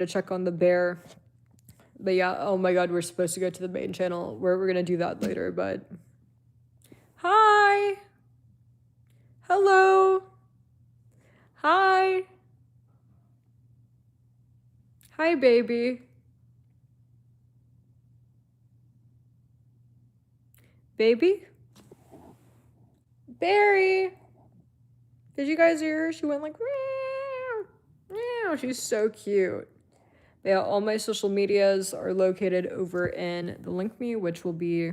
to check on the bear. But yeah, oh my god, we're supposed to go to the main channel. We're gonna do that later, but hi. Hello. Hi. Hi, baby. Baby? Barry. Did you guys hear her? She went like, meow. Meow. She's so cute. Yeah, all my social medias are located over in the link me, which will be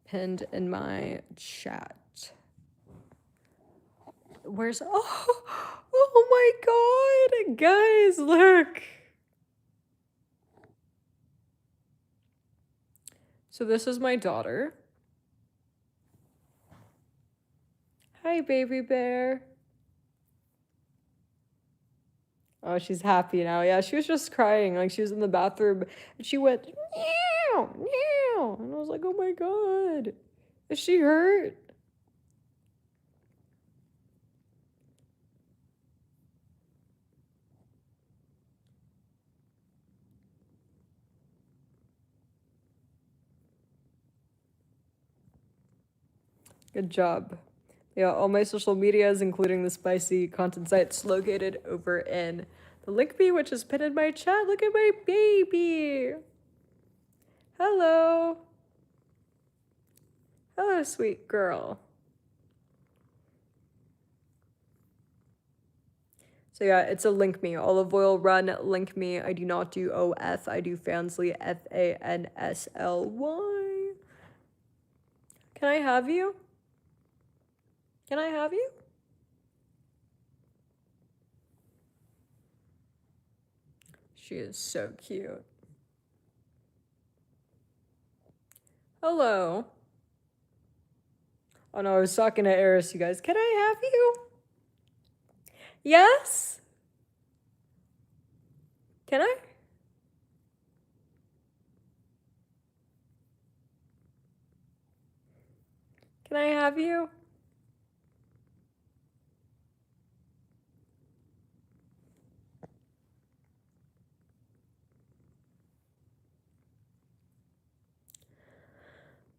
pinned in my chat. Where's oh my god, guys, look. So this is my daughter. Hi, baby bear. Oh, she's happy now. Yeah, she was just crying. Like, she was in the bathroom and she went, meow, meow. And I was like, oh my god. Is she hurt? Good job. Yeah, all my social medias, including the spicy content sites, located over in the link me, which is pinned in my chat. Look at my baby. Hello. Hello, sweet girl. So yeah, it's a link me. Olive oil run, link me. I do not do OF. I do Fansly, FANSLY. Can I have you? Can I have you? She is so cute. Hello. Oh no, I was talking to Eris, you guys. Can I have you? Yes? Can I? Can I have you?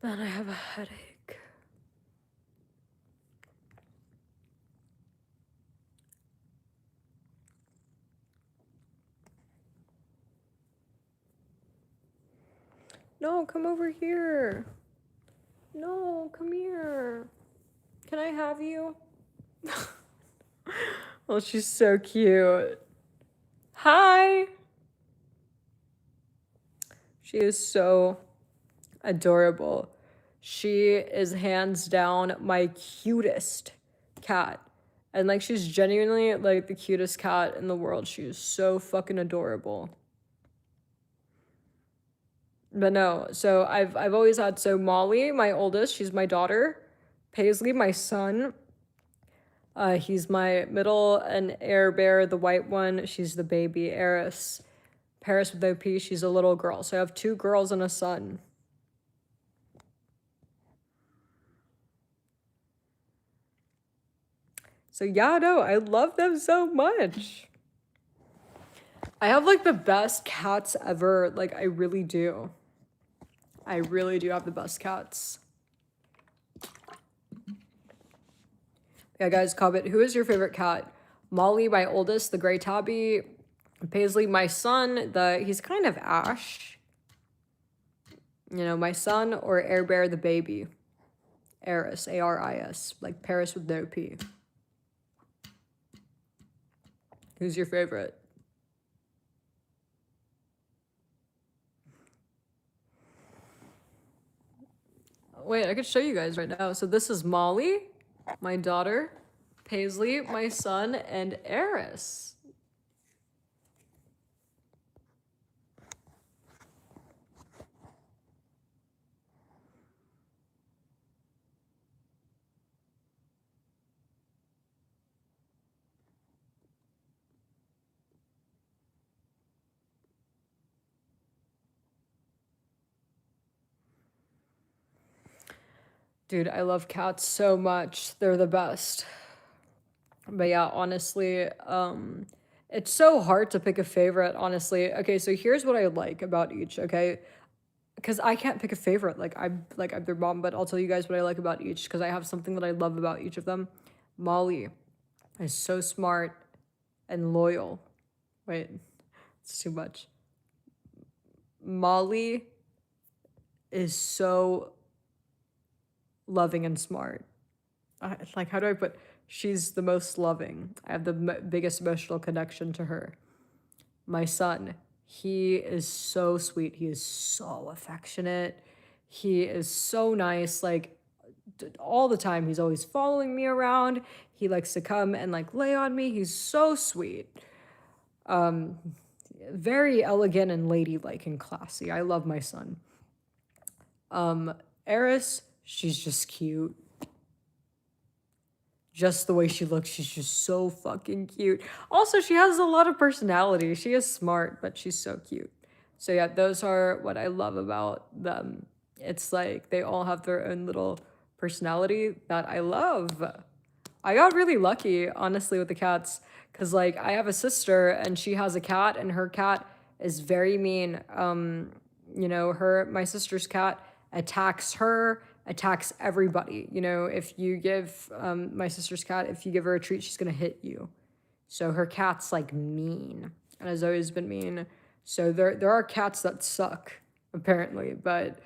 Man, I have a headache. No, come over here. No, come here. Can I have you? Well, she's so cute. Hi. She is so adorable. She is hands down my cutest cat. And like she's genuinely like the cutest cat in the world. She is so fucking adorable. But no, so I've always had so Molly, my oldest, she's my daughter. Paisley, my son. He's my middle, and Air Bear, the white one, she's the baby. Eris. Paris with OP, she's a little girl. So I have 2 girls and a son. So yeah, no, I love them so much. I have like the best cats ever. Like, I really do. I really do have the best cats. Yeah, guys, comment. Who is your favorite cat? Molly, my oldest, the gray tabby. Paisley, my son, he's kind of ash. You know, my son, or Air Bear, the baby. Aris, A-R-I-S, like Paris with no P. Who's your favorite? Wait, I could show you guys right now. So this is Molly, my daughter, Paisley, my son, and Eris. Dude, I love cats so much. They're the best. But yeah, honestly, It's so hard to pick a favorite, honestly. Okay, so here's what I like about each, okay? Because I can't pick a favorite. I'm their mom, but I'll tell you guys what I like about each because I have something that I love about each of them. Molly is so smart and loyal. Wait, it's too much. Molly is so loving and smart. Like, how do I put? She's the most loving. I have the biggest emotional connection to her. My son, he is so sweet. He is so affectionate. He is so nice. Like, all the time, he's always following me around. He likes to come and like lay on me. He's so sweet. Very elegant and ladylike and classy. I love my son. Eris, she's just cute. Just the way she looks, she's just so fucking cute. Also, she has a lot of personality. She is smart, but she's so cute. So yeah, those are what I love about them. It's like they all have their own little personality that I love. I got really lucky, honestly, with the cats, because like I have a sister and she has a cat, and her cat is very mean. My sister's cat attacks her, attacks everybody. If you give my sister's cat, if you give her a treat, she's gonna hit you. So her cat's like mean and has always been mean. So there are cats that suck, apparently, but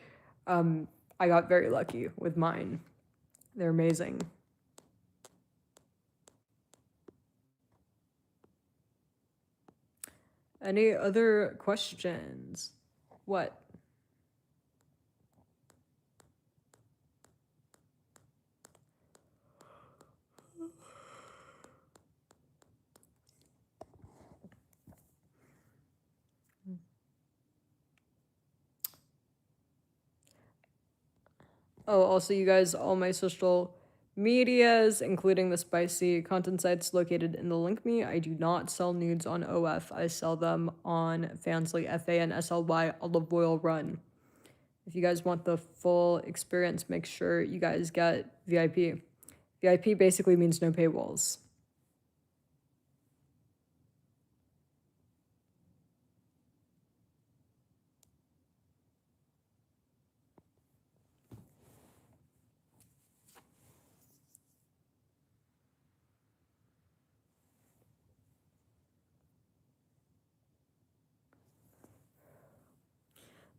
I got very lucky with mine. They're amazing. Any other questions? What? Oh, also, you guys, all my social medias, including the spicy content sites located in the link me. I do not sell nudes on OF. I sell them on Fansly, FANSLY, Olive Oil Run. If you guys want the full experience, make sure you guys get VIP. VIP basically means no paywalls.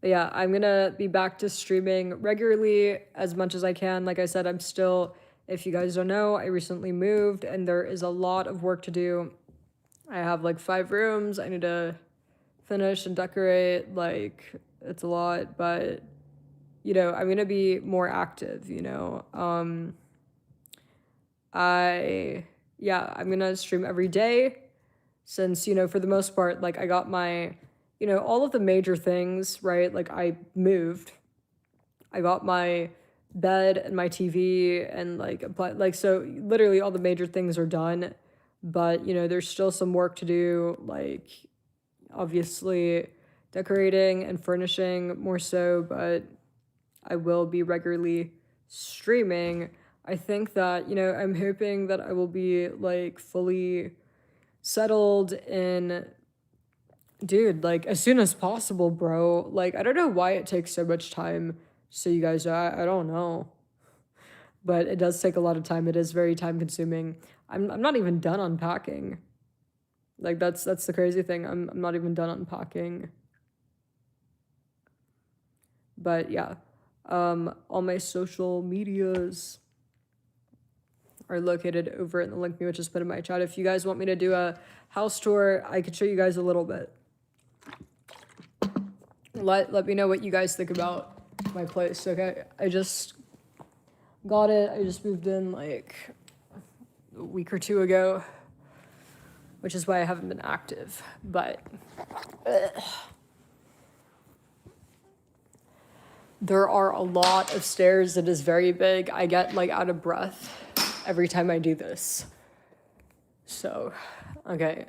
But yeah, I'm gonna be back to streaming regularly as much as I can. Like I said, I'm still, if you guys don't know, I recently moved and there is a lot of work to do. I have like 5 rooms I need to finish and decorate. Like, it's a lot, but I'm gonna be more active. I'm gonna stream every day since, for the most part, like I got my, all of the major things, right? Like I moved, I got my bed and my TV and so literally all the major things are done, but there's still some work to do, like obviously decorating and furnishing more so, but I will be regularly streaming. I think that, I'm hoping that I will be like fully settled in, dude, like as soon as possible, bro. Like I don't know why it takes so much time. So you guys, I don't know, but it does take a lot of time. It is very time consuming. I'm not even done unpacking. Like that's the crazy thing. I'm not even done unpacking. But yeah, all my social medias are located over in the link me, which is put in my chat. If you guys want me to do a house tour, I could show you guys a little bit. Let me know what you guys think about my place, okay? I just got it. I just moved in like a week or 2 ago, which is why I haven't been active. But there are a lot of stairs. It is very big. I get like out of breath every time I do this. So, okay.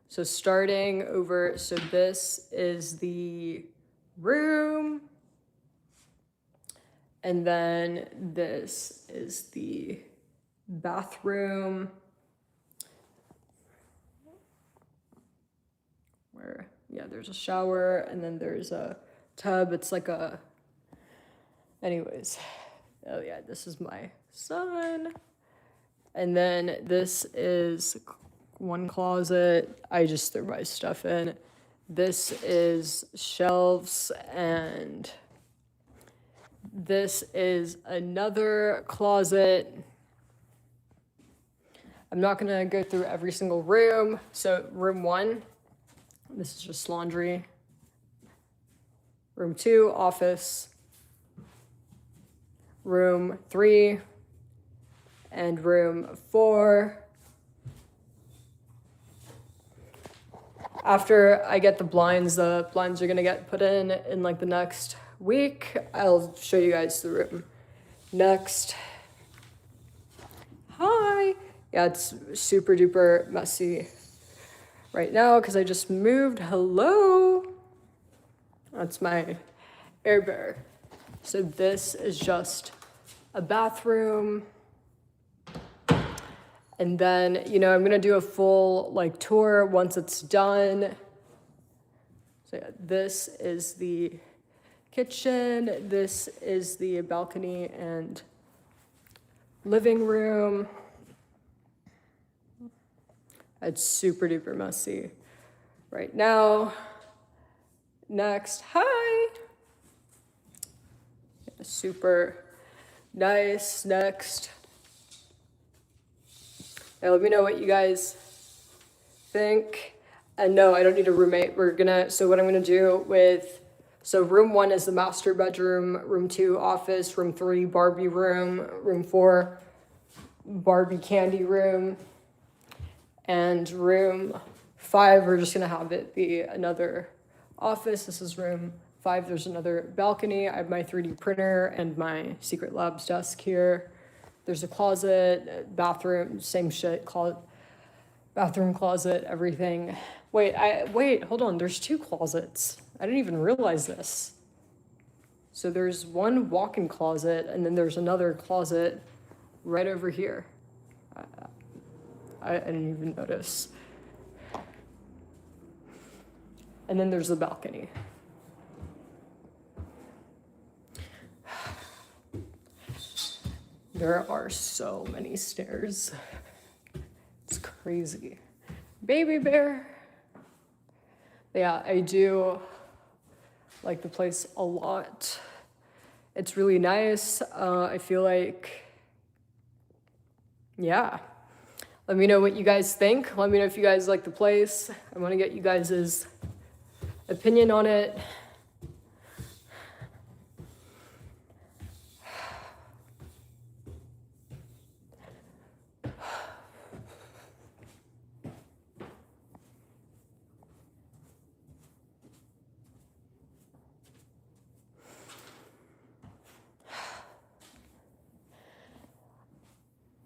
So starting over, so this is the room. And then this is the bathroom. yeah, there's a shower, and then there's a tub. It's like a, anyways. Oh yeah, this is my son. And then this is one closet. I just threw my stuff in. This is shelves, and this is another closet. I'm not gonna go through every single room. So room 1, this is just laundry. Room 2, office. Room 3 and room 4. After I get the blinds are gonna get put in like the next week. I'll show you guys the room. Next. Hi. Yeah, it's super duper messy right now because I just moved. Hello. That's my Air Bear. So this is just a bathroom. And then, I'm gonna do a full like tour once it's done. So yeah, this is the kitchen. This is the balcony and living room. It's super duper messy right now. Next, hi. Yeah, super nice. Next. Now let me know what you guys think. And no, I don't need a roommate. So what I'm gonna do so room 1 is the master bedroom, room 2, office, room 3, Barbie room, room 4, Barbie candy room, and room 5, we're just gonna have it be another office. This is room 5, there's another balcony. I have my 3D printer and my Secret Labs desk here. There's a closet, bathroom, same shit, bathroom, closet, everything. Wait, hold on, there's 2 closets. I didn't even realize this. So there's one walk-in closet, and then there's another closet right over here. I didn't even notice. And then there's the balcony. There are so many stairs. It's crazy. Baby bear. Yeah, I do like the place a lot. It's really nice. I feel like, yeah. Let me know what you guys think. Let me know if you guys like the place. I want to get you guys' opinion on it.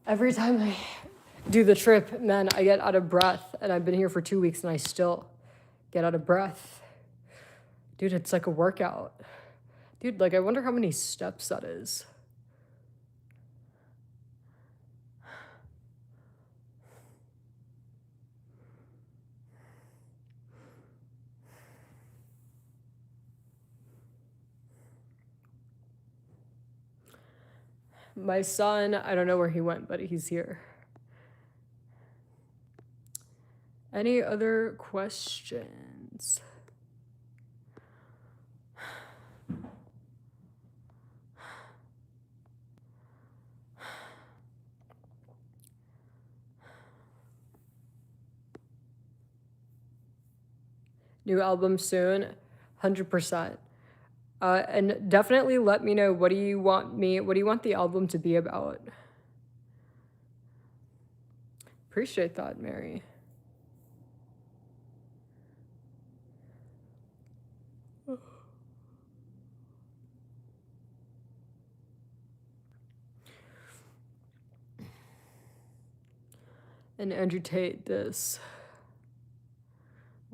Every time I do the trip, man, I get out of breath, and I've been here for 2 weeks and I still get out of breath. Dude, it's like a workout. Dude, like I wonder how many steps that is. My son, I don't know where he went, but he's here. Any other questions? New album soon, 100%. And definitely let me know, what do you want the album to be about? Appreciate that, Mary. And Andrew Tate this.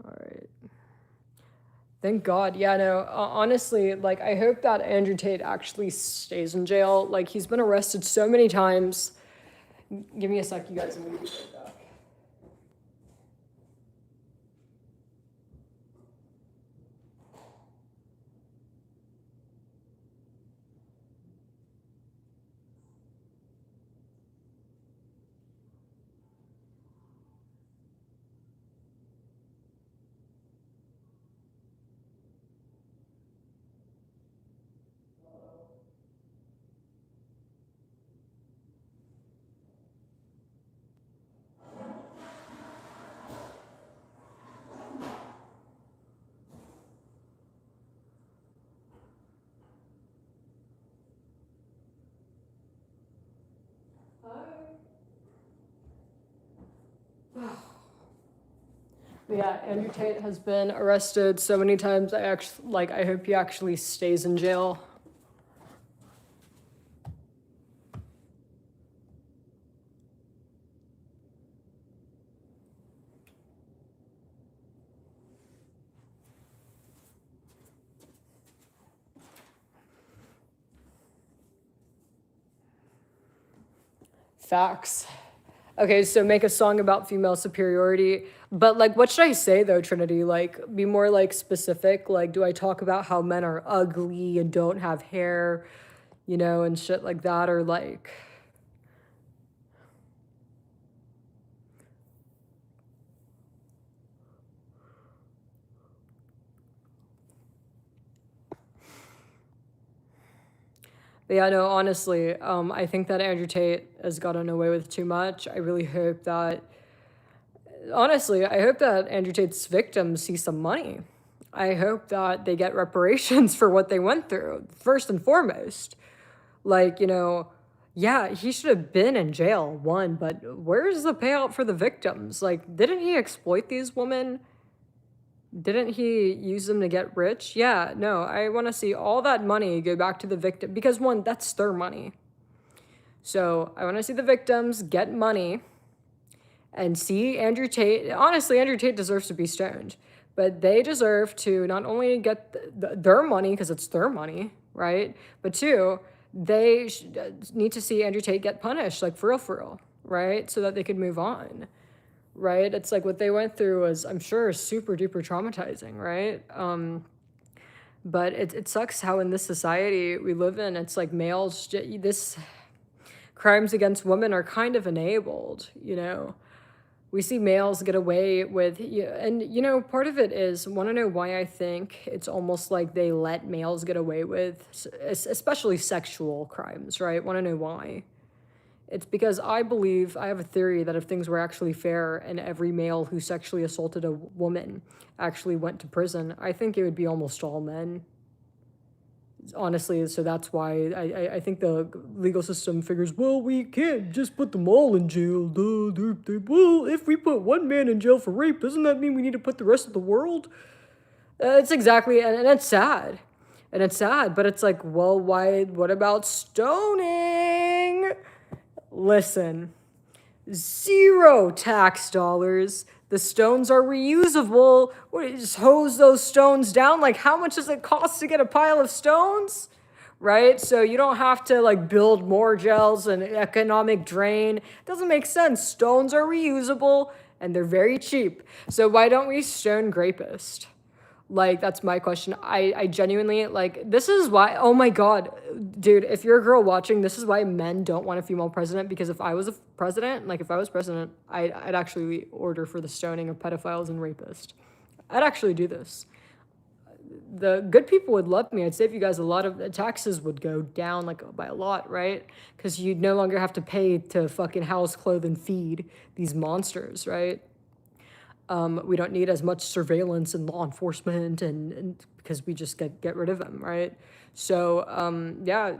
All right. Thank God. Yeah, no, honestly, like, I hope that Andrew Tate actually stays in jail. Like, he's been arrested so many times. Give me a sec, you guys. I'm gonna be right back. But yeah, Andrew Tate has been arrested so many times. I hope he actually stays in jail. Facts. Okay, so make a song about female superiority. But like, what should I say though, Trinity? Like, be more like specific. Like, do I talk about how men are ugly and don't have hair, and shit like that? Or like, but yeah, no, honestly, I think that Andrew Tate has gotten away with too much. I really hope that, honestly, I hope that Andrew Tate's victims see some money. I hope that they get reparations for what they went through, first and foremost. Like, yeah, he should have been in jail, one, but where's the payout for the victims? Like, didn't he exploit these women? Didn't he use them to get rich? Yeah, no, I want to see all that money go back to the victim because, one, that's their money. So I want to see the victims get money and see Andrew Tate. Honestly, Andrew Tate deserves to be stoned, but they deserve to not only get their money because it's their money, right? But two, they need to see Andrew Tate get punished, like for real, right? So that they could move on, right? It's like what they went through was, I'm sure, super duper traumatizing, right? But it sucks how in this society we live in, it's like this crimes against women are kind of enabled, we see males get away with, and part of it is, want to know why I think it's almost like they let males get away with, especially sexual crimes, right? Want to know why? It's because I have a theory that if things were actually fair and every male who sexually assaulted a woman actually went to prison, I think it would be almost all men. Honestly, so that's why I think the legal system figures, well, we can't just put them all in jail. Well, if we put one man in jail for rape, doesn't that mean we need to put the rest of the world? It's exactly, and it's sad. And it's sad, but it's like, well, what about stoning? Listen, 0 tax dollars. The stones are reusable. What, you just hose those stones down? Like, how much does it cost to get a pile of stones? Right? So you don't have to like build more gels and economic drain. It doesn't make sense. Stones are reusable and they're very cheap. So why don't we stone Grapist? Like, that's my question. I genuinely, like, this is why, oh my God, dude, if you're a girl watching, this is why men don't want a female president, because if I was president, I'd actually order for the stoning of pedophiles and rapists. I'd actually do this. The good people would love me. I'd save you guys a lot of, taxes would go down, like, by a lot, right? Because you'd no longer have to pay to fucking house, clothe, and feed these monsters, right? We don't need as much surveillance and law enforcement and because we just get rid of them, right? So, yeah,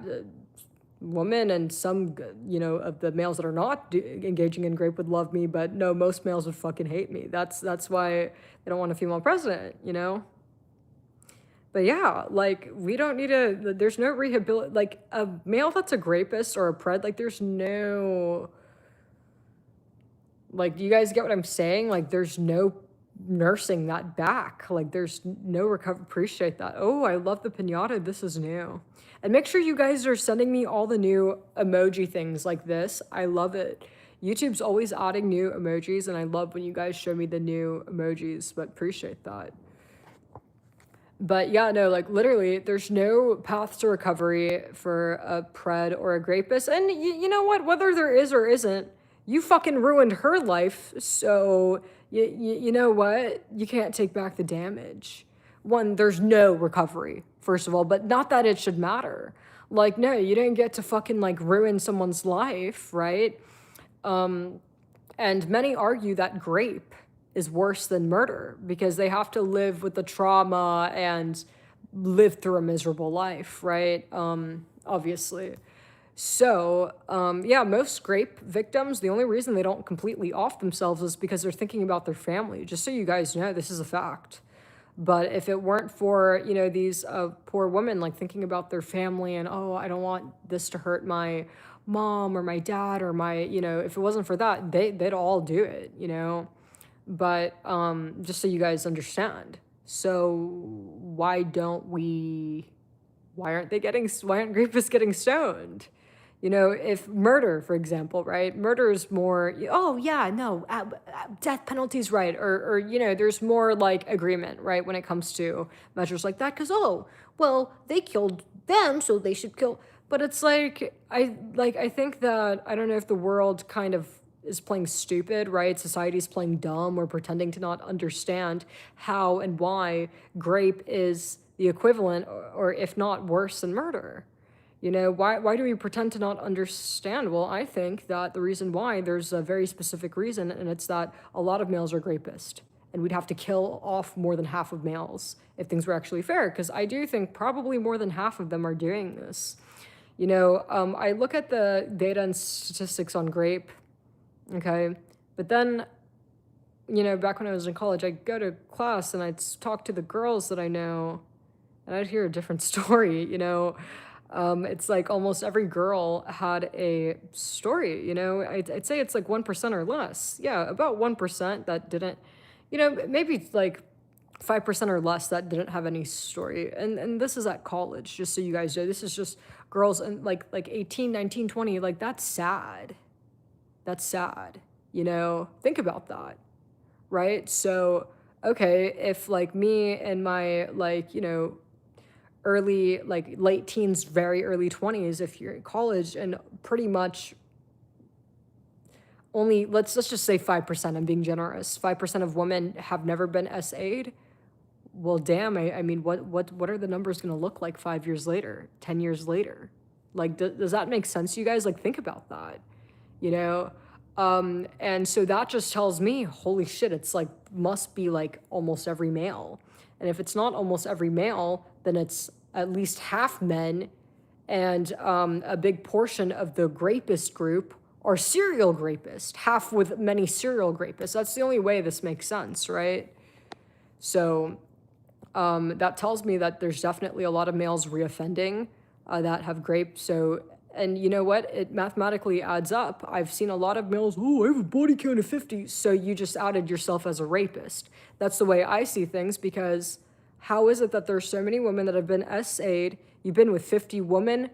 women and some, of the males that are not engaging in rape would love me, but no, most males would fucking hate me. That's why they don't want a female president, But yeah, like, we don't need there's no like, a male that's a rapist or a pred, like, there's no... Like, do you guys get what I'm saying? Like, there's no nursing that back. Like, there's no recovery. Appreciate that. Oh, I love the pinata. This is new. And make sure you guys are sending me all the new emoji things like this. I love it. YouTube's always adding new emojis, and I love when you guys show me the new emojis, but appreciate that. But yeah, no, like, literally, there's no path to recovery for a pred or a rapist. And you know what? Whether there is or isn't, you fucking ruined her life, so you know what? You can't take back the damage. One, there's no recovery, first of all, but not that it should matter. Like, no, you didn't get to fucking, like, ruin someone's life, right? And many argue that grape is worse than murder because they have to live with the trauma and live through a miserable life, right? Obviously. So, yeah, most rape victims, the only reason they don't completely off themselves is because they're thinking about their family. Just so you guys know, this is a fact. But if it weren't for, these poor women like thinking about their family and, oh, I don't want this to hurt my mom or my dad or my, if it wasn't for that, they'd all do it. But just so you guys understand. So why aren't rapists getting stoned? If murder, for example, right? Murder is more, oh yeah, no, death penalty's right, or there's more like agreement, right, when it comes to measures like that, because well, they killed them, so they should kill. But it's like I think that I don't know if the world kind of is playing stupid, right? Society's playing dumb or pretending to not understand how and why grape is the equivalent, or if not worse than murder. Why do we pretend to not understand? Well, I think that the reason why, there's a very specific reason, and it's that a lot of males are rapists. And we'd have to kill off more than half of males if things were actually fair, because I do think probably more than half of them are doing this. I look at the data and statistics on grape, okay? But then, back when I was in college, I'd go to class and I'd talk to the girls that I know, and I'd hear a different story. It's like almost every girl had a story. I'd say it's like 1% or less. Yeah, about 1% that didn't, maybe like 5% or less that didn't have any story. And this is at college, just so you guys know. This is just girls and like 18, 19, 20. Like, that's sad. That's sad. Think about that, right? So, okay, if like me and my like, early, like late teens, very early 20s, if you're in college, and pretty much only, let's just say 5%, I'm being generous, 5% of women have never been SA'd. Well, damn, I mean, what are the numbers going to look like 5 years later, 10 years later? Like, does that make sense to you guys? Like, think about that, you know? And so that just tells me, holy shit, it's like, must be like almost every male. And if it's not almost every male, then it's at least half men, and a big portion of the rapist group are serial rapists, half with many serial rapists. That's the only way this makes sense, right? So that tells me that there's definitely a lot of males reoffending that have grape. So, and you know what? It mathematically adds up. I've seen a lot of males, oh, I have a body count of 50. So you just outed yourself as a rapist. That's the way I see things, because how is it that there's so many women that have been SA'd? You've been with 50 women,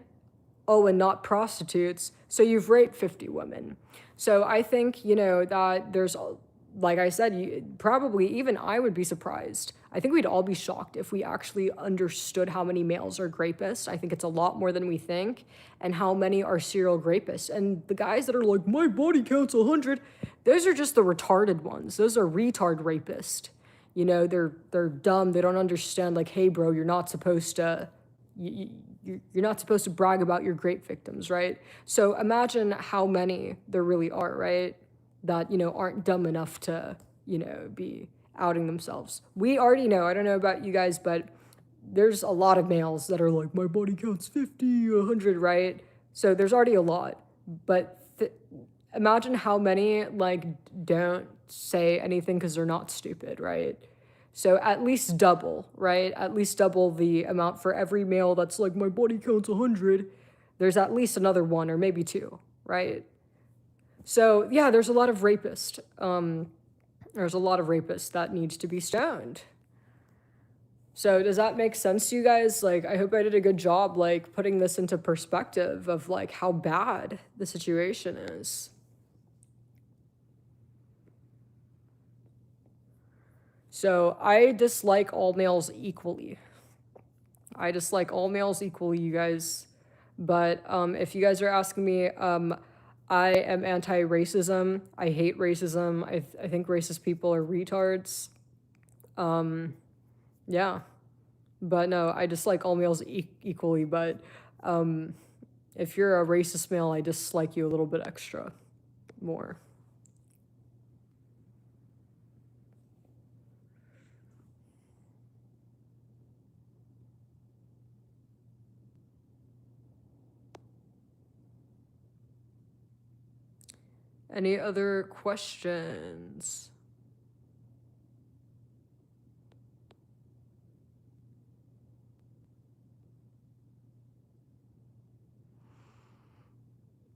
oh, and not prostitutes. So you've raped 50 women. So I think, that there's, like I said, probably even I would be surprised. I think we'd all be shocked if we actually understood how many males are rapists. I think it's a lot more than we think, and how many are serial rapists. And the guys that are like, my body count's 100, those are just the retarded ones. Those are retard rapists. They're dumb. They don't understand, like, hey, bro, you're not supposed to, you're not supposed to brag about your grape victims, right? So imagine how many there really are, right? That, aren't dumb enough to, be outing themselves. We already know, I don't know about you guys, but there's a lot of males that are like, my body count's 50, 100, right? So there's already a lot. But imagine how many, like, don't say anything because they're not stupid, right? So at least double, right? At least double the amount for every male that's like, my body count's 100. There's at least another one or maybe two, right? So yeah, there's a lot of rapists. There's a lot of rapists that needs to be stoned. So does that make sense to you guys? Like, I hope I did a good job, like, putting this into perspective of, like, how bad the situation is. So I dislike all males equally. I dislike all males equally, you guys. But if you guys are asking me, I am anti-racism. I hate racism. I think racist people are retards. Yeah. But no, I dislike all males equally. But if you're a racist male, I dislike you a little bit extra more. Any other questions?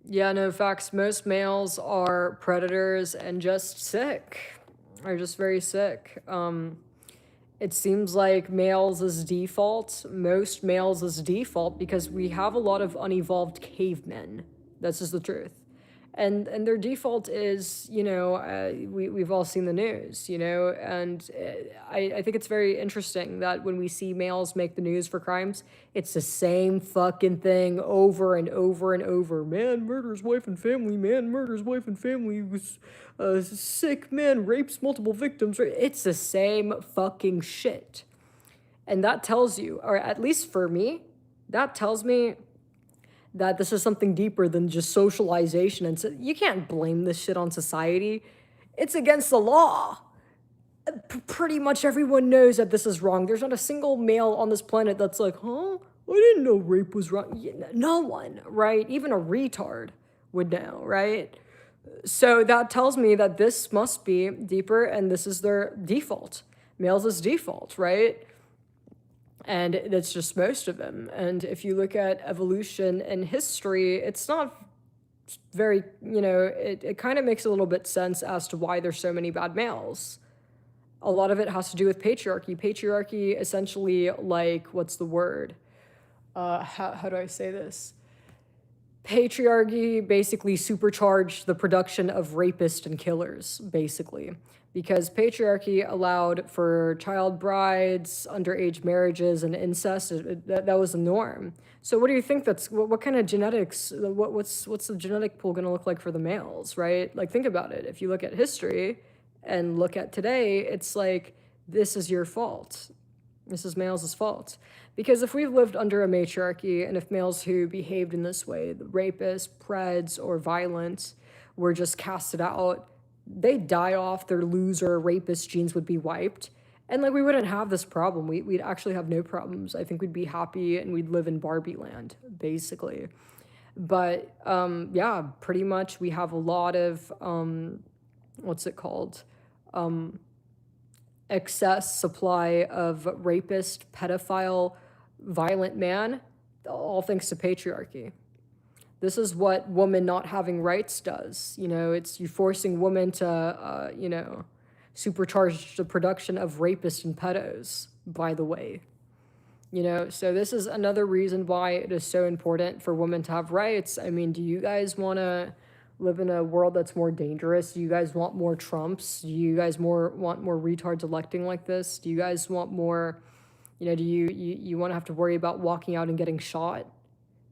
Yeah, no, facts. Most males are predators and just sick. Are just very sick. It seems like males is default. Most males is default because we have a lot of unevolved cavemen. That's just the truth. And their default is, we've all seen the news, and I think it's very interesting that when we see males make the news for crimes, it's the same fucking thing over and over and over. Man murders wife and family, man murders wife and family, was sick man rapes multiple victims. It's the same fucking shit. And that tells you, or at least for me, that tells me that this is something deeper than just socialization. And so you can't blame this shit on society. It's against the law. Pretty much everyone knows that this is wrong. There's not a single male on this planet that's like, huh? I didn't know rape was wrong. No one, right? Even a retard would know, right? So that tells me that this must be deeper and this is their default. Males is default, right? And that's just most of them. And if you look at evolution and history, it's not very, it kind of makes a little bit sense as to why there's so many bad males. A lot of it has to do with patriarchy. Patriarchy essentially, like, what's the word? How do I say this? Patriarchy basically supercharged the production of rapists and killers, basically. Because patriarchy allowed for child brides, underage marriages, and incest. That was the norm. So what do you think what kind of genetics, what's the genetic pool going to look like for the males, right? Like, think about it. If you look at history and look at today, it's like, this is your fault. This is males' fault. Because if we've lived under a matriarchy, and if males who behaved in this way, the rapists, preds, or violent, were just casted out, they'd die off, their loser rapist genes would be wiped. And like, we wouldn't have this problem. We'd actually have no problems. I think we'd be happy and we'd live in Barbie land, basically. But yeah, pretty much we have a lot of, what's it called? Excess supply of rapist, pedophile, violent man, all thanks to patriarchy. This is what woman not having rights does. It's you forcing women to, supercharge the production of rapists and pedos, by the way. So this is another reason why it is so important for women to have rights. I mean, do you guys want to live in a world that's more dangerous? Do you guys want more Trumps? Do you guys want more retards electing like this? Do you guys want more, do you want to have to worry about walking out and getting shot?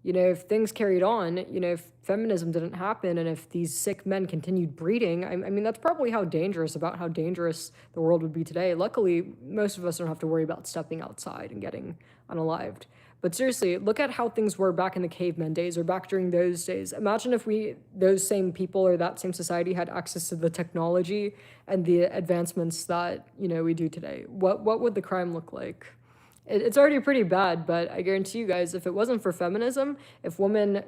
If things carried on, if feminism didn't happen and if these sick men continued breeding, I mean, that's probably how dangerous the world would be today. Luckily, most of us don't have to worry about stepping outside and getting unalived. But seriously, look at how things were back in the caveman days or back during those days. Imagine if those same people or that same society had access to the technology and the advancements that, we do today. What would the crime look like? It's already pretty bad, but I guarantee you guys, if it wasn't for feminism, if women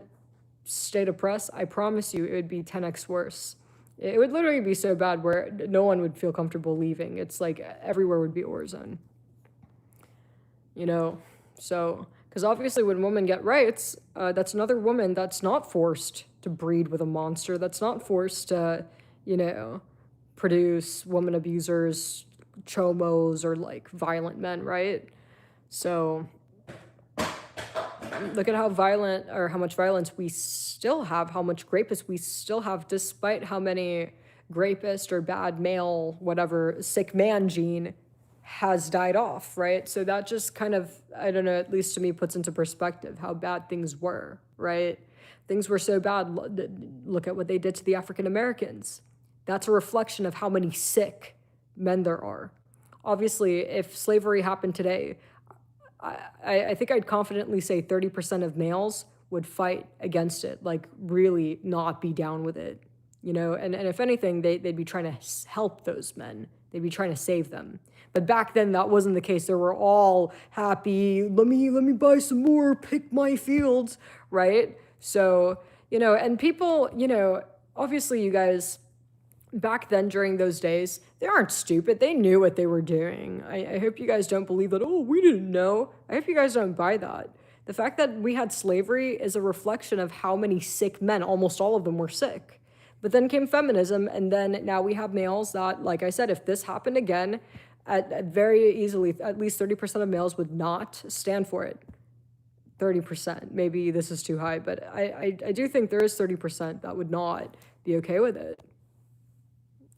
stayed oppressed, I promise you it would be 10x worse. It would literally be so bad where no one would feel comfortable leaving. It's like everywhere would be a war zone. So, because obviously when women get rights, that's another woman that's not forced to breed with a monster, that's not forced to, produce woman abusers, chomos, or like violent men, right? So look at how violent or how much violence we still have, how much rapists we still have, despite how many rapist or bad male, whatever, sick man gene has died off, right? So that just kind of, I don't know, at least to me, puts into perspective how bad things were, right? Things were so bad. Look at what they did to the African Americans. That's a reflection of how many sick men there are. Obviously, if slavery happened today, I think I'd confidently say 30% of males would fight against it, like really not be down with it, and if anything, they'd be trying to help those men. They'd be trying to save them. But back then, that wasn't the case. They were all happy. Let me buy some more, pick my fields, right? So, and people, obviously you guys back then during those days, they aren't stupid. They knew what they were doing. I hope you guys don't believe that, oh, we didn't know. I hope you guys don't buy that. The fact that we had slavery is a reflection of how many sick men, almost all of them were sick. But then came feminism, and then now we have males that, like I said, if this happened again, at very easily, at least 30% of males would not stand for it. 30%. Maybe this is too high, but I do think there is 30% that would not be okay with it.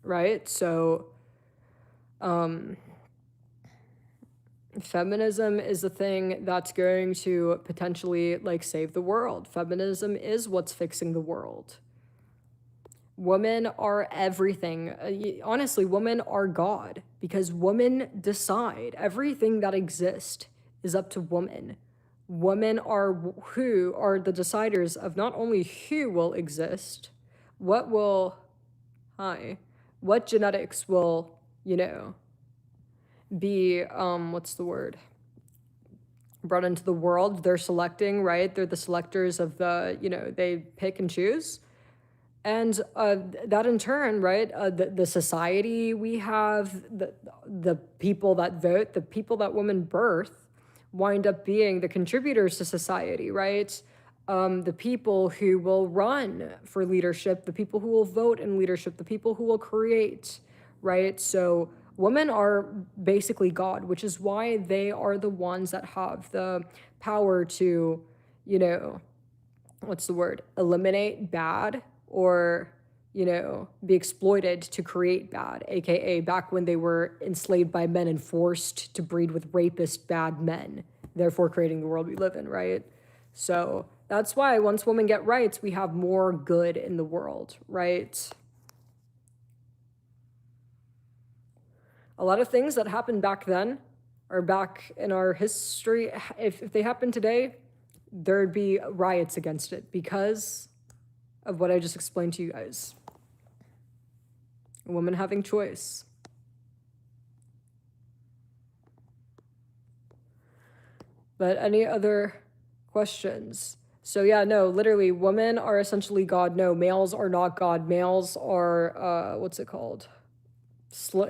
Right? So, feminism is the thing that's going to potentially like save the world. Feminism is what's fixing the world. Women are everything. Honestly, women are God because women decide. Everything that exists is up to women. Women are who are the deciders of not only who will exist, what will, what genetics will, be, what's the word? Brought into the world. They're selecting, right? They're the selectors of the, they pick and choose. And that in turn, right, the society we have, the people that vote, the people that women birth, wind up being the contributors to society, right? The people who will run for leadership, the people who will vote in leadership, the people who will create, right? So women are basically God, which is why they are the ones that have the power to, what's the word? Eliminate bad or, be exploited to create bad, aka back when they were enslaved by men and forced to breed with rapist bad men, therefore creating the world we live in, right? So that's why once women get rights, we have more good in the world, right? A lot of things that happened back then or back in our history, if they happen today, there'd be riots against it because of what I just explained to you guys. A woman having choice. But any other questions? So yeah, no, literally, women are essentially God. No, males are not God. Males are, what's it called? I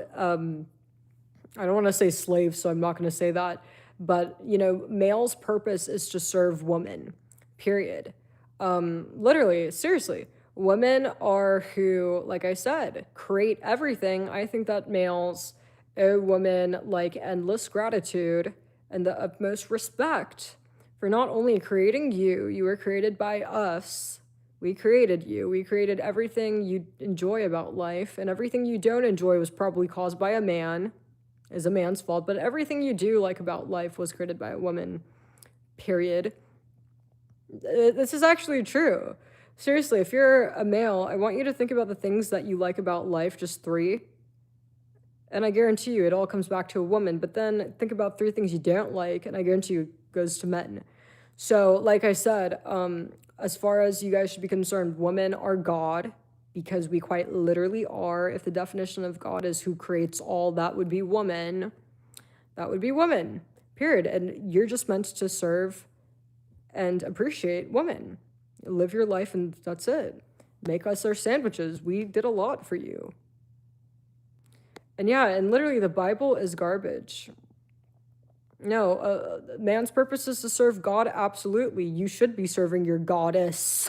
don't want to say slaves, so I'm not going to say that. But, male's purpose is to serve women, period. Literally, seriously. Women are who, like I said, create everything. I think that males owe women like endless gratitude and the utmost respect for not only creating you, you were created by us. We created you. We created everything you enjoy about life, and everything you don't enjoy was probably caused by a man, is a man's fault, but everything you do like about life was created by a woman, period. This is actually true. Seriously, if you're a male, I want you to think about the things that you like about life, just 3. And I guarantee you it all comes back to a woman, but then think about 3 things you don't like, and I guarantee you it goes to men. So, like I said, as far as you guys should be concerned, women are God, because we quite literally are. If the definition of God is who creates all, that would be woman. That would be woman, period. And you're just meant to serve and appreciate women. Live your life, and that's it. Make us our sandwiches. We did a lot for you. And yeah, and literally the Bible is garbage. No, man's purpose is to serve God, absolutely. You should be serving your goddess.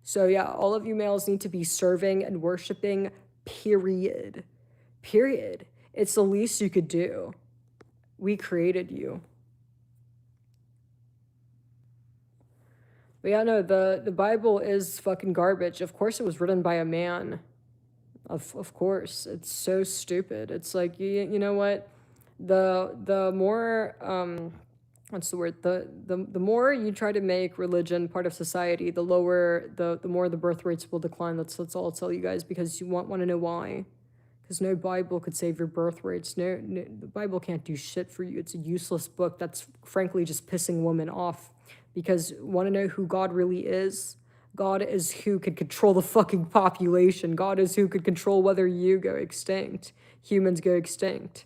So yeah, all of you males need to be serving and worshiping, period. Period. It's the least you could do. We created you. But yeah, no, the Bible is fucking garbage. Of course it was written by a man. Of course. It's so stupid. It's like, you know what? The more, what's the word? The more you try to make religion part of society, the lower, the more the birth rates will decline. That's all I'll tell you guys, because you want to know why. Because no Bible could save your birth rates. No, the Bible can't do shit for you. It's a useless book that's frankly just pissing women off. Because want to know who God really is? God is who could control the fucking population. God is who could control whether you go extinct. Humans go extinct.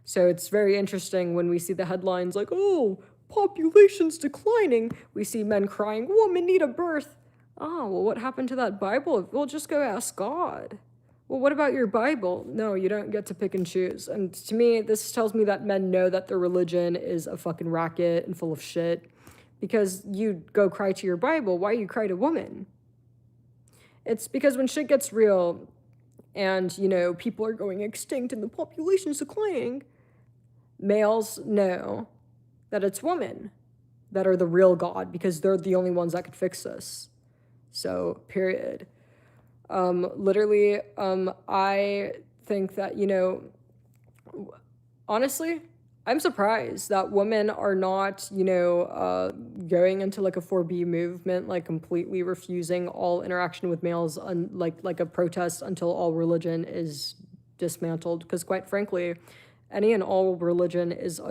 So it's very interesting when we see the headlines like, oh, population's declining. We see men crying, women need a birth. Oh, well, what happened to that Bible? Well, just go ask God. Well, what about your Bible? No, you don't get to pick and choose. And to me, this tells me that men know that their religion is a fucking racket and full of shit. Because you go cry to your Bible, why you cry to woman? It's because when shit gets real and, people are going extinct and the population's declining, males know that it's women that are the real God because they're the only ones that could fix this. So, period. Literally, I think that, honestly, I'm surprised that women are not, going into like a 4B movement, like completely refusing all interaction with males, like a protest until all religion is dismantled. Because quite frankly, any and all religion it's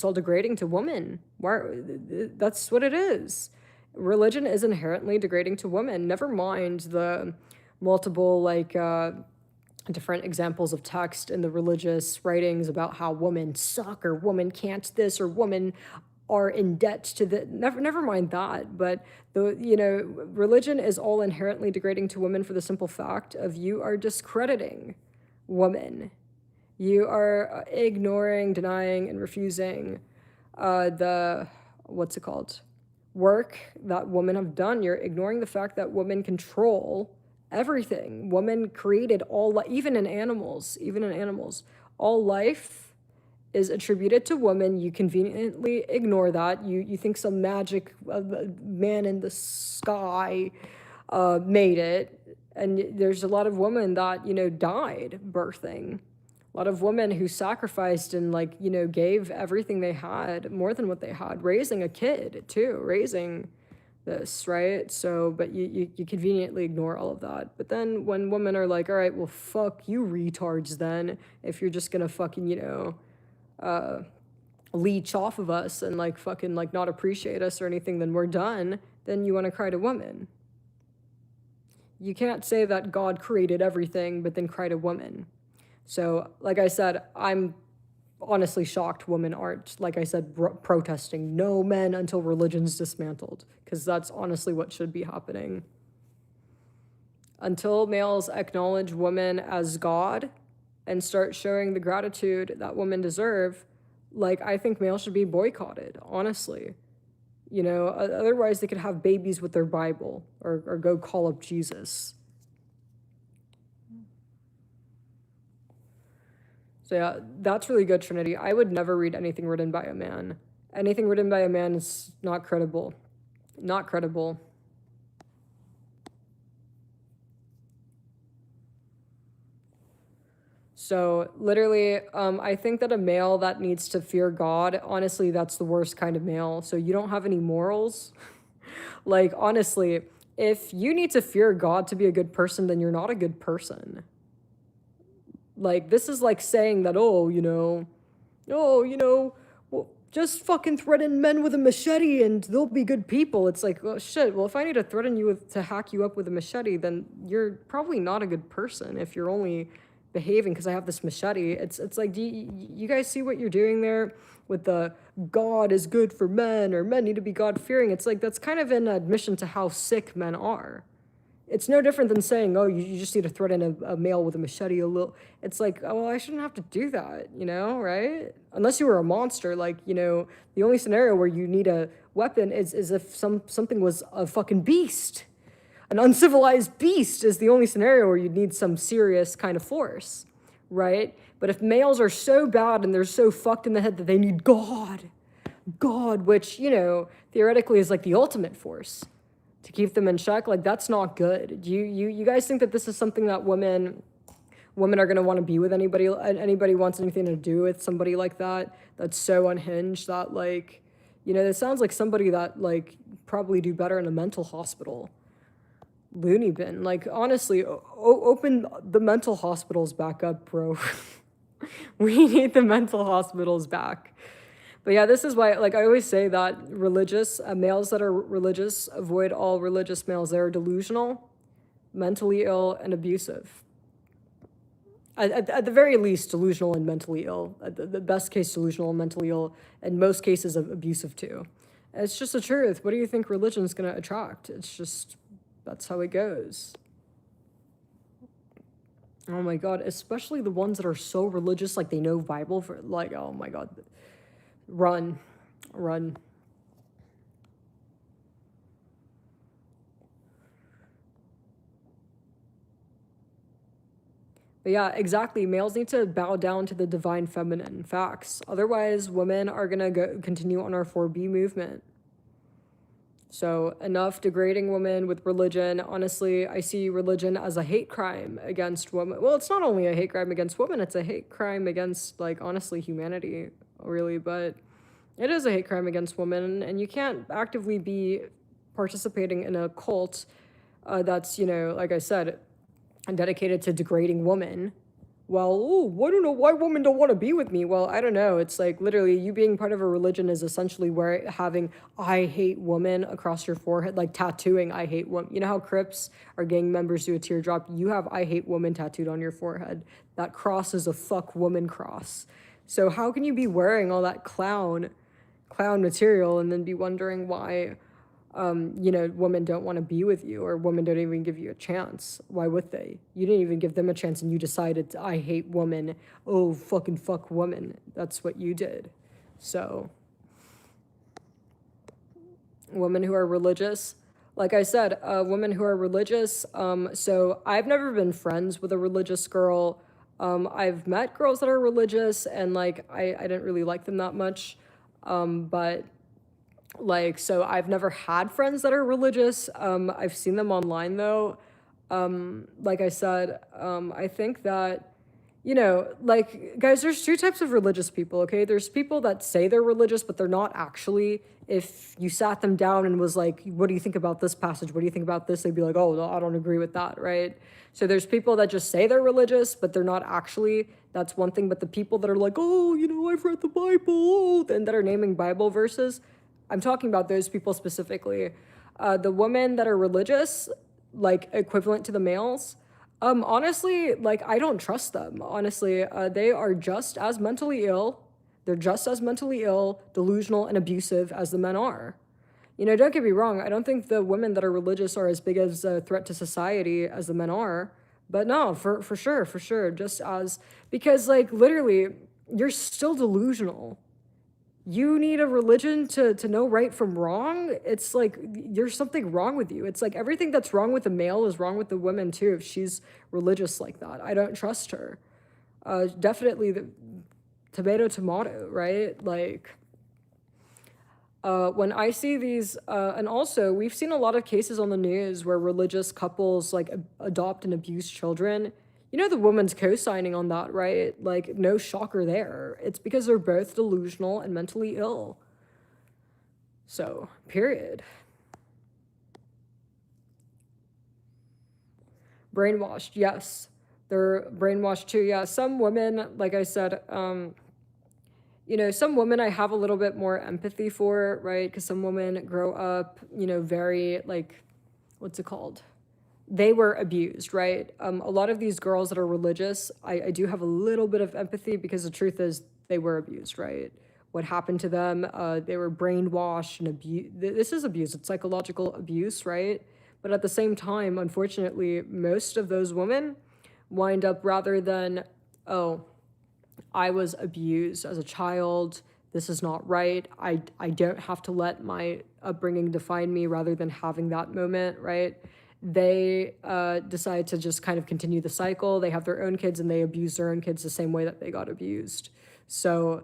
all degrading to women. That's what it is. Religion is inherently degrading to women. Never mind the multiple different examples of text in the religious writings about how women suck or women can't this or women are in debt to the never mind that, but religion is all inherently degrading to women for the simple fact of you are discrediting women. You are ignoring, denying, and refusing the work that women have done. You're ignoring the fact that women control everything. Women created even in animals, all life is attributed to women. You conveniently ignore that. You think some magic man in the sky made it. And there's a lot of women that, died birthing. A lot of women who sacrificed and gave everything they had, more than what they had, raising a kid too, raising this, right? So, but you conveniently ignore all of that. But then when women are like, all right, well, fuck you retards then, if you're just gonna fucking, leech off of us and fucking not appreciate us or anything, then we're done, then you wanna cry to women. You can't say that God created everything, but then cry to women. So, like I said, I'm honestly shocked women aren't, like I said, protesting no men until religion's dismantled, because that's honestly what should be happening. Until males acknowledge women as God and start showing the gratitude that women deserve, I think males should be boycotted, honestly. Otherwise they could have babies with their Bible or go call up Jesus. So yeah, that's really good, Trinity. I would never read anything written by a man. Anything written by a man is not credible. Not credible. So literally, I think that a male that needs to fear God, honestly, that's the worst kind of male. So you don't have any morals. Honestly, if you need to fear God to be a good person, then you're not a good person. This is like saying that, well, just fucking threaten men with a machete and they'll be good people. It's like, well, shit, well, if I need to threaten you to hack you up with a machete, then you're probably not a good person if you're only behaving because I have this machete. It's like, do you guys see what you're doing there with the God is good for men or men need to be God-fearing? It's like, that's kind of an admission to how sick men are. It's no different than saying, oh, you just need to threaten a male with a machete a little. It's like, oh, well, I shouldn't have to do that, right? Unless you were a monster, the only scenario where you need a weapon is if something was a fucking beast. An uncivilized beast is the only scenario where you'd need some serious kind of force, right? But if males are so bad and they're so fucked in the head that they need God, which, theoretically is like the ultimate force to keep them in check, that's not good. Do you guys think that this is something that women are going to want to be with anybody wants anything to do with somebody like that, that's so unhinged that it sounds like somebody that probably do better in a mental hospital loony bin. Honestly, open the mental hospitals back up, bro. We need the mental hospitals back. But yeah, this is why, I always say that religious males that are religious avoid all religious males. They're delusional, mentally ill, and abusive. At the very least, delusional and mentally ill. At the best case, delusional and mentally ill. In most cases, abusive too. And it's just the truth. What do you think religion's going to attract? It's just That's how it goes. Oh my God, especially the ones that are so religious, like they know Bible for like, oh my God. Run. Run. But yeah, exactly. Males need to bow down to the divine feminine. Facts. Otherwise, women are gonna continue on our 4B movement. So enough degrading women with religion. Honestly, I see religion as a hate crime against women. Well, it's not only a hate crime against women, it's a hate crime against, like, honestly, humanity, really. But it is a hate crime against women, and you can't actively be participating in a cult that's, like I said, dedicated to degrading women. Well, oh, I don't know why women don't want to be with me. Well, I don't know. It's like literally you being part of a religion is essentially where having I hate women across your forehead, like tattooing I hate women. You know how Crips or gang members do a teardrop? You have I hate women tattooed on your forehead. That cross is a fuck woman cross. So how can you be wearing all that clown material and then be wondering why women don't want to be with you or women don't even give you a chance? Why would they? You didn't even give them a chance and you decided, I hate women. Oh, fucking fuck women. That's what you did. So, women who are religious, like I said, women who are religious. So I've never been friends with a religious girl. I've met girls that are religious and like, I didn't really like them that much. But like, so I've never had friends that are religious. I've seen them online though. Like I said, I think that, like, guys, there's two types of religious people, okay? There's people that say they're religious, but they're not actually. If you sat them down and was like, what do you think about this passage? What do you think about this? They'd be like, oh, no, I don't agree with that, right? So there's people that just say they're religious, but they're not actually. That's one thing. But the people that are like, oh, I've read the Bible, and that are naming Bible verses, I'm talking about those people specifically. The women that are religious, like equivalent to the males, honestly, like I don't trust them. Honestly, they are just as mentally ill. They're just as mentally ill, delusional, and abusive as the men are. Don't get me wrong. I don't think the women that are religious are as big as a threat to society as the men are. But no, for sure. Just as, because like literally, you're still delusional. You need a religion to know right from wrong. It's like there's something wrong with you. It's like everything that's wrong with the male is wrong with the woman too. If she's religious like that, I don't trust her. Definitely the tomato, right? Like when I see these, and also we've seen a lot of cases on the news where religious couples like adopt and abuse children. The woman's co-signing on that, right? Like, no shocker there. It's because they're both delusional and mentally ill. So, period. Brainwashed, yes. They're brainwashed too, yeah. Some women, like I said, some women I have a little bit more empathy for, right? Because some women grow up, very, like, what's it called? They were abused, right? A lot of these girls that are religious, I do have a little bit of empathy because the truth is they were abused, right? What happened to them, they were brainwashed and abused. This is abuse, it's psychological abuse, right? But at the same time, unfortunately, most of those women wind up rather than, oh, I was abused as a child, this is not right, I don't have to let my upbringing define me, rather than having that moment, right? They decide to just kind of continue the cycle. They have their own kids and they abuse their own kids the same way that they got abused. So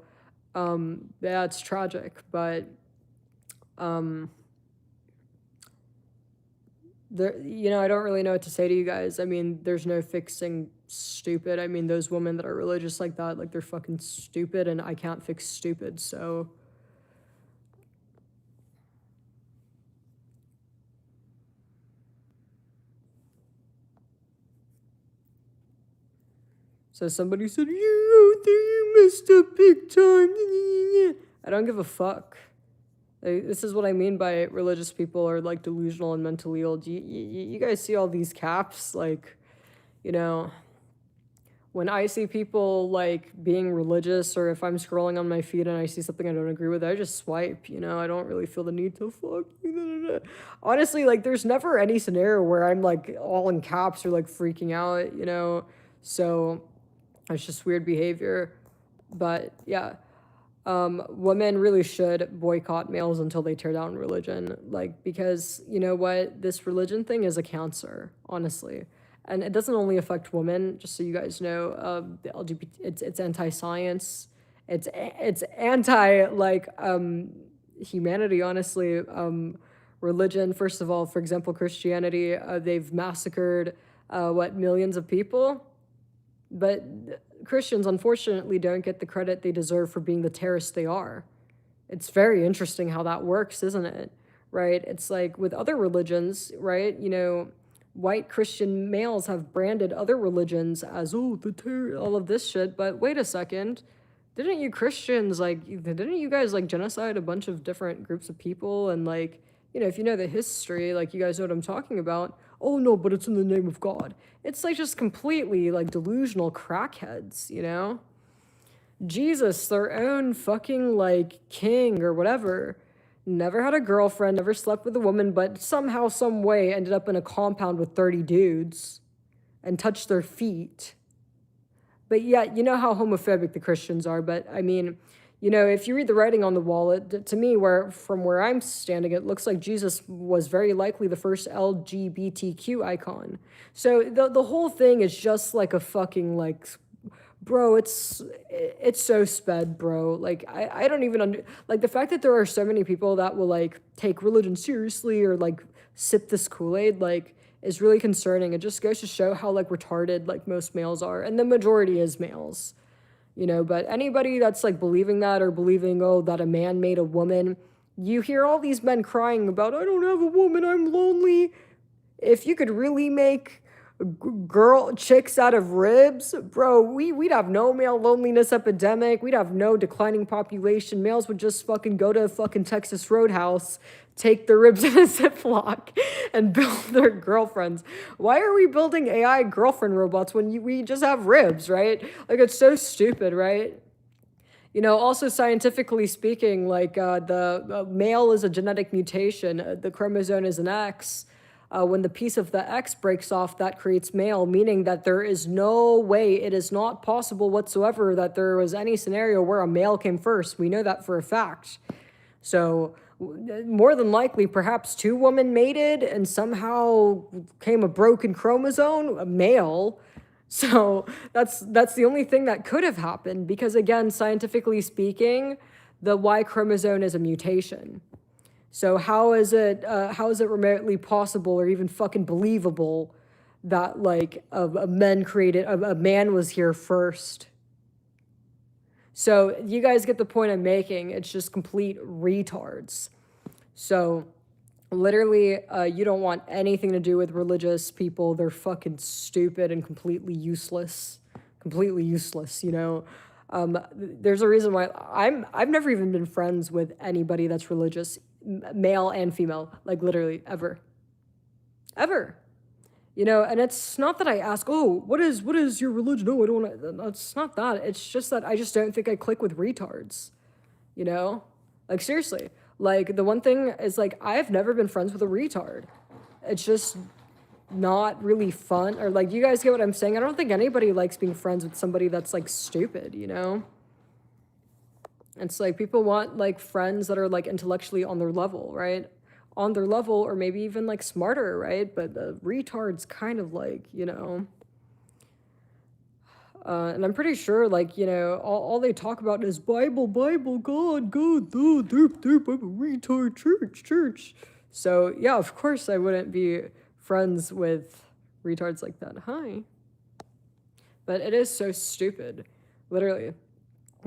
yeah, it's tragic, but I don't really know what to say to you guys. I mean, there's no fixing stupid. I mean, those women that are religious like that, like they're fucking stupid, and I can't fix stupid, so. So somebody said, you out there, you messed up big time. I don't give a fuck. Like, this is what I mean by religious people are like delusional and mentally ill. You guys see all these caps? Like, when I see people like being religious, or if I'm scrolling on my feed and I see something I don't agree with, I just swipe, you know. I don't really feel the need to fuck you. Da, da, da. Honestly, like there's never any scenario where I'm like all in caps or like freaking out, you know. So it's just weird behavior. But yeah, women really should boycott males until they tear down religion. Like, because you know what? This religion thing is a cancer, honestly. And it doesn't only affect women, just so you guys know. The LGBT, it's anti-science. It's anti like humanity, honestly. Religion, first of all, for example, Christianity, they've massacred what, millions of people? But Christians, unfortunately, don't get the credit they deserve for being the terrorists they are. It's very interesting how that works, isn't it? Right? It's like with other religions, right? You know, white Christian males have branded other religions as, oh, the terror, all of this shit. But wait a second. Didn't you Christians, like, didn't you guys, like, genocide a bunch of different groups of people? And, like, you know, if you know the history, like, you guys know what I'm talking about. Oh, no, but it's in the name of God. It's, like, just completely, like, delusional crackheads, you know? Jesus, their own fucking, like, king or whatever, never had a girlfriend, never slept with a woman, but somehow, some way ended up in a compound with 30 dudes and touched their feet. But yeah, you know how homophobic the Christians are. But I mean, you know, if you read the writing on the wall, to me, from where I'm standing, it looks like Jesus was very likely the first LGBTQ icon. So the whole thing is just like a fucking like, bro, it's so sped, bro. Like I don't even like the fact that there are so many people that will like take religion seriously or like sip this Kool-Aid, like, is really concerning. It just goes to show how like retarded like most males are, and the majority is males, you know. But anybody that's like believing that, or believing, oh, that a man made a woman, you hear all these men crying about, I don't have a woman, I'm lonely. If you could really make chicks out of ribs, bro, we'd have no male loneliness epidemic. We'd have no declining population. Males would just fucking go to a fucking Texas Roadhouse, take their ribs in a Ziploc, and build their girlfriends. Why are we building AI girlfriend robots when we just have ribs, right? Like, it's so stupid, right? You know, also scientifically speaking, like the male is a genetic mutation. The chromosome is an X. When the piece of the X breaks off, that creates male, meaning that there is no way, it is not possible whatsoever that there was any scenario where a male came first. We know that for a fact. So more than likely, perhaps two women mated and somehow came a broken chromosome, a male. So that's the only thing that could have happened, because again, scientifically speaking, the Y chromosome is a mutation. So how is it remotely possible or even fucking believable that like a man was here first? So you guys get the point I'm making. It's just complete retards. So literally, you don't want anything to do with religious people. They're fucking stupid and completely useless. Completely useless, you know? There's a reason why I've never even been friends with anybody that's religious, male and female, like literally ever. Ever. You know, and it's not that I ask, oh, what is your religion? Oh, I don't want to, it's not that. It's just that I just don't think I click with retards, you know? Like, seriously. Like, the one thing is, like, I've never been friends with a retard. It's just not really fun. Or, like, you guys get what I'm saying? I don't think anybody likes being friends with somebody that's, like, stupid, you know? It's like, people want, like, friends that are, like, intellectually on their level, right? On their level, or maybe even, like, smarter, right? But the retard's kind of, like, you know... and I'm pretty sure, like, you know, all they talk about is Bible, God, they're retard, church. So, yeah, of course I wouldn't be friends with retards like that. Hi. But it is so stupid. Literally.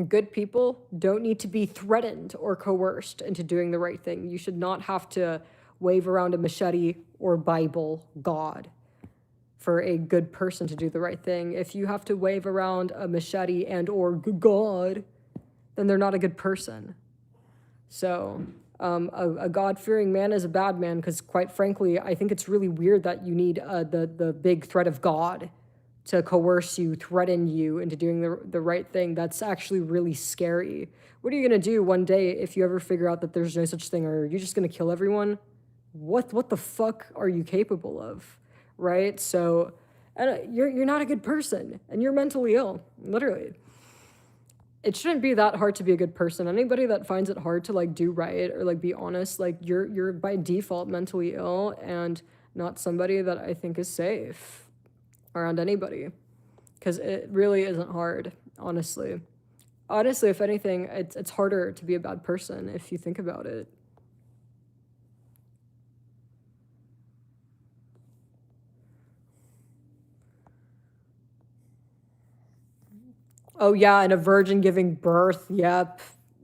Good people don't need to be threatened or coerced into doing the right thing. You should not have to wave around a machete or Bible, God, for a good person to do the right thing. If you have to wave around a machete and or God, then they're not a good person. So a God-fearing man is a bad man, because quite frankly, I think it's really weird that you need the big threat of God to coerce you, threaten you into doing the right thing. That's actually really scary. What are you going to do one day if you ever figure out that there's no such thing? Or are you just going to kill everyone? What the fuck are you capable of? Right? So you're not a good person, and you're mentally ill, literally. It shouldn't be that hard to be a good person. Anybody that finds it hard to like do right or like be honest, like you're by default mentally ill and not somebody that I think is safe around anybody, because it really isn't hard, honestly. Honestly, if anything, it's harder to be a bad person if you think about it. Oh yeah, and a virgin giving birth. Yep.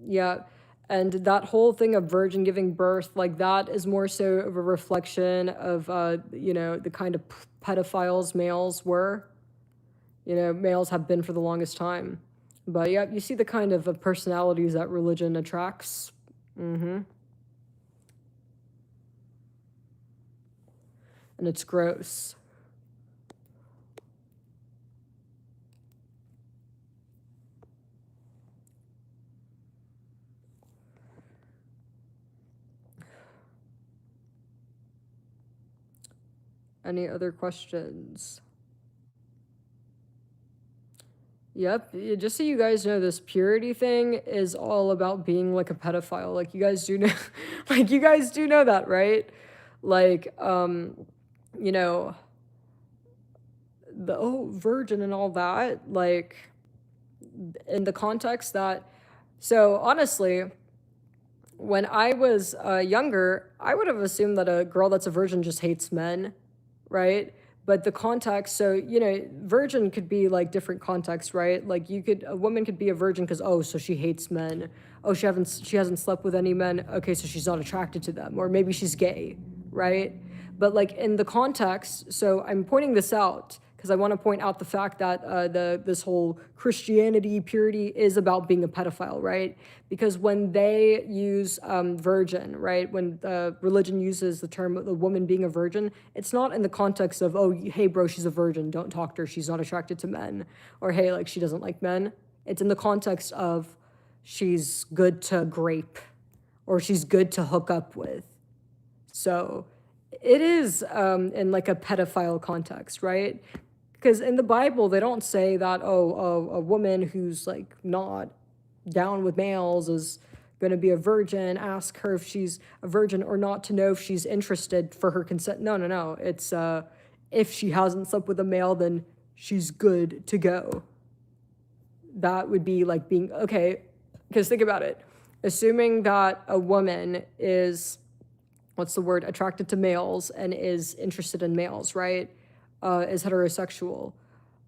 Yep. And that whole thing of virgin giving birth, like that is more so of a reflection of the kind of pedophiles males were. Males have been for the longest time. But yeah, you see the kind of personalities that religion attracts. And it's gross. Any other questions? Yep. Just so you guys know, this purity thing is all about being like a pedophile. Like you guys do know, like you guys do know that, right? Like, you know, the virgin and all that. Like, in the context that, so honestly, when I was younger, I would have assumed that a girl that's a virgin just hates men, right? But the context, so virgin could be like different contexts, right? Like a woman could be a virgin because so she hates men. Oh, she hasn't slept with any men. Okay, so she's not attracted to them, or maybe she's gay, right? But like in the context, so I'm pointing this out because I want to point out the fact that this whole Christianity purity is about being a pedophile, right? Because when they use virgin, right, when religion uses the term the woman being a virgin, it's not in the context of, oh, hey, bro, she's a virgin, don't talk to her, she's not attracted to men, or hey, like she doesn't like men. It's in the context of she's good to grape, or she's good to hook up with. So it is in like a pedophile context, right? Because in the Bible, they don't say that, a woman who's like not down with males is going to be a virgin, ask her if she's a virgin or not to know if she's interested for her consent. No. It's if she hasn't slept with a male, then she's good to go. That would be like being, okay, because think about it. Assuming that a woman is, attracted to males and is interested in males, right? Is heterosexual.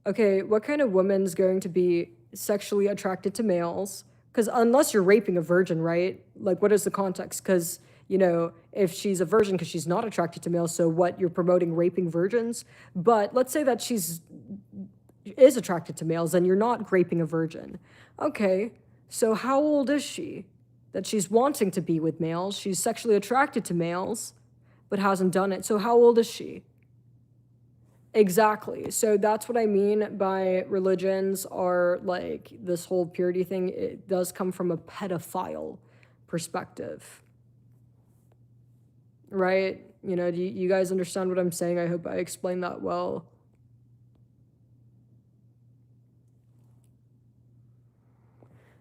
Okay, what kind of woman's going to be sexually attracted to males? Because unless you're raping a virgin, right? Like, what is the context? Because, if she's a virgin because she's not attracted to males, so what, you're promoting raping virgins? But let's say that is attracted to males and you're not raping a virgin. Okay, so how old is she? That she's wanting to be with males, she's sexually attracted to males, but hasn't done it. So how old is she? Exactly. So that's what I mean by religions are like this whole purity thing. It does come from a pedophile perspective. Right? Do you guys understand what I'm saying? I hope I explained that well.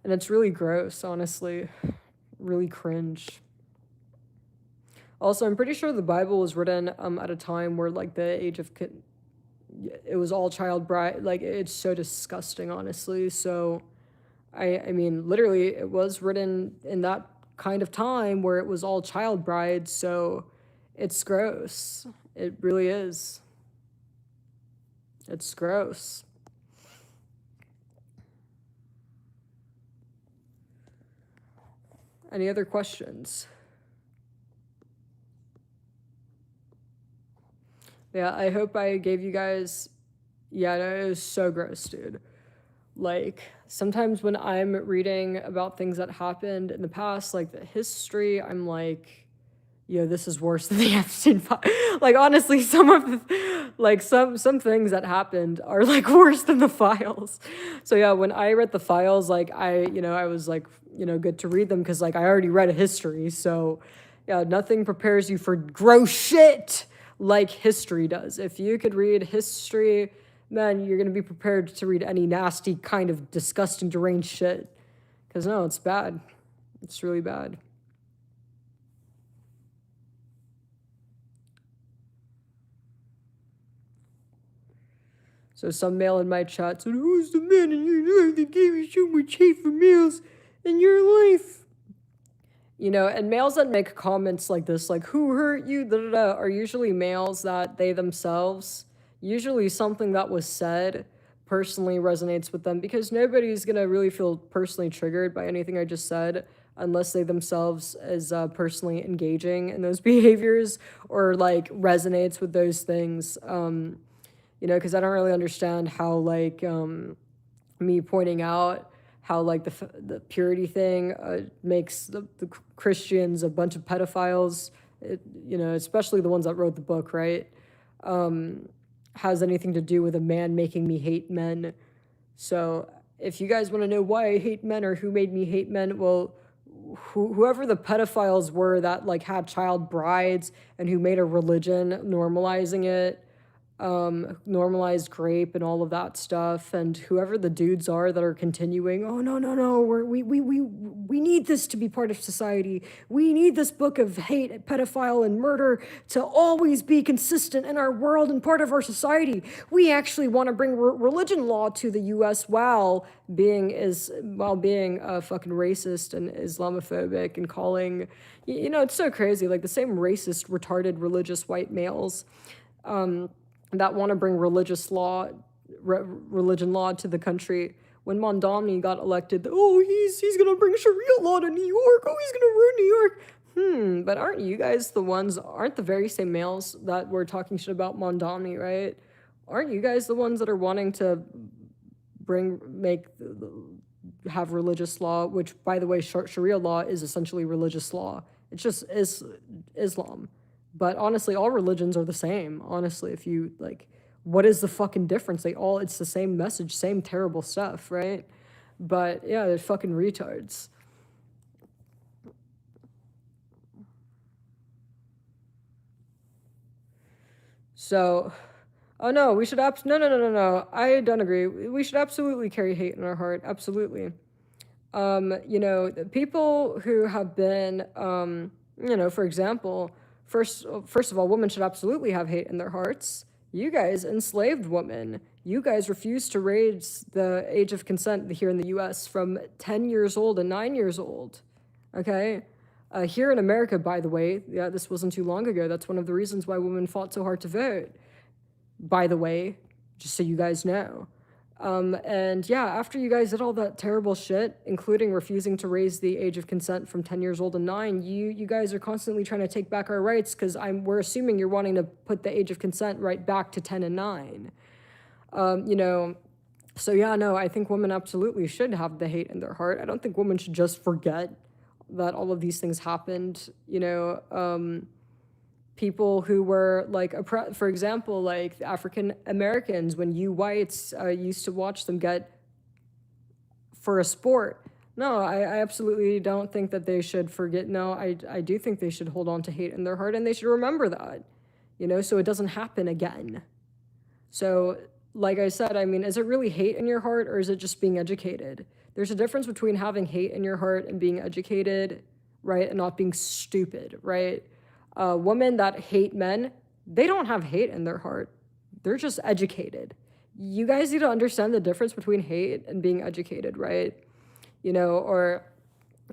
And it's really gross, honestly. Really cringe. Also, I'm pretty sure the Bible was written at a time where like the age of it was all child bride. Like it's so disgusting, honestly. So I mean, literally it was written in that kind of time where it was all child brides, so it's gross. It really is. It's gross. Any other questions? Yeah, I hope I gave you guys. Yeah, no, it was so gross, dude. Like, sometimes when I'm reading about things that happened in the past, like the history, I'm like, yo, this is worse than the Epstein file. Like, honestly, some of the, like, some things that happened are, like, worse than the files. So, yeah, when I read the files, like, I was, like, good to read them because, like, I already read a history. So, yeah, nothing prepares you for gross shit like history does. If you could read history, man, you're going to be prepared to read any nasty, kind of disgusting, deranged shit. Because, no, it's bad. It's really bad. So some male in my chat said, "Who's the man in your life that gave you so much hate for males in your life?" And males that make comments like this, like, "Who hurt you?" Da, da, da, are usually males that they themselves, usually something that was said personally resonates with them because nobody's gonna really feel personally triggered by anything I just said unless they themselves is personally engaging in those behaviors or like resonates with those things. Because I don't really understand how like me pointing out how like the purity thing makes the Christians a bunch of pedophiles, especially the ones that wrote the book, right? Has anything to do with a man making me hate men. So if you guys want to know why I hate men or who made me hate men, well, whoever the pedophiles were that like had child brides and who made a religion normalizing it, normalized rape and all of that stuff, and whoever the dudes are that are continuing, "Oh no, we need this to be part of society. We need this book of hate, pedophile, and murder to always be consistent in our world and part of our society. We actually want to bring religion law to the U.S. while being fucking racist and Islamophobic and calling, it's so crazy. Like the same racist, retarded, religious white males." That want to bring religion law to the country. When Mondani got elected, "Oh, he's gonna bring Sharia law to New York. Oh, he's gonna ruin New York." But aren't you guys aren't the very same males that were talking shit about Mondani, right? Aren't you guys the ones that are wanting to have religious law, which, by the way, Sharia law is essentially religious law. It's just Islam. But honestly, all religions are the same. Honestly, if you like, what is the fucking difference? It's the same message, same terrible stuff, right? But yeah, they're fucking retards. So, oh no, we should no. I don't agree. We should absolutely carry hate in our heart. Absolutely. People who have been, for example, first of all, women should absolutely have hate in their hearts. You guys enslaved women. You guys refused to raise the age of consent here in the U.S. from 10 years old and 9 years old. Okay? Here in America, by the way, yeah, this wasn't too long ago. That's one of the reasons why women fought so hard to vote. By the way, just so you guys know. And yeah, after you guys did all that terrible shit, including refusing to raise the age of consent from 10 years old to 9, you guys are constantly trying to take back our rights because we're assuming you're wanting to put the age of consent right back to 10 and 9. So yeah, no, I think women absolutely should have the hate in their heart. I don't think women should just forget that all of these things happened, people who were like, for example, like African Americans, when you whites used to watch them get for a sport. No, I absolutely don't think that they should forget. No, I do think they should hold on to hate in their heart and they should remember that, so it doesn't happen again. So, like I said, I mean, is it really hate in your heart or is it just being educated? There's a difference between having hate in your heart and being educated, right? And not being stupid, right? Women that hate men, they don't have hate in their heart. They're just educated. You guys need to understand the difference between hate and being educated, right? Or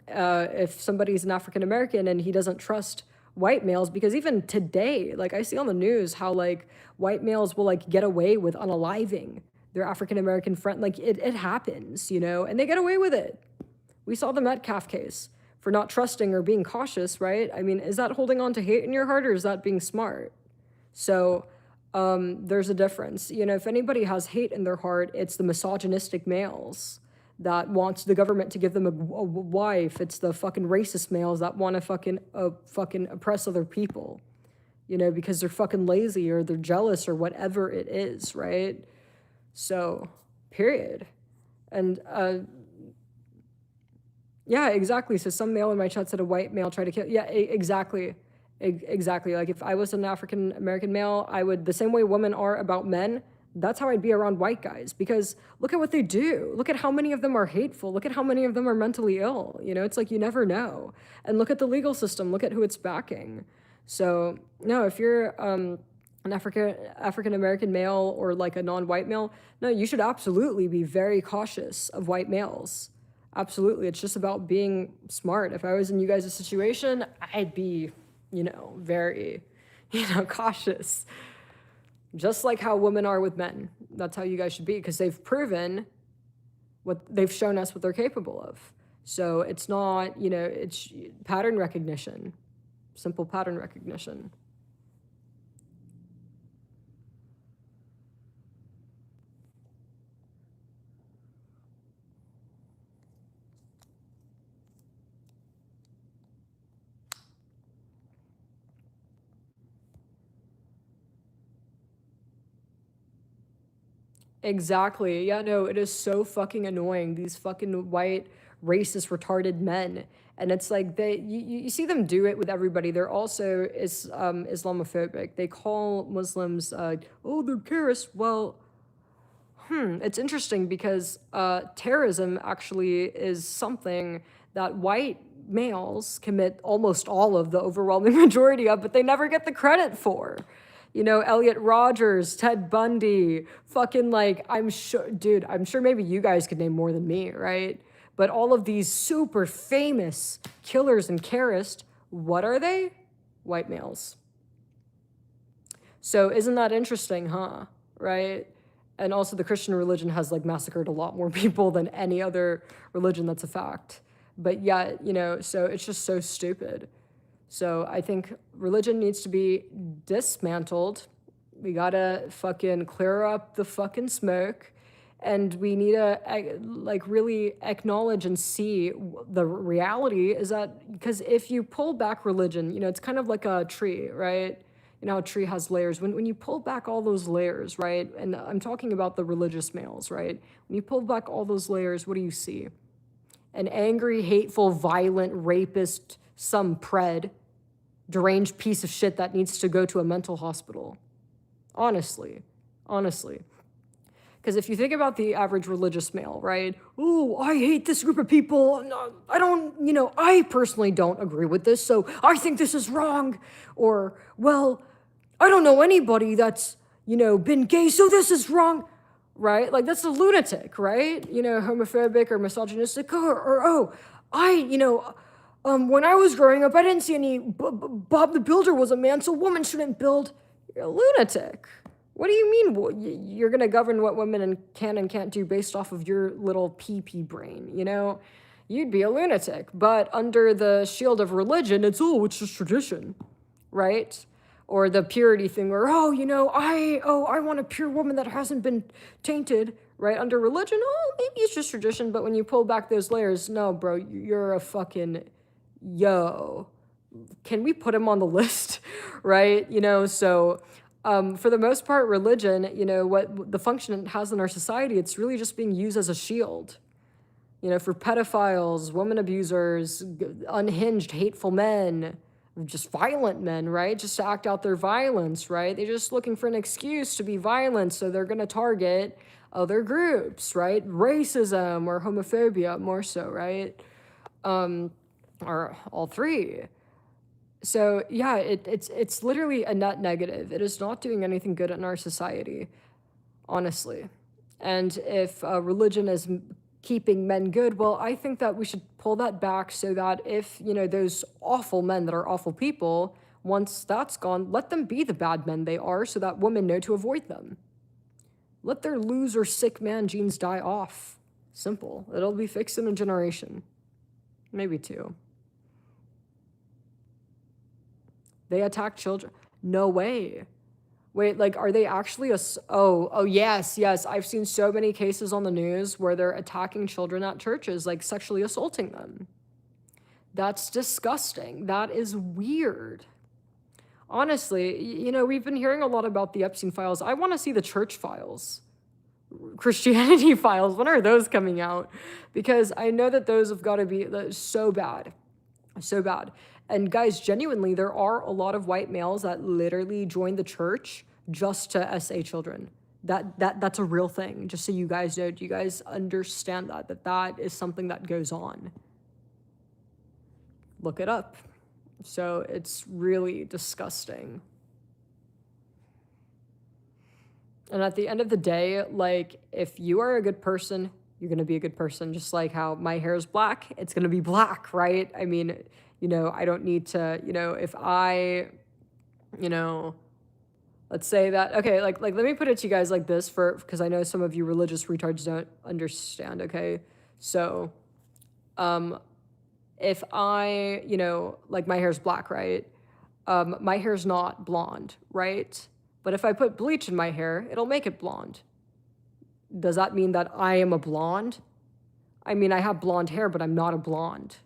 if somebody's an African American and he doesn't trust white males, because even today, like I see on the news how like white males will like get away with unaliving their African American friend. Like it happens, and they get away with it. We saw the Metcalf case for not trusting or being cautious, right? I mean, is that holding on to hate in your heart or is that being smart? So there's a difference. If anybody has hate in their heart, it's the misogynistic males that wants the government to give them a wife. It's the fucking racist males that want to fucking oppress other people, you know, because they're fucking lazy or they're jealous or whatever it is, right? So, period. And, yeah, exactly. So some male in my chat said a white male tried to kill. Yeah, exactly. Exactly. Like if I was an African American male, I would, the same way women are about men, that's how I'd be around white guys, because look at what they do. Look at how many of them are hateful. Look at how many of them are mentally ill. You know, it's like you never know. And look at the legal system. Look at who it's backing. So, no, if you're an African American male or like a non-white male, no, you should absolutely be very cautious of white males. Absolutely. It's just about being smart. If I was in you guys' situation, I'd be, you know, very, you know, cautious. Just like how women are with men. That's how you guys should be, because they've proven they've shown us what they're capable of. So it's not, you know, it's pattern recognition, simple pattern recognition. Exactly. Yeah, no, it is so fucking annoying. These fucking white, racist, retarded men. And it's like you see them do it with everybody. They're also Islamophobic. They call Muslims, oh, they're terrorists. Well, it's interesting because terrorism actually is something that white males commit almost all of the overwhelming majority of, but they never get the credit for. You know, Elliot Rogers, Ted Bundy, fucking like, I'm sure maybe you guys could name more than me, right? But all of these super famous killers and terrorists, what are they? White males. So isn't that interesting, huh? Right? And also the Christian religion has like massacred a lot more people than any other religion, that's a fact. But yet, you know, so it's just so stupid. So I think religion needs to be dismantled. We gotta fucking clear up the fucking smoke. And we need to like really acknowledge and see the reality is that, because if you pull back religion, you know, it's kind of like a tree, right? You know, a tree has layers. When you pull back all those layers, right? And I'm talking about the religious males, right? When you pull back all those layers, what do you see? An angry, hateful, violent, rapist, some pred, deranged piece of shit that needs to go to a mental hospital. Honestly. Because if you think about the average religious male, right? Oh, I hate this group of people. No, I don't, you know, I personally don't agree with this, so I think this is wrong. Or, well, I don't know anybody that's, you know, been gay, so this is wrong. Right? Like, that's a lunatic, right? You know, homophobic or misogynistic, or you know, when I was growing up, I didn't see any, Bob the Builder was a man, so women shouldn't build. You're a lunatic. What do you mean you're going to govern what women can and can't do based off of your little pee-pee brain, you know? You'd be a lunatic. But under the shield of religion, it's just tradition, right? Or the purity thing where, you know, I want a pure woman that hasn't been tainted, right? Under religion, maybe it's just tradition, but when you pull back those layers, no, bro, you're a fucking, can we put him on the list, right? You know, so for the most part, religion, you know, what the function it has in our society, it's really just being used as a shield, you know, for pedophiles, women abusers, unhinged, hateful men, just violent men, right? Just to act out their violence, right? They're just looking for an excuse to be violent, so they're going to target other groups, right? Racism or homophobia, more so, right? Or all three. So yeah, it's literally a net negative. It is not doing anything good in our society, honestly. And if religion is keeping men good, well, I think that we should pull that back so that if, you know, those awful men that are awful people, once that's gone, let them be the bad men they are so that women know to avoid them. Let their loser sick man genes die off. Simple. It'll be fixed in a generation. Maybe two. They attack children. No way. Wait, like, are they actually oh, yes, yes. I've seen so many cases on the news where they're attacking children at churches, like sexually assaulting them. That's disgusting. That is weird. Honestly, you know, we've been hearing a lot about the Epstein files. I want to see the church files. Christianity files. When are those coming out? Because I know that those have got to be so bad. So bad. And guys, genuinely, there are a lot of white males that literally join the church just to SA children. That's a real thing. Just so you guys know, do you guys understand that is something that goes on? Look it up. So it's really disgusting. And at the end of the day, like, if you are a good person, you're going to be a good person. Just like how my hair is black, it's going to be black, right? I mean, you know, I don't need to, you know, if I, you know, let's say that, okay, like let me put it to you guys like this because I know some of you religious retards don't understand, okay? So, if I, you know, like my hair's black, right? My hair's not blonde, right? But if I put bleach in my hair, it'll make it blonde. Does that mean that I am a blonde? I mean, I have blonde hair, but I'm not a blonde.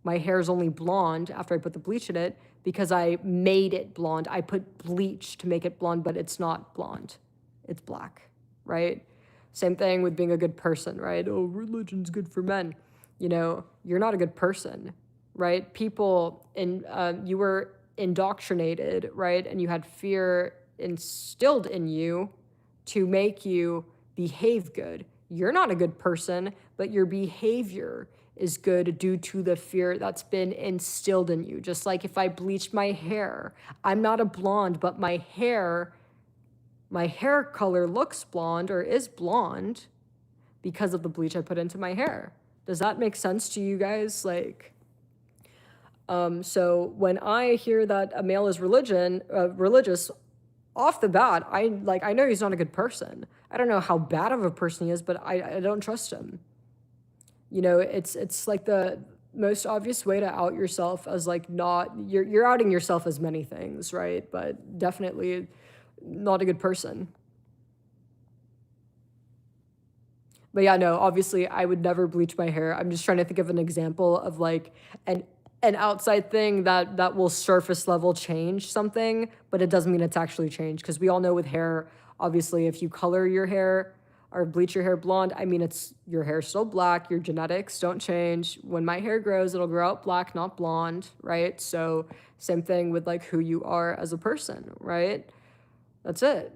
My hair is only blonde after I put the bleach in it because I made it blonde. I put bleach to make it blonde, but it's not blonde. It's black, right? Same thing with being a good person, right? Oh, religion's good for men. You know, you're not a good person, right? People you were indoctrinated, right? And you had fear instilled in you to make you behave good. You're not a good person, but your behavior is good due to the fear that's been instilled in you. Just like if I bleached my hair, I'm not a blonde, but my hair color looks blonde or is blonde because of the bleach I put into my hair. Does that make sense to you guys? Like, so when I hear that a male is religious, off the bat, I know he's not a good person. I don't know how bad of a person he is, but I don't trust him. You know, it's like the most obvious way to out yourself as like not, you're outing yourself as many things, right? But definitely not a good person. But yeah, no, obviously I would never bleach my hair. I'm just trying to think of an example of like an outside thing that will surface level change something, but it doesn't mean it's actually changed. Because we all know with hair, obviously, if you color your hair or bleach your hair blonde, I mean, it's your hair's still black. Your genetics don't change. When my hair grows, it'll grow out black, not blonde, right? So same thing with like who you are as a person, right? That's it.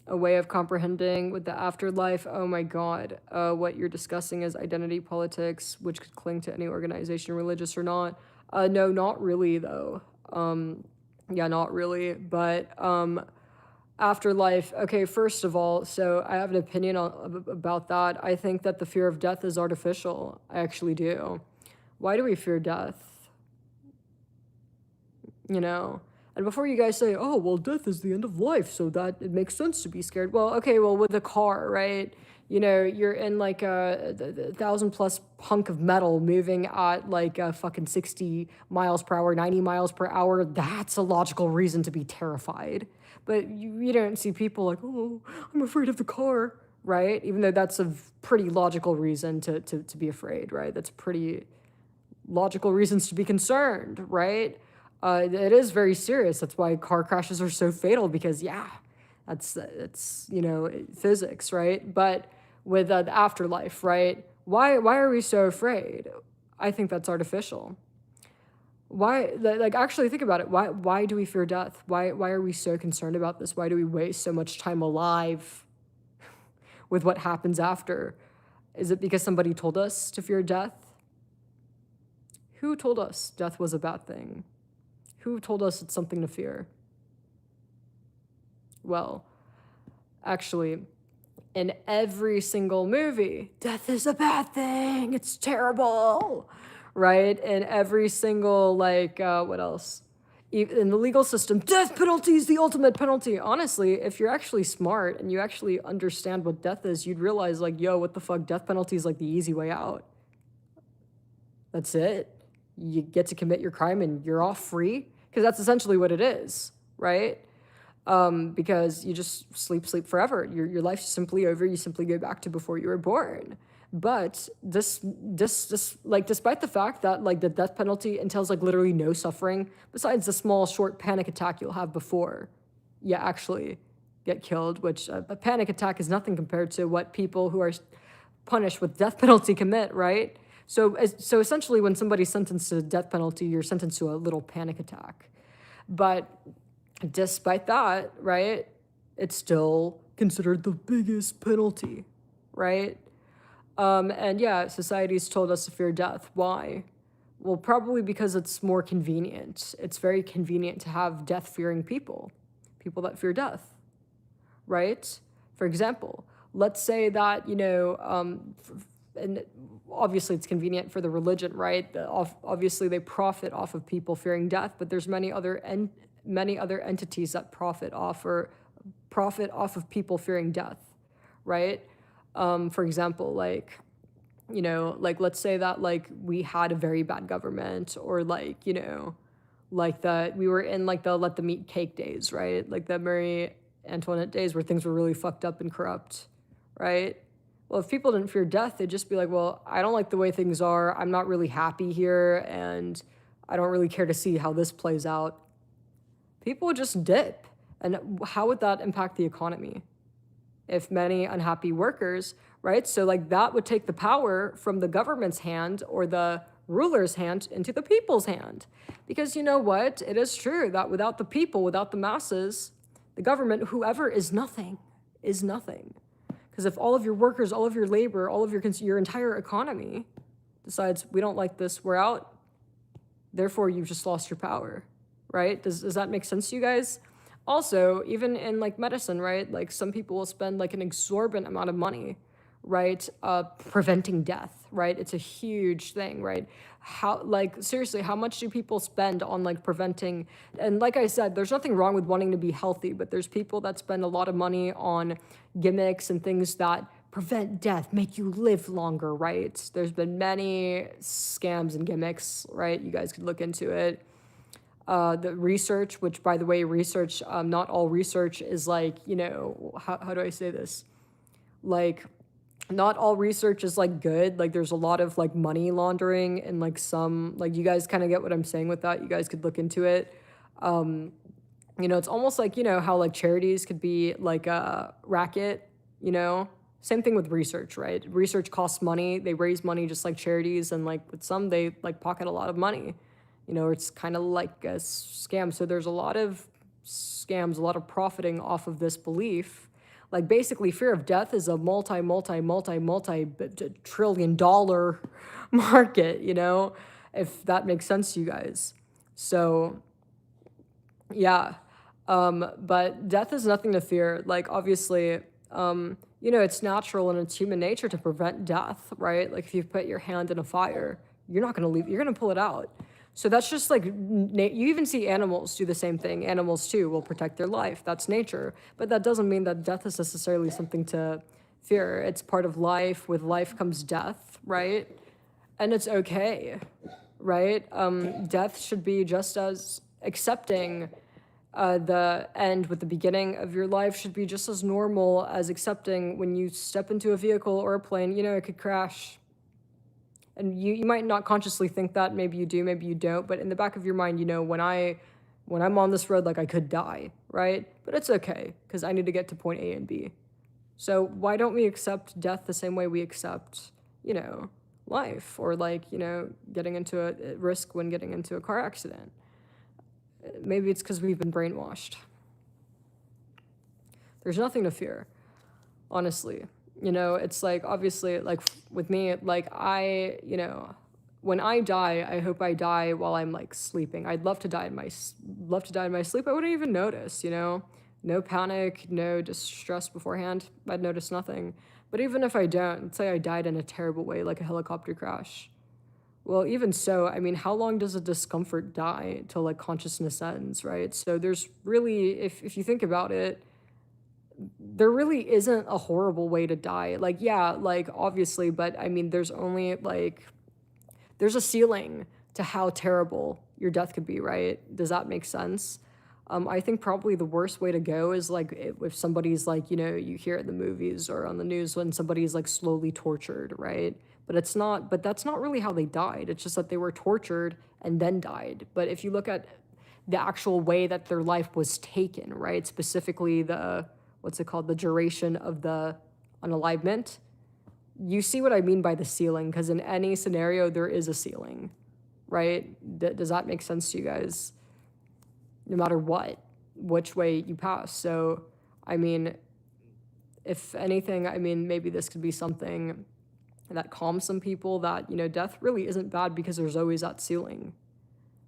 A way of comprehending with the afterlife. Oh my God. What you're discussing is identity politics, which could cling to any organization, religious or not. No, not really though. Yeah, not really. But afterlife. Okay, first of all, so I have an opinion about that. I think that the fear of death is artificial. I actually do. Why do we fear death? You know? And before you guys say, oh, well, death is the end of life, so that it makes sense to be scared. Well, okay, well, with a car, right? You know, you're in like a 1,000+ hunk of metal moving at like fucking 60 miles per hour, 90 miles per hour. That's a logical reason to be terrified. But you don't see people like, oh, I'm afraid of the car, right? Even though that's a pretty logical reason to be afraid, right? That's pretty logical reasons to be concerned, right? It is very serious. That's why car crashes are so fatal because, yeah, that's you know, physics, right? But with the afterlife, right? Why are we so afraid? I think that's artificial. Why, like, actually think about it. Why do we fear death? Why are we so concerned about this? Why do we waste so much time alive with what happens after? Is it because somebody told us to fear death? Who told us death was a bad thing? Who told us it's something to fear? Well, actually, in every single movie, death is a bad thing. It's terrible, right? In every single, like, what else? In the legal system, death penalty is the ultimate penalty. Honestly, if you're actually smart and you actually understand what death is, you'd realize, like, yo, what the fuck? Death penalty is like the easy way out. That's it. you get to commit your crime and you're off free, because that's essentially what it is, right? Because you just sleep forever. Your life's simply over. You simply go back to before you were born. But this like, despite the fact that like the death penalty entails like literally no suffering besides the small short panic attack you'll have before you actually get killed, which a panic attack is nothing compared to what people who are punished with death penalty commit, right? So essentially, when somebody's sentenced to death penalty, you're sentenced to a little panic attack. But despite that, right, it's still considered the biggest penalty, right? And yeah, society's told us to fear death. Why? Well, probably because it's more convenient. It's very convenient to have death-fearing people that fear death, right? For example, let's say that, and obviously it's convenient for the religion, right? Obviously they profit off of people fearing death, but there's many other entities that profit off of people fearing death, right? For example, like let's say that like we had a very bad government, or like, like that we were in like the let them eat cake days, right? Like the Marie Antoinette days where things were really fucked up and corrupt, right? Well, if people didn't fear death, they'd just be like, well, I don't like the way things are. I'm not really happy here, and I don't really care to see how this plays out. People would just dip. And how would that impact the economy? If many unhappy workers, right? So like that would take the power from the government's hand or the ruler's hand into the people's hand. Because you know what? It is true that without the people, without the masses, the government, whoever, is nothing, is nothing. Because if all of your workers, all of your labor, all of your entire economy decides, we don't like this, we're out, therefore you've just lost your power, right? Does that make sense to you guys? Also, even in like medicine, right? Like some people will spend like an exorbitant amount of money, right? Preventing death, right? It's a huge thing, right? Seriously, how much do people spend on like preventing? And like I said, there's nothing wrong with wanting to be healthy, but there's people that spend a lot of money on gimmicks and things that prevent death, make you live longer, right? There's been many scams and gimmicks, right? You guys could look into it. The research, which by the way, not all research is like, how do I say this? Like, not all research is like good. Like there's a lot of like money laundering and like some, like you guys kind of get what I'm saying with that. You guys could look into it. It's almost like, how like charities could be like a racket, Same thing with research, right? Research costs money. They raise money just like charities, and like with some, they like pocket a lot of money. It's kind of like a scam. So there's a lot of scams, a lot of profiting off of this belief. Like basically fear of death is a multi-trillion-dollar market, if that makes sense to you guys. So yeah. But death is nothing to fear. Like obviously, it's natural and it's human nature to prevent death, right? Like if you put your hand in a fire, you're not going to leave, you're going to pull it out. So that's just like, you even see animals do the same thing. Animals too will protect their life. That's nature. But that doesn't mean that death is necessarily something to fear. It's part of life. With life comes death, right? And it's okay, right? Death should be just as accepting. The end with the beginning of your life should be just as normal as accepting when you step into a vehicle or a plane, it could crash. And you might not consciously think that, maybe you do, maybe you don't, but in the back of your mind, when I'm on this road, like I could die, right? But it's okay, because I need to get to point A and B. So why don't we accept death the same way we accept, life, or like, getting into a risk when getting into a car accident? Maybe it's because we've been brainwashed. There's nothing to fear, honestly. It's like, obviously, like with me, like when I die, I hope I die while I'm like sleeping. I'd love to die in my sleep. I wouldn't even notice, no panic, no distress beforehand. I'd notice nothing. But even if I don't, let's say I died in a terrible way, like a helicopter crash. Well, even so, I mean, how long does a discomfort die till like consciousness ends, right? So there's really, if you think about it, there really isn't a horrible way to die. Like, yeah, like obviously, but I mean, there's only like, there's a ceiling to how terrible your death could be, right? Does that make sense? I think probably the worst way to go is like if somebody's like, you know, you hear it in the movies or on the news when somebody's like slowly tortured, right? But that's not really how they died. It's just that they were tortured and then died. But if you look at the actual way that their life was taken, right? Specifically the, what's it called? The duration of the unalivement. You see what I mean by the ceiling, because in any scenario, there is a ceiling, right? Does that make sense to you guys? No matter what, which way you pass. So, I mean, if anything, I mean, maybe this could be something that calms some people that, you know, death really isn't bad because there's always that ceiling,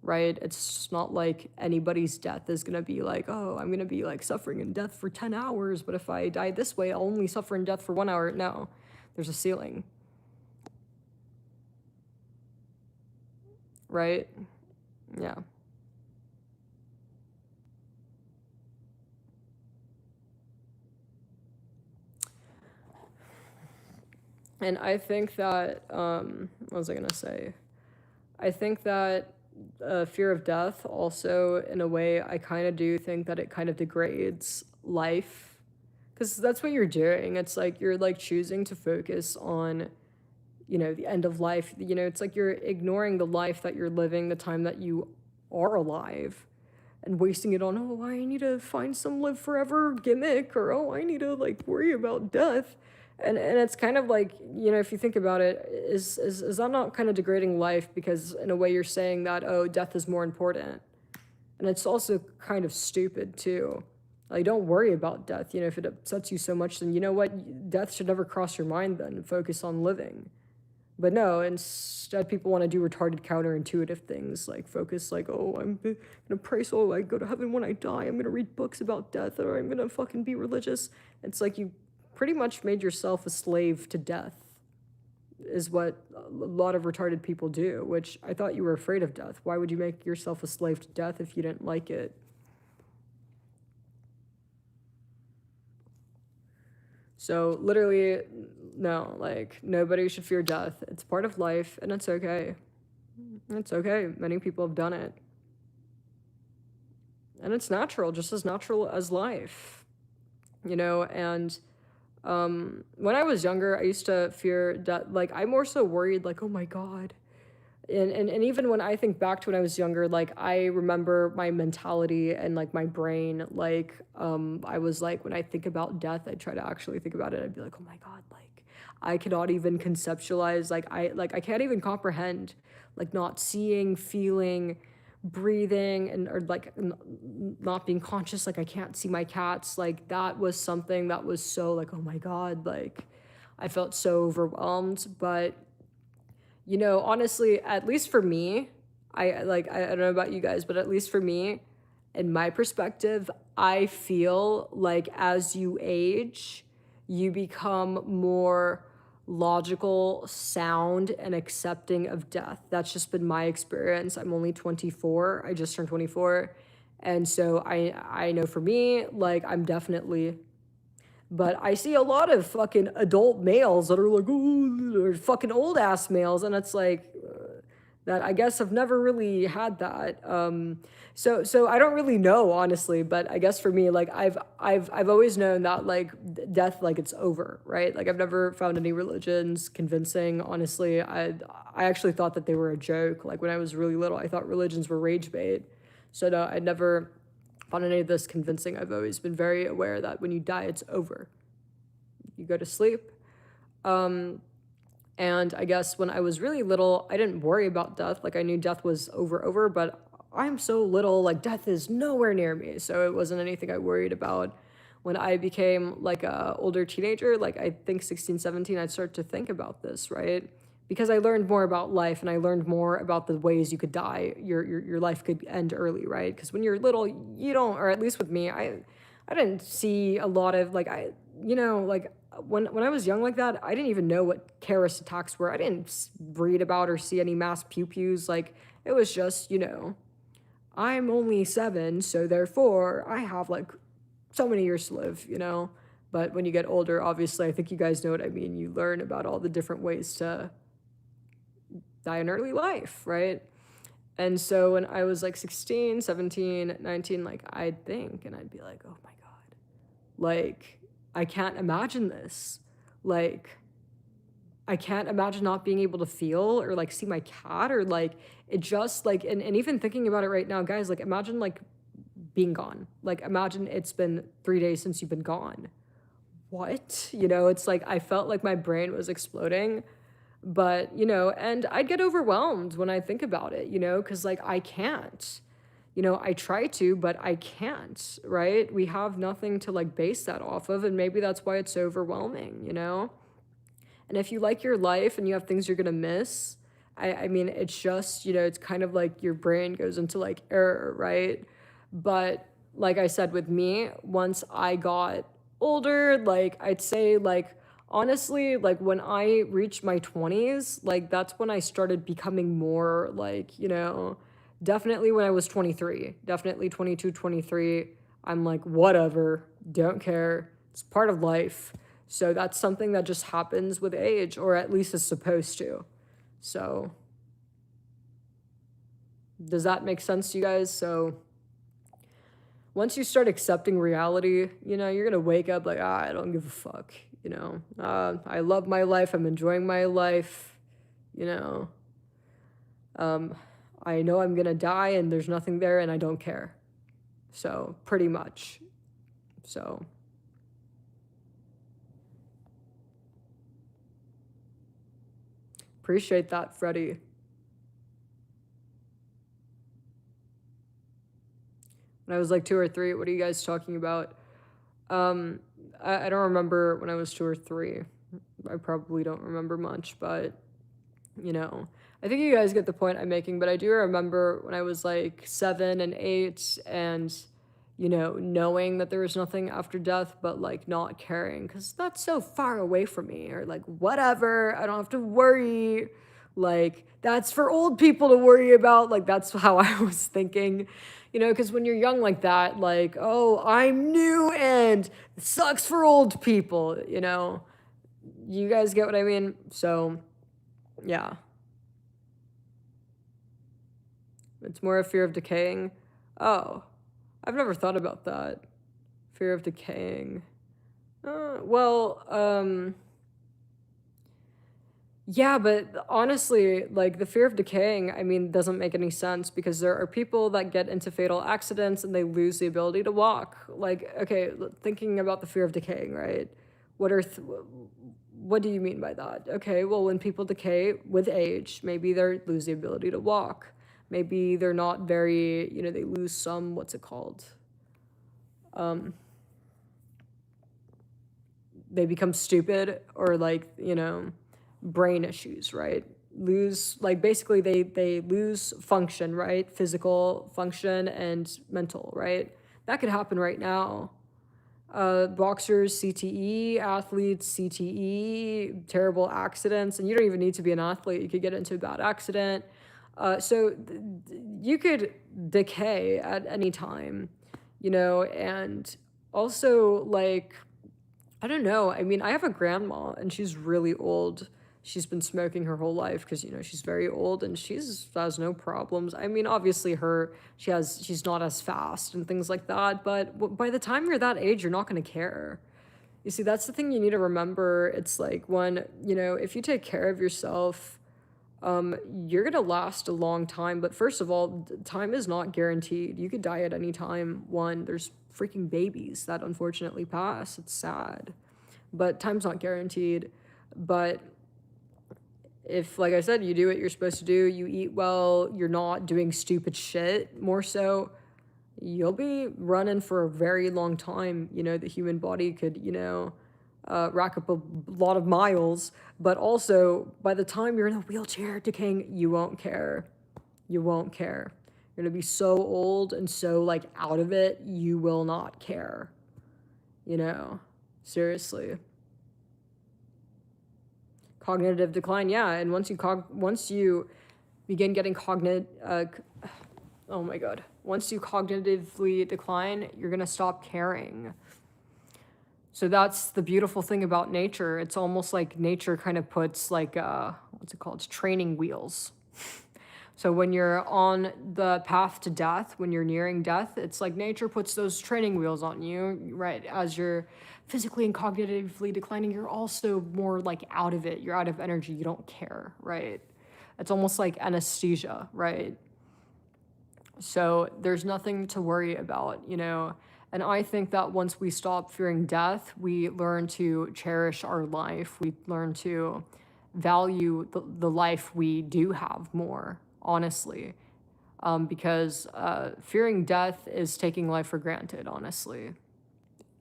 right? It's not like anybody's death is going to be like, oh, I'm going to be like suffering in death for 10 hours, but if I die this way, I'll only suffer in death for 1 hour. No, there's a ceiling, right? Yeah. And I think that, what was I going to say? I think that fear of death also, in a way, I kind of do think that it kind of degrades life. Because that's what you're doing. It's like you're like choosing to focus on, you know, the end of life. You know, it's like you're ignoring the life that you're living, the time that you are alive, and wasting it on, oh, I need to find some live forever gimmick, or oh, I need to like worry about death. And it's kind of like, you know, if you think about it, is that not kind of degrading life? Because in a way you're saying that, oh, death is more important. And it's also kind of stupid too. Like, don't worry about death. You know, if it upsets you so much, then you know what? Death should never cross your mind then. Focus on living. But no, instead people want to do retarded counterintuitive things, like focus like, oh, I'm gonna pray so I go to heaven when I die. I'm gonna read books about death, or I'm gonna fucking be religious. It's like you pretty much made yourself a slave to death, is what a lot of retarded people do, which I thought you were afraid of death. Why would you make yourself a slave to death if you didn't like it? So literally, no, like nobody should fear death. It's part of life and it's okay. It's okay. Many people have done it. And it's natural, just as natural as life. You know, and when I was younger, I used to fear death. Like, I more so worried, like, oh my God. And even when I think back to when I was younger, like, I remember my mentality and, like, my brain, like, I was like, when I think about death, I try to actually think about it. I'd be like, oh my God, like, I cannot even conceptualize, I can't even comprehend, like, not seeing, feeling, breathing, and or like not being conscious, like I can't see my cats. Like, that was something that was so like, oh my God, like I felt so overwhelmed. But you know, honestly, at least for me, I don't know about you guys, but at least for me, in my perspective, I feel like as you age, you become more logical, sound, and accepting of death. That's just been my experience. I'm only 24. I just turned 24. And so I know for me, like I'm definitely, but I see a lot of fucking adult males that are like, oh, or fucking old ass males, and it's like that. I guess I've never really had that. So I don't really know honestly, but I guess for me, like I've always known that like death, like it's over, right? Like I've never found any religions convincing. Honestly, I actually thought that they were a joke. Like when I was really little, I thought religions were rage bait. So no, I never found any of this convincing. I've always been very aware that when you die, it's over. You go to sleep. And I guess when I was really little, I didn't worry about death. Like I knew death was over, but I'm so little, like death is nowhere near me. So it wasn't anything I worried about. When I became like a older teenager, like I think 16, 17, I'd start to think about this, right? Because I learned more about life and I learned more about the ways you could die. Your life could end early, right? Because when you're little, you don't, or at least with me, I didn't see a lot of like like when I was young like that, I didn't even know what terrorist attacks were. I didn't read about or see any mass pew-pews. Like it was just, I'm only 7, so therefore I have like so many years to live. But when you get older, obviously, I think you guys know what I mean. You learn about all the different ways to die an early life, right? And so when I was like 16, 17, 19, like I'd think and I'd be like, oh my God, like I can't imagine this. Like I can't imagine not being able to feel or like see my cat or like it just like, and even thinking about it right now, guys, like imagine like being gone. Like imagine it's been 3 days since you've been gone. What? You know, it's like I felt like my brain was exploding. But, and I'd get overwhelmed when I think about it, because like I can't. I try to, but I can't, right? We have nothing to like base that off of, and maybe that's why it's so overwhelming. And if you like your life and you have things you're gonna miss, I mean, it's just, it's kind of like your brain goes into like error, right? But like I said, with me, once I got older, like I'd say, like, honestly, like when I reached my 20s, like that's when I started becoming more like, definitely when I was 23, definitely 22, 23. I'm like, whatever, don't care. It's part of life. So that's something that just happens with age, or at least is supposed to. So, does that make sense to you guys? So, once you start accepting reality, you're gonna wake up like, I don't give a fuck. I love my life. I'm enjoying my life. You know, I know I'm gonna die, and there's nothing there, and I don't care. So, pretty much. So. Appreciate that, Freddie. When I was like 2 or 3, what are you guys talking about? I don't remember when I was 2 or 3. I probably don't remember much, but I think you guys get the point I'm making. But I do remember when I was like 7 and 8, and knowing that there was nothing after death, but like not caring because that's so far away from me, or like whatever, I don't have to worry. Like that's for old people to worry about. Like that's how I was thinking. Because when you're young like that, like, oh, I'm new and it sucks for old people, You guys get what I mean? So, yeah. It's more a fear of decaying. Oh, I've never thought about that. Fear of decaying. Well, yeah, but honestly, like the fear of decaying, I mean, doesn't make any sense because there are people that get into fatal accidents and they lose the ability to walk. Like, okay, thinking about the fear of decaying, right? What do you mean by that? Okay, well, when people decay with age, maybe they lose the ability to walk. Maybe they're not very, they lose some, what's it called? They become stupid, or like, brain issues, right? Lose, like, basically they lose function, right? Physical function and mental, right? That could happen right now. Boxers, CTE, athletes, CTE, terrible accidents, and you don't even need to be an athlete. You could get into a bad accident. So you could decay at any time, and also, like, I don't know. I mean, I have a grandma and she's really old. She's been smoking her whole life because, she's very old and she's has no problems. I mean, obviously she's not as fast and things like that, but by the time you're that age, you're not going to care. You see, that's the thing you need to remember. It's like when, if you take care of yourself, you're going to last a long time. But first of all, time is not guaranteed. You could die at any time. One, there's freaking babies that unfortunately pass. It's sad. But time's not guaranteed. But if, like I said, you do what you're supposed to do, you eat well, you're not doing stupid shit, more so, you'll be running for a very long time. The human body could, rack up a lot of miles, but also by the time you're in a wheelchair decaying, you won't care. You won't care. You're gonna be so old and so like out of it, you will not care. Seriously. Cognitive decline, yeah, and once you begin getting oh my god, once you cognitively decline, you're gonna stop caring. So that's the beautiful thing about nature. It's almost like nature kind of puts like what's it called? Training wheels. So when you're on the path to death, when you're nearing death, it's like nature puts those training wheels on you, right? As you're physically and cognitively declining, you're also more like out of it. You're out of energy. You don't care, right? It's almost like anesthesia, right? So there's nothing to worry about, you know. And I think that once we stop fearing death, we learn to cherish our life. We learn to value the life we do have more, honestly. Because fearing death is taking life for granted, honestly.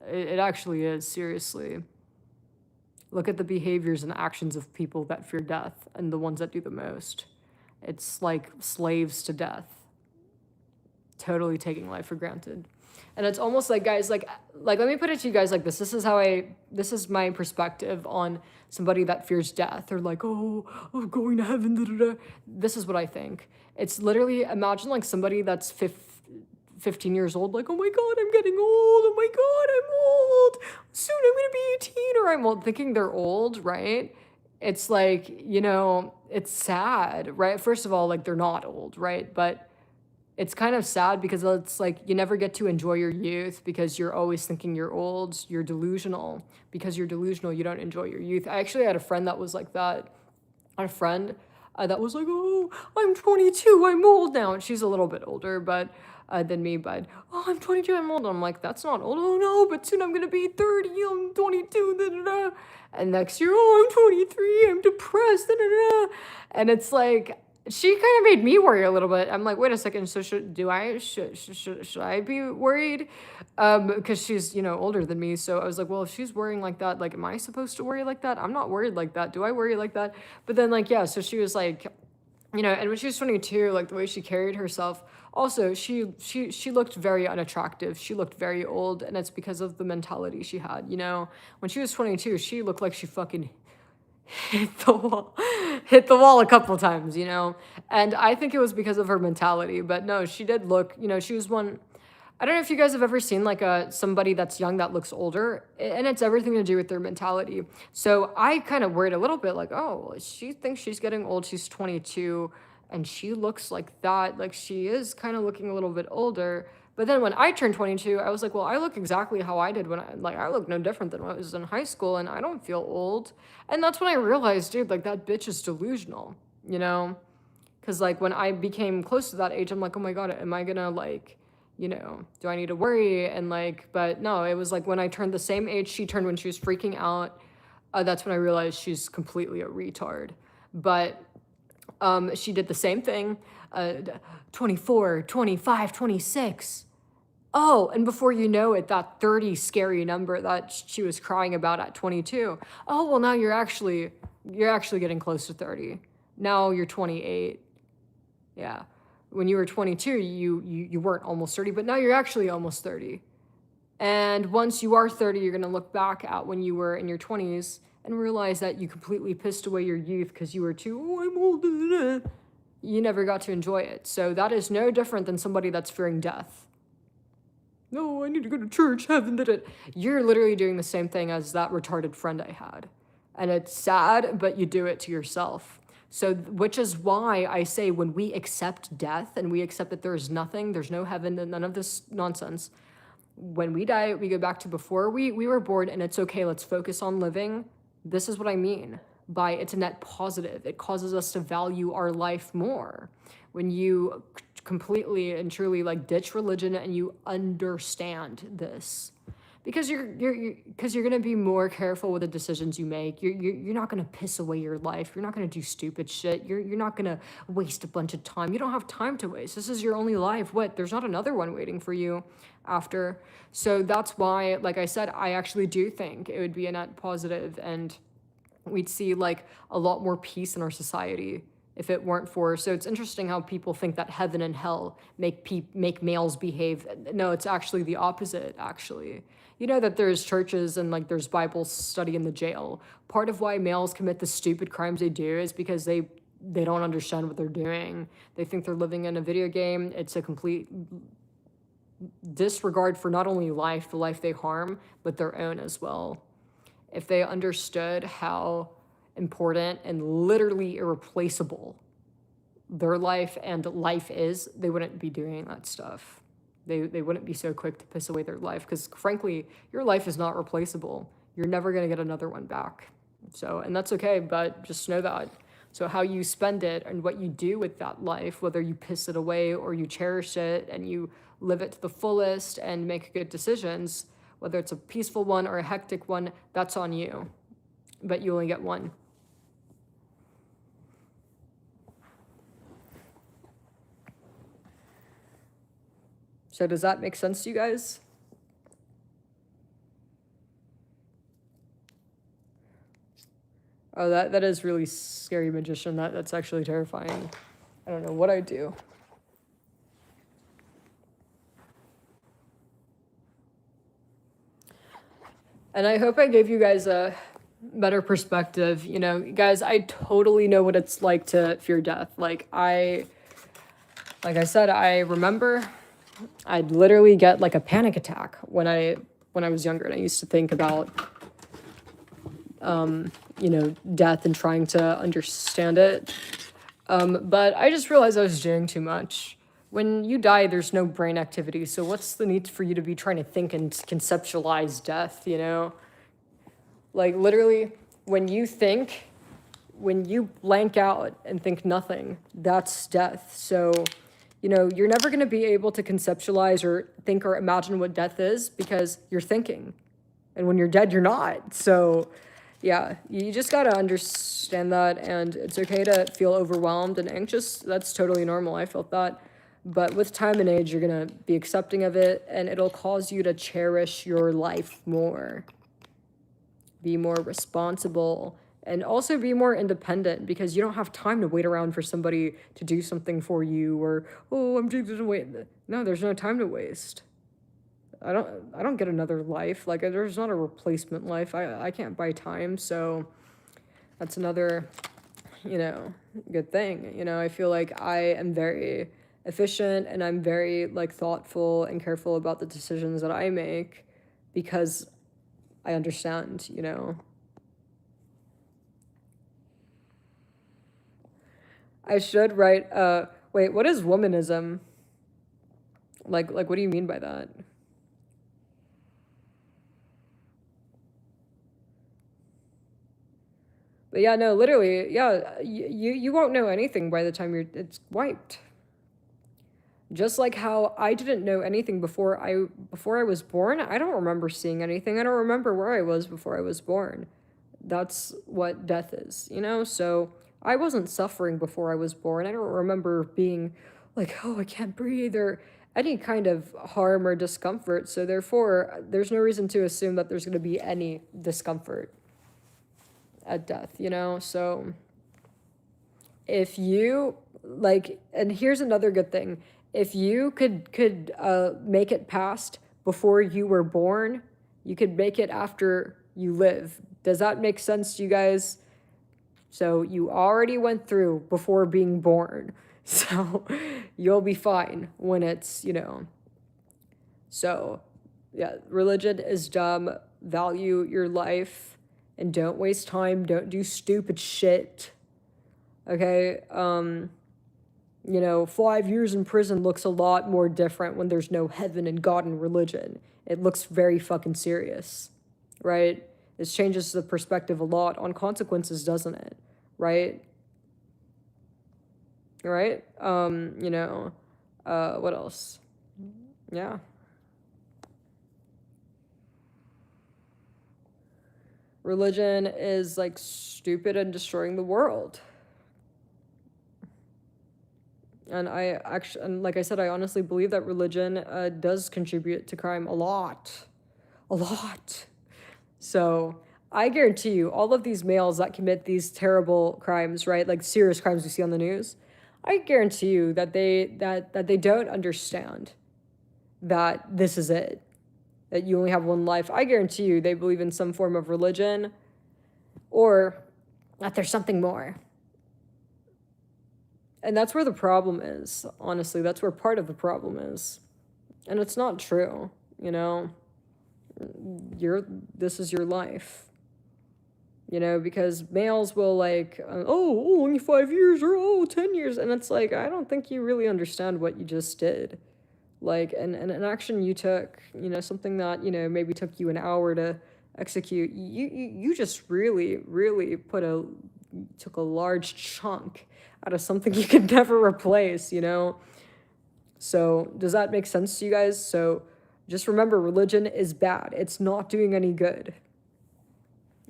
It actually is, seriously. Look at the behaviors and actions of people that fear death and the ones that do the most. It's like slaves to death, totally taking life for granted. And it's almost like, guys, like let me put it to you guys like this. This is my perspective on somebody that fears death, or like, oh, I'm going to heaven, da, da, da. This is what I think. It's literally, imagine like somebody that's 15 years old, like, oh my God, I'm getting old. Oh my God, I'm old. Soon I'm going to be 18, or I'm old, thinking they're old, right? It's like, you know, it's sad, right? First of all, like, they're not old, right? But it's kind of sad because it's like you never get to enjoy your youth because you're always thinking you're old. You're delusional. Because you're delusional, you don't enjoy your youth. I actually had a friend that was like that. I had a friend that was like, oh, I'm 22, I'm old now. And she's a little bit older than me, but, oh, I'm 22, I'm old. And I'm like, that's not old. Oh, no, but soon I'm going to be 30, I'm 22, da, da, da. And next year, oh, I'm 23, I'm depressed, da, da, da. And it's like, she kind of made me worry a little bit. I'm like, wait a second. So should I be worried? Because she's, you know, older than me. So I was like, well, if she's worrying like that, like, am I supposed to worry like that? I'm not worried like that. Do I worry like that? But then, like, yeah. So she was like, you know, and when she was 22, like the way she carried herself. Also, she looked very unattractive. She looked very old, and it's because of the mentality she had. You know, when she was 22, she looked like she fucking hit the wall hit the wall a couple times, you know. And I think it was because of her mentality, but no, she did look, you know, she was one. I don't know if you guys have ever seen like a somebody that's young that looks older, and it's everything to do with their mentality. So I kind of worried a little bit like, oh, she thinks she's getting old, she's 22, and she looks like that, like she is kind of looking a little bit older. But then when I turned 22, I was like, well, I look exactly how I did when I look no different than when I was in high school, and I don't feel old. And that's when I realized, dude, like that bitch is delusional, you know? Because like when I became close to that age, I'm like, oh my God, am I gonna like, you know, do I need to worry? And like, but no, it was like when I turned the same age she turned when she was freaking out, that's when I realized she's completely a retard. But she did the same thing, 24, 25, 26. Oh, and before you know it, that 30 scary number that she was crying about at 22. Oh, well, now you're actually getting close to 30. Now you're 28. Yeah. When you were 22, you weren't almost 30, but now you're actually almost 30. And once you are 30, you're going to look back at when you were in your 20s and realize that you completely pissed away your youth because you were too, oh, I'm old. You never got to enjoy it. So that is no different than somebody that's fearing death. No, I need to go to church, heaven did it. You're literally doing the same thing as that retarded friend I had. And it's sad, but you do it to yourself. So, which is why I say when we accept death and we accept that there is nothing, there's no heaven, and none of this nonsense, when we die, we go back to before we were born, and it's okay, let's focus on living. This is what I mean by it's a net positive. It causes us to value our life more. When you completely and truly like ditch religion and you understand this, because you're going to be more careful with the decisions you make. You're not going to piss away your life. You're not going to do stupid shit. You're not going to waste a bunch of time. You don't have time to waste. This is your only life. What? There's not another one waiting for you after. So that's why, like I said, I actually do think it would be a net positive, and we'd see like a lot more peace in our society if it weren't for. So it's interesting how people think that heaven and hell make males behave. No, it's actually the opposite, actually. You know that there's churches and like there's Bible study in the jail. Part of why males commit the stupid crimes they do is because they don't understand what they're doing. They think they're living in a video game. It's a complete disregard for not only life, the life they harm, but their own as well. If they understood how important and literally irreplaceable their life and life is, they wouldn't be doing that stuff. They wouldn't be so quick to piss away their life because, frankly, your life is not replaceable. You're never going to get another one back. So, and that's okay, but just know that. So, how you spend it and what you do with that life, whether you piss it away or you cherish it and you live it to the fullest and make good decisions, whether it's a peaceful one or a hectic one, that's on you. But you only get one. So does that make sense to you guys? Oh, that is really scary, magician. That's actually terrifying. I don't know what I'd do. And I hope I gave you guys a better perspective. You know, guys, I totally know what it's like to fear death. Like I said, I remember I'd literally get like a panic attack when I was younger, and I used to think about you know, death and trying to understand it. But I just realized I was doing too much. When you die, there's no brain activity, so what's the need for you to be trying to think and conceptualize death, you know? Like, literally, when you blank out and think nothing, that's death. So, you know, you're never going to be able to conceptualize or think or imagine what death is because you're thinking. And when you're dead, you're not. So, yeah, you just got to understand that, and it's okay to feel overwhelmed and anxious. That's totally normal. I felt that. But with time and age, you're going to be accepting of it, and it'll cause you to cherish your life more. Be more responsible, and also be more independent because you don't have time to wait around for somebody to do something for you or, oh, I'm just gonna wait. No, there's no time to waste. I don't get another life. Like, there's not a replacement life. I can't buy time, so that's another, you know, good thing. You know, I feel like I am very efficient and I'm very like thoughtful and careful about the decisions that I make because I understand, you know. I should write wait, what is womanism? Like what do you mean by that? But yeah, no, literally, yeah, you won't know anything by the time it's wiped. Just like how I didn't know anything before I was born. I don't remember seeing anything. I don't remember where I was before I was born. That's what death is, you know? So I wasn't suffering before I was born. I don't remember being like, oh, I can't breathe or any kind of harm or discomfort. So therefore, there's no reason to assume that there's going to be any discomfort at death, you know? So if you like, and here's another good thing. If you could make it past before you were born, you could make it after you live. Does that make sense to you guys? So you already went through before being born. So you'll be fine when it's, you know. So, yeah, religion is dumb. Value your life and don't waste time. Don't do stupid shit. Okay? You know, 5 years in prison looks a lot more different when there's no heaven and God and religion. It looks very fucking serious, right? This changes the perspective a lot on consequences, doesn't it? Right? Right? You know, what else? Yeah. Religion is like stupid and destroying the world. And I actually, and like I said, I honestly believe that religion does contribute to crime a lot. A lot. So I guarantee you, all of these males that commit these terrible crimes, right, like serious crimes we see on the news, I guarantee you that they don't understand that this is it, that you only have one life. I guarantee you they believe in some form of religion or that there's something more. And that's where the problem is, honestly. That's where part of the problem is. And it's not true, you know? This is your life. you know, because males will like, oh, only 5 years or oh, 10 years. And it's like, I don't think you really understand what you just did. Like, and an action you took, you know, something that, you know, maybe took you an hour to execute, you just really, really took a large chunk out of something you could never replace, you know? So, does that make sense to you guys? So, just remember religion is bad. It's not doing any good,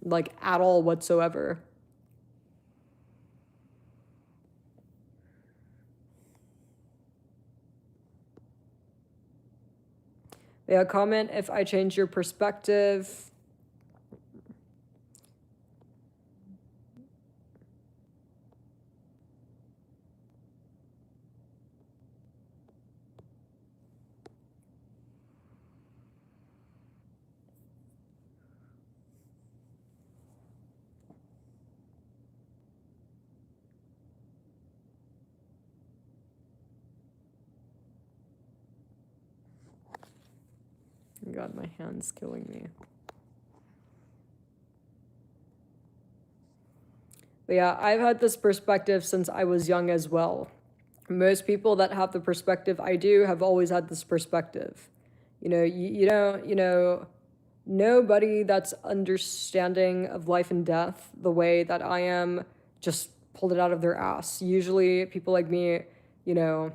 like at all whatsoever. Yeah, comment if I change your perspective. God, my hand's killing me. But yeah, I've had this perspective since I was young as well. Most people that have the perspective I do have always had this perspective. You know, you don't, you know, nobody that's understanding of life and death the way that I am just pulled it out of their ass. Usually people like me, you know,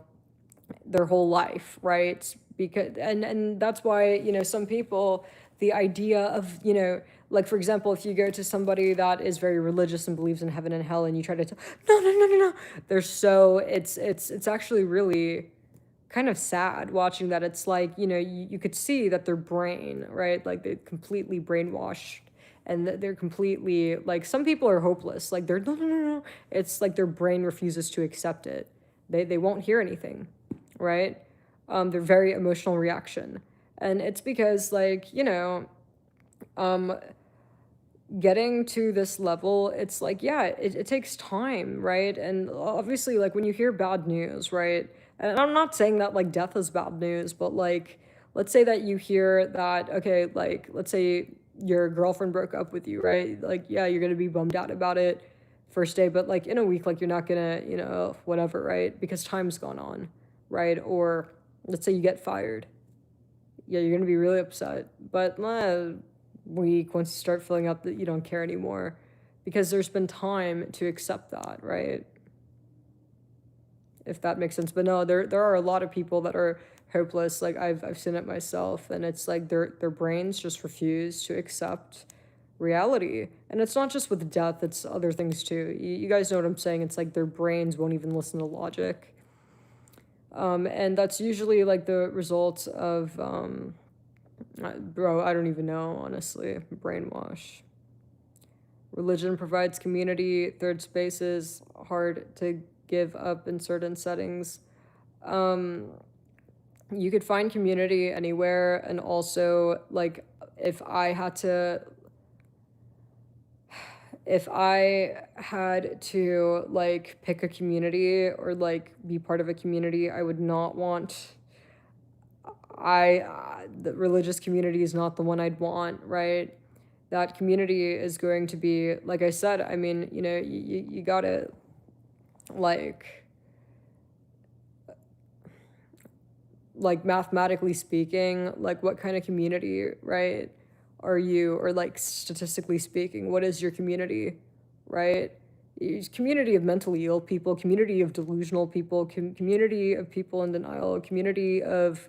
their whole life, right? Because and that's why, you know, some people, the idea of, you know, like for example, if you go to somebody that is very religious and believes in heaven and hell and you try to no, they're so it's actually really kind of sad watching that. It's like, you know, you could see that their brain, right, like they completely brainwashed, and they're completely like, some people are hopeless, like they're no, it's like their brain refuses to accept it. They won't hear anything, right? They're very emotional reaction, and it's because, like, you know, um getting to this level, it's like, yeah, it takes time, right? And obviously, like when you hear bad news, right? And I'm not saying that like death is bad news, but like, let's say that you hear that, okay, like, let's say your girlfriend broke up with you, right? Like, yeah, you're gonna be bummed out about it first day, but like in a week, like you're not gonna, you know, whatever, right? Because time's gone on, right? Or let's say you get fired. Yeah, you're gonna be really upset. But week, once you start filling up, that you don't care anymore, because there's been time to accept that, right? If that makes sense. But no, there are a lot of people that are hopeless. Like I've seen it myself, and it's like their brains just refuse to accept reality. And it's not just with death, it's other things too. You guys know what I'm saying. It's like their brains won't even listen to logic. And that's usually like the result of bro, I don't even know, honestly. Brainwash. Religion provides community, third spaces, hard to give up in certain settings. Um, you could find community anywhere, and also, like, if I had to like pick a community or like be part of a community, I would not want the religious community is not the one I'd want, right? That community is going to be, like I said, I mean, you know, you gotta, like, mathematically speaking, like, what kind of community, right, are you, or like statistically speaking, what is your community, right? Community of mentally ill people, community of delusional people, community of people in denial, community of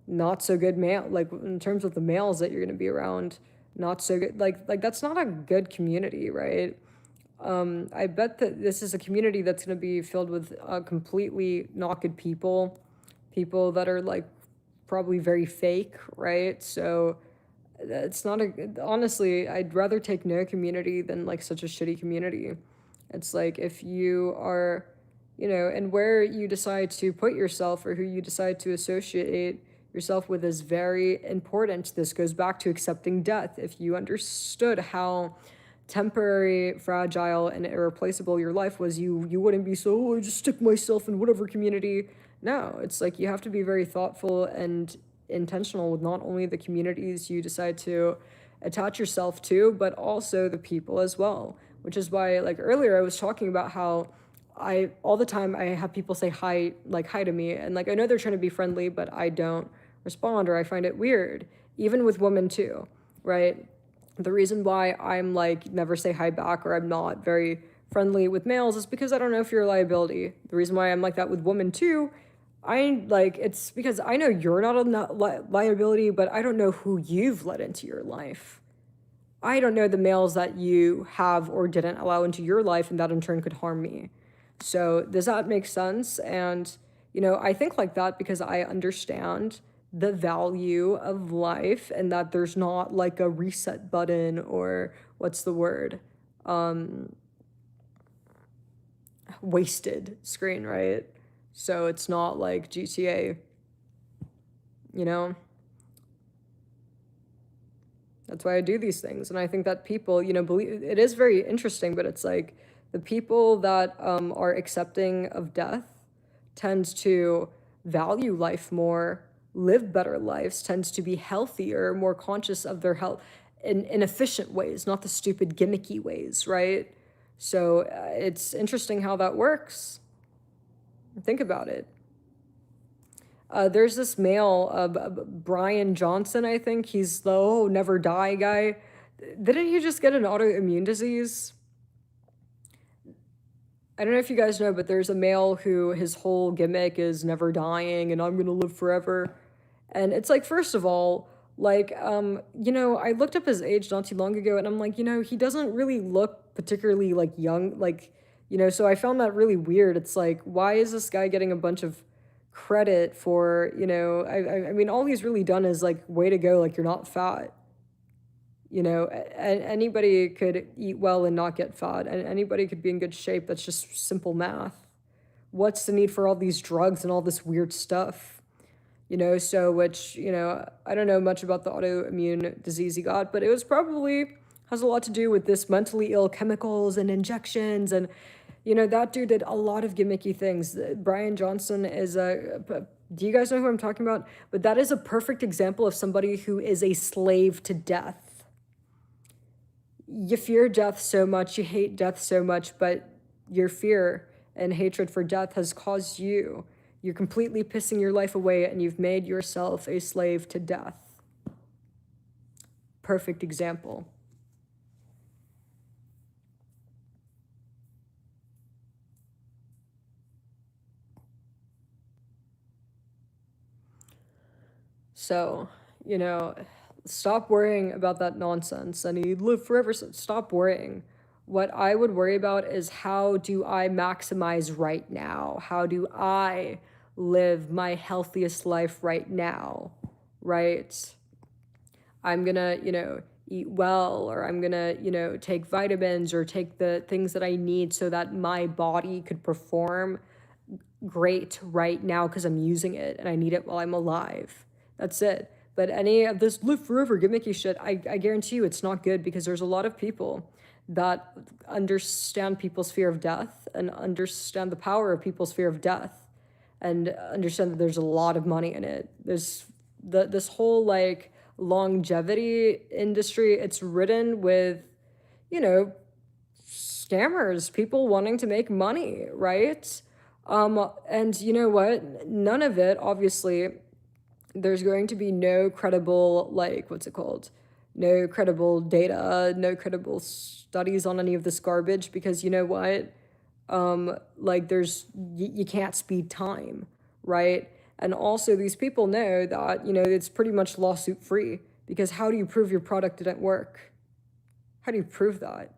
not so good male, like in terms of the males that you're going to be around, not so good, like that's not a good community, right? I bet that this is a community that's going to be filled with completely not good people, people that are like probably very fake, right? So it's not a, honestly, I'd rather take no community than like such a shitty community. It's like, if you are, you know, and where you decide to put yourself or who you decide to associate yourself with is very important. This goes back to accepting death. If you understood how temporary, fragile, and irreplaceable your life was, you wouldn't be so, oh, I just stick myself in whatever community. No, it's like you have to be very thoughtful and intentional with not only the communities you decide to attach yourself to, but also the people as well. Which is why, like earlier, I was talking about how all the time I have people say hi, like hi to me, and like I know they're trying to be friendly, but I don't respond, or I find it weird, even with women too, right? The reason why I'm like never say hi back, or I'm not very friendly with males, is because I don't know if you're a liability. The reason why I'm like that with women too, it's because I know you're not a liability, but I don't know who you've let into your life. I don't know the males that you have or didn't allow into your life, and that in turn could harm me. So does that make sense? And, I think like that because I understand the value of life, and that there's not like a reset button, or what's the word? Wasted screen, right? So it's not like GTA, you know? That's why I do these things. And I think that people, believe it is very interesting, but it's like the people that are accepting of death tends to value life more, live better lives, tends to be healthier, more conscious of their health in efficient ways, not the stupid gimmicky ways, right? So it's interesting how that works. Think about it. There's this male, Brian Johnson, I think. He's the never die guy. Didn't he just get an autoimmune disease? I don't know if you guys know, but there's a male who his whole gimmick is never dying and I'm gonna live forever. And it's like, first of all, like, I looked up his age not too long ago, and I'm like, he doesn't really look particularly like young, like, so I found that really weird. It's like, why is this guy getting a bunch of credit for, I mean, all he's really done is like, way to go, like, you're not fat. Anybody could eat well and not get fat, and anybody could be in good shape. That's just simple math. What's the need for all these drugs and all this weird stuff? So which, I don't know much about the autoimmune disease he got, but it was probably has a lot to do with this mentally ill chemicals and injections. And, that dude did a lot of gimmicky things. Brian Johnson is do you guys know who I'm talking about? But that is a perfect example of somebody who is a slave to death. You fear death so much, you hate death so much, but your fear and hatred for death has caused you're completely pissing your life away, and you've made yourself a slave to death. Perfect example. So, stop worrying about that nonsense. And you live forever, so stop worrying. What I would worry about is, how do I maximize right now? How do I live my healthiest life right now, right? I'm gonna, eat well, or I'm gonna, take vitamins or take the things that I need so that my body could perform great right now because I'm using it and I need it while I'm alive. That's it. But any of this live forever gimmicky shit, I guarantee you it's not good, because there's a lot of people that understand people's fear of death, and understand the power of people's fear of death, and understand that there's a lot of money in it. There's this whole like longevity industry, it's ridden with, scammers, people wanting to make money, right? And you know what? None of it, obviously, there's going to be no credible, like, what's it called? No credible data, no credible studies on any of this garbage, because you know what? Like, you can't speed time, right? And also, these people know that, it's pretty much lawsuit free, because how do you prove your product didn't work? How do you prove that?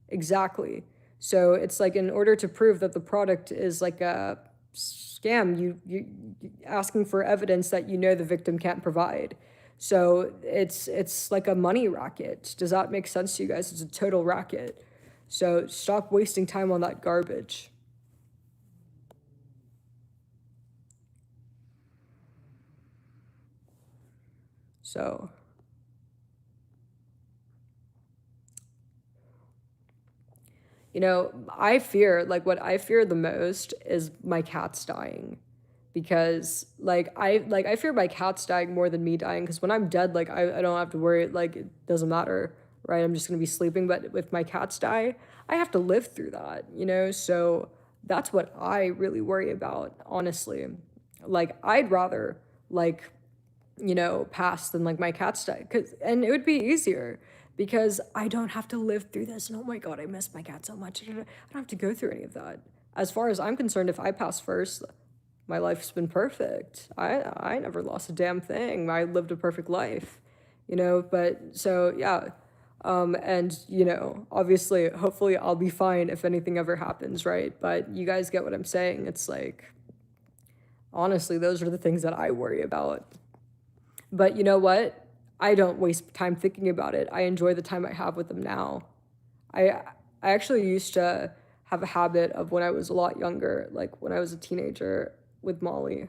Exactly. So it's like, in order to prove that the product is like a scam, you asking for evidence that the victim can't provide. So it's like a money racket. Does that make sense to you guys? It's a total racket. So stop wasting time on that garbage. So I fear, like, what I fear the most is my cats dying, because I fear my cats dying more than me dying, because when I'm dead, like I don't have to worry, like it doesn't matter, right? I'm just gonna be sleeping. But if my cats die, I have to live through that, you know? So that's what I really worry about, honestly. Like I'd rather like, you know, pass than like my cats die. And it would be easier because I don't have to live through this. And oh my God, I miss my cat so much. I don't have to go through any of that. As far as I'm concerned, if I pass first, my life's been perfect. I never lost a damn thing. I lived a perfect life, you know. But so yeah, and you know, obviously, hopefully, I'll be fine if anything ever happens, right? But you guys get what I'm saying. It's like, honestly, those are the things that I worry about. But you know what? I don't waste time thinking about it. I enjoy the time I have with them now. I actually used to have a habit of when I was a lot younger, like when I was a teenager with Molly.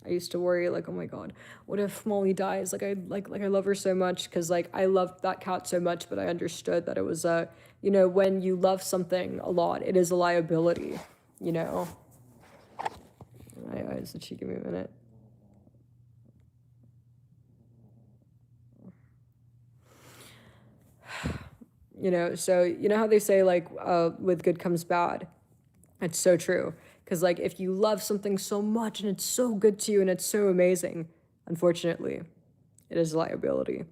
I used to worry like, oh my God, what if Molly dies? Like I love her so much, because like I loved that cat so much, but I understood that it was a, you know, when you love something a lot, it is a liability, you know. My eyes, did she give me a minute? You know, so you know how they say like with good comes bad. It's so true. Because, like, if you love something so much and it's so good to you and it's so amazing, unfortunately, it is a liability.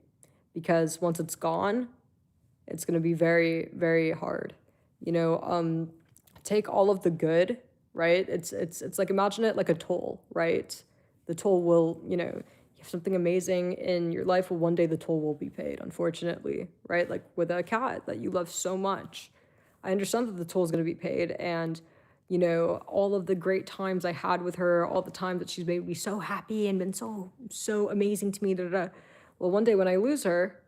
Because once it's gone, it's going to be very, very hard. You know, take all of the good, right? It's like, imagine it like a toll, right? The toll will, you know, you have something amazing in your life, well, one day the toll will be paid, unfortunately, right? Like with a cat that you love so much. I understand that the toll is going to be paid, and you know, all of the great times I had with her, all the time that she's made me so happy and been so amazing to me. Da, da, da. Well, one day when I lose her,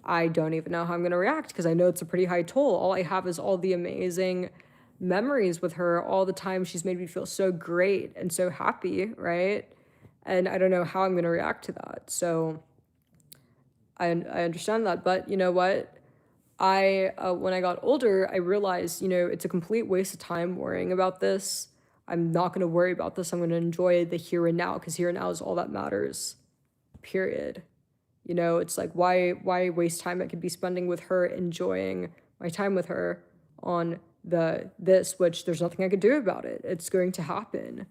I don't even know how I'm going to react, because I know it's a pretty high toll. All I have is all the amazing memories with her, all the time she's made me feel so great and so happy, right? And I don't know how I'm going to react to that. So I understand that. But you know what? When I got older, I realized, you know, it's a complete waste of time worrying about this. I'm not going to worry about this. I'm going to enjoy the here and now, because here and now is all that matters, period. You know, it's like, why waste time I could be spending with her, enjoying my time with her, on this, which there's nothing I could do about it. It's going to happen.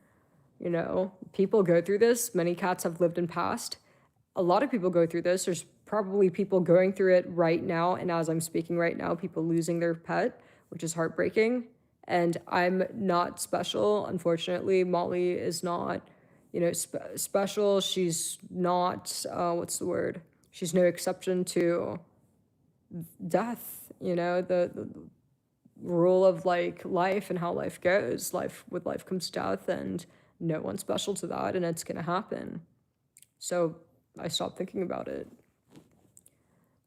You know, people go through this. Many cats have lived in past. A lot of people go through this. There's probably people going through it right now, and as I'm speaking right now, people losing their pet, which is heartbreaking. And I'm not special, unfortunately. Molly is not, you know, special. She's not, what's the word? She's no exception to death, you know, the rule of like life and how life goes. With life comes death, and no one's special to that, and it's gonna happen. So I stopped thinking about it.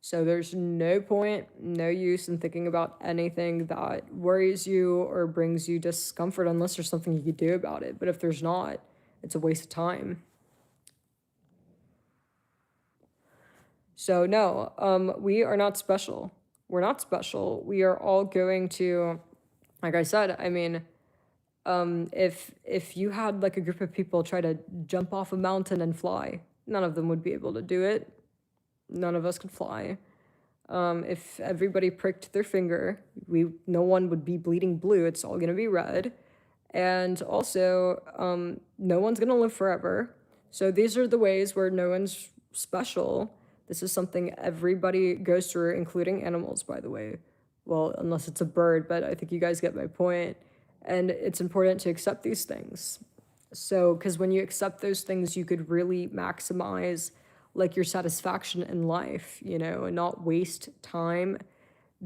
So there's no point, no use in thinking about anything that worries you or brings you discomfort, unless there's something you could do about it. But if there's not, it's a waste of time. So no, we are not special. We're not special. We are all going to, like I said, I mean, if you had like a group of people try to jump off a mountain and fly, none of them would be able to do it. None of us could fly. If everybody pricked their finger, no one would be bleeding blue. It's all gonna be red. And also, no one's gonna live forever. So these are the ways where no one's special. This is something everybody goes through, including animals, by the way. Well, unless it's a bird, but I think you guys get my point. And it's important to accept these things. So, because when you accept those things, you could really maximize like your satisfaction in life, you know, and not waste time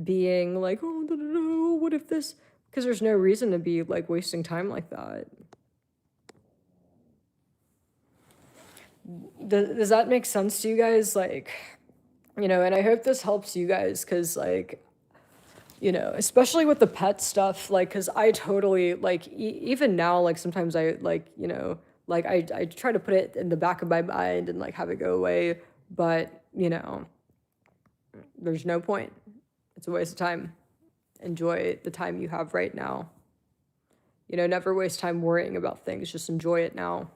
being like, oh, da, da, da, what if this? Because there's no reason to be like wasting time like that. Does that make sense to you guys? Like, you know, and I hope this helps you guys, because like, you know, especially with the pet stuff, like, because I totally like even now, like sometimes I like, you know, like I try to put it in the back of my mind and like have it go away, but you know, there's no point. It's a waste of time. Enjoy the time you have right now. You know, never waste time worrying about things. Just enjoy it now.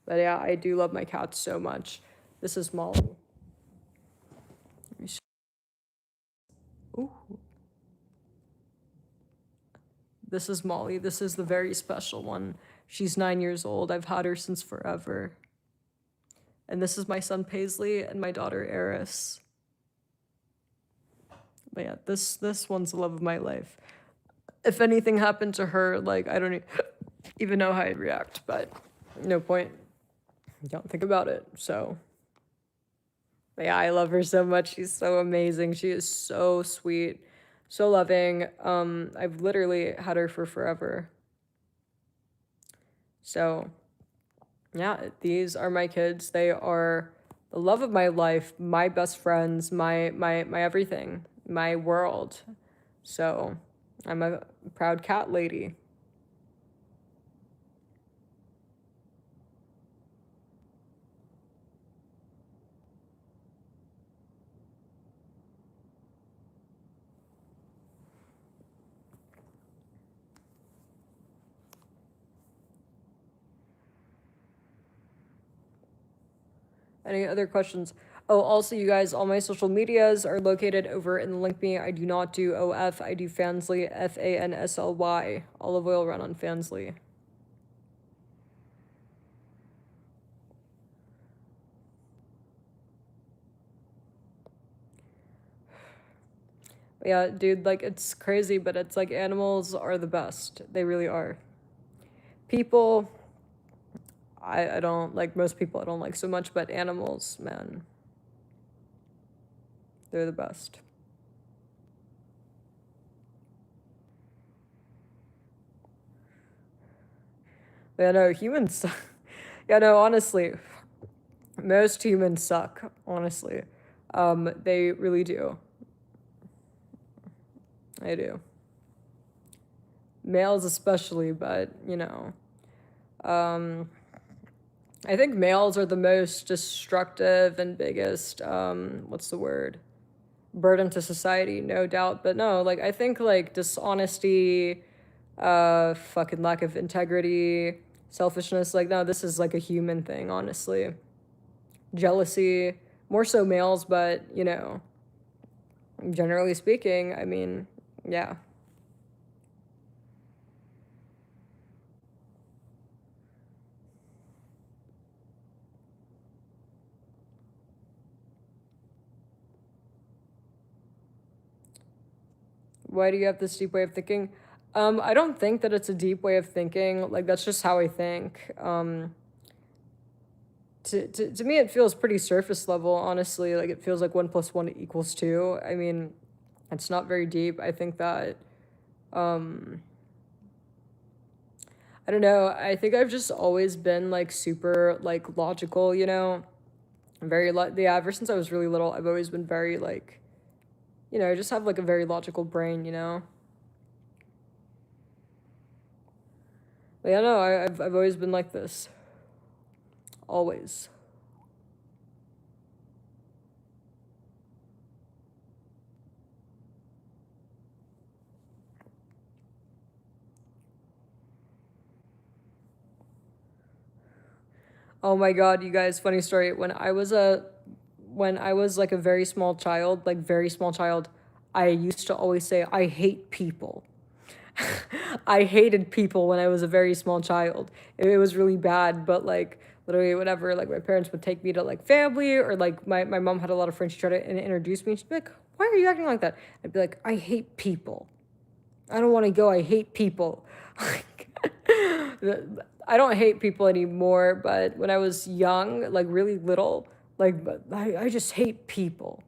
But yeah, I do love my cats so much. This is Molly. Ooh. This is Molly. This is the very special one. She's 9 years old. I've had her since forever. And this is my son Paisley and my daughter Eris. But yeah, this one's the love of my life. If anything happened to her, like, I don't even know how I'd react, but no point. Don't think about it. So but yeah, I love her so much. She's so amazing. She is so sweet, so loving. I've literally had her for forever. So yeah, these are my kids. They are the love of my life, my best friends, my everything, my world. So I'm a proud cat lady. Any other questions? Oh, also, you guys, all my social medias are located over in the link me. I do not do OF. I do Fansly, Fansly. Olive oil run on Fansly. Yeah, dude, like, it's crazy, but it's like animals are the best. They really are. People, I don't like most people, I don't like so much, but animals, man, they're the best. Yeah, no, humans suck. Yeah, no, honestly, most humans suck, honestly. They really do. They do. Males especially, but, you know. I think males are the most destructive and biggest, what's the word? Burden to society, no doubt. But no, like, I think, like, dishonesty, fucking lack of integrity, selfishness, like, no, this is, like, a human thing, honestly. Jealousy, more so males, but, you know, generally speaking, I mean, yeah. Why do you have this deep way of thinking? I don't think that it's a deep way of thinking. Like, that's just how I think. To me, it feels pretty surface level, honestly. Like, it feels like 1 + 1 = 2. I mean, it's not very deep. I think that, I don't know. I think I've just always been, like, super, like, logical, you know? Yeah, ever since I was really little, I've always been very, like, you know, I just have, like, a very logical brain, you know? But yeah, no, I've always been like this. Always. Oh my God, you guys, funny story. When I was like a very small child, like very small child, I used to always say, I hate people. I hated people when I was a very small child. It was really bad, but like literally whenever like my parents would take me to like family or like my mom had a lot of friends, she'd try to introduce me, she'd be like, why are you acting like that? I'd be like, I hate people. I don't want to go. I hate people. I don't hate people anymore, but when I was young, like really little, like I just hate people.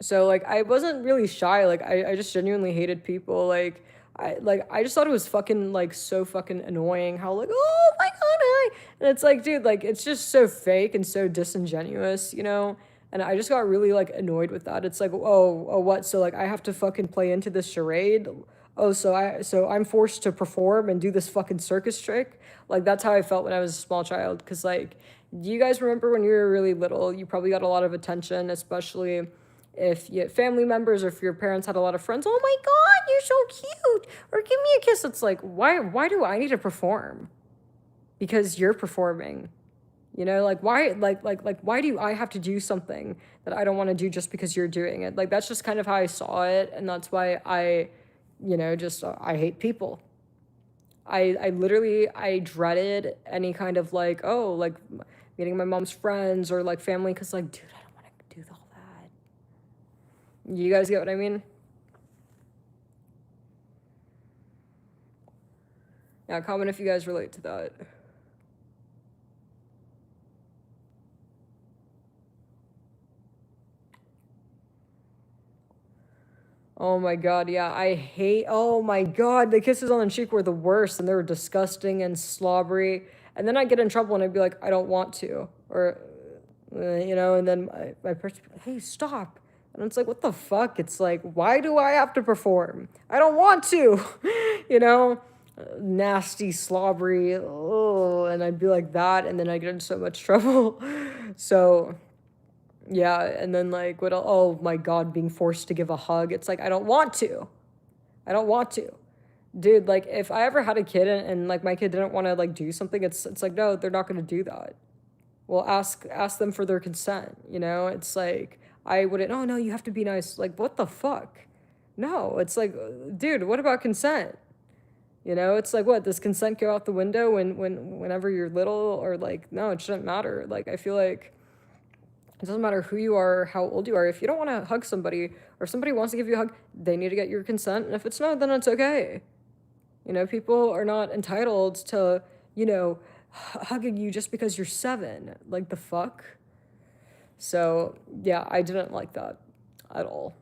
So like I wasn't really shy. Like I just genuinely hated people. I just thought it was fucking like so fucking annoying how like, oh my god, hi. And it's like, dude, like it's just so fake and so disingenuous, you know? And I just got really like annoyed with that. It's like, oh, what? So like I have to fucking play into this charade? Oh, so I'm forced to perform and do this fucking circus trick? Like that's how I felt when I was a small child. Cause like, do you guys remember when you were really little? You probably got a lot of attention, especially if you family members or if your parents had a lot of friends, oh my god, you're so cute, or give me a kiss. It's like, why do I need to perform? Because you're performing. You know, like why why do I have to do something that I don't want to do just because you're doing it? Like that's just kind of how I saw it, and that's why I, just I hate people. I literally I dreaded any kind of like, oh, like meeting my mom's friends or like family, because like, dude, I don't want to do all that. You guys get what I mean? Yeah, comment if you guys relate to that. Oh my god, yeah, oh my god, the kisses on the cheek were the worst, and they were disgusting and slobbery. And then I'd get in trouble and I'd be like, I don't want to. Or, and then my person would be like, hey, stop. And it's like, what the fuck? It's like, why do I have to perform? I don't want to, you know? Nasty, slobbery, oh, and I'd be like that, and then I get in so much trouble. So, yeah, and then like oh my god, being forced to give a hug. It's like I don't want to. I don't want to. Dude, like if I ever had a kid and like my kid didn't want to like do something, it's like no, they're not going to do that. Well, ask them for their consent, you know? It's like I wouldn't, oh no, you have to be nice. Like what the fuck? No, it's like dude, what about consent? You know, it's like what, does consent go out the window whenever you're little, or like no, it shouldn't matter. Like I feel like it doesn't matter who you are or how old you are. If you don't want to hug somebody or if somebody wants to give you a hug, they need to get your consent. And if it's no, then it's okay. You know, people are not entitled to, hugging you just because you're 7. Like the fuck? So, yeah, I didn't like that at all.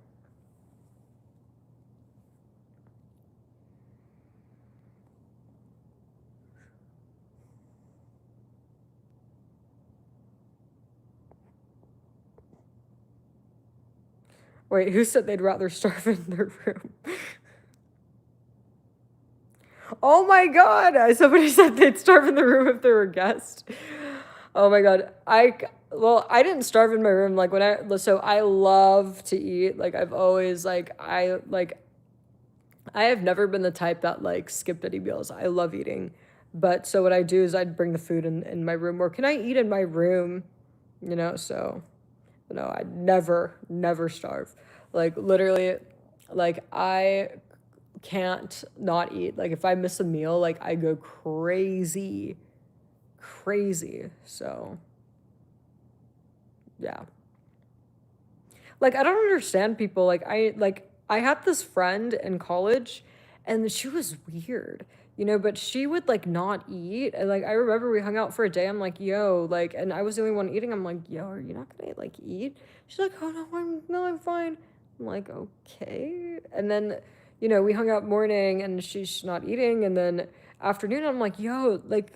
Wait, who said they'd rather starve in their room? Oh my god! Somebody said they'd starve in the room if they were a guest. Oh my god. I didn't starve in my room. Like so I love to eat. Like I've always I have never been the type that like skipped any meals. I love eating. But so what I do is I'd bring the food in my room, or can I eat in my room? So no, I never starve. Like literally, like I can't not eat. Like if I miss a meal, like I go crazy. Crazy. So yeah. Like I don't understand people. I had this friend in college and she was weird. But she would like not eat. And like I remember we hung out for a day. I'm like, yo, like, and I was the only one eating. I'm like, yo, are you not gonna like eat? She's like, oh no, I'm fine. I'm like, okay. And then, we hung out morning and she's not eating, and then afternoon I'm like, yo, like,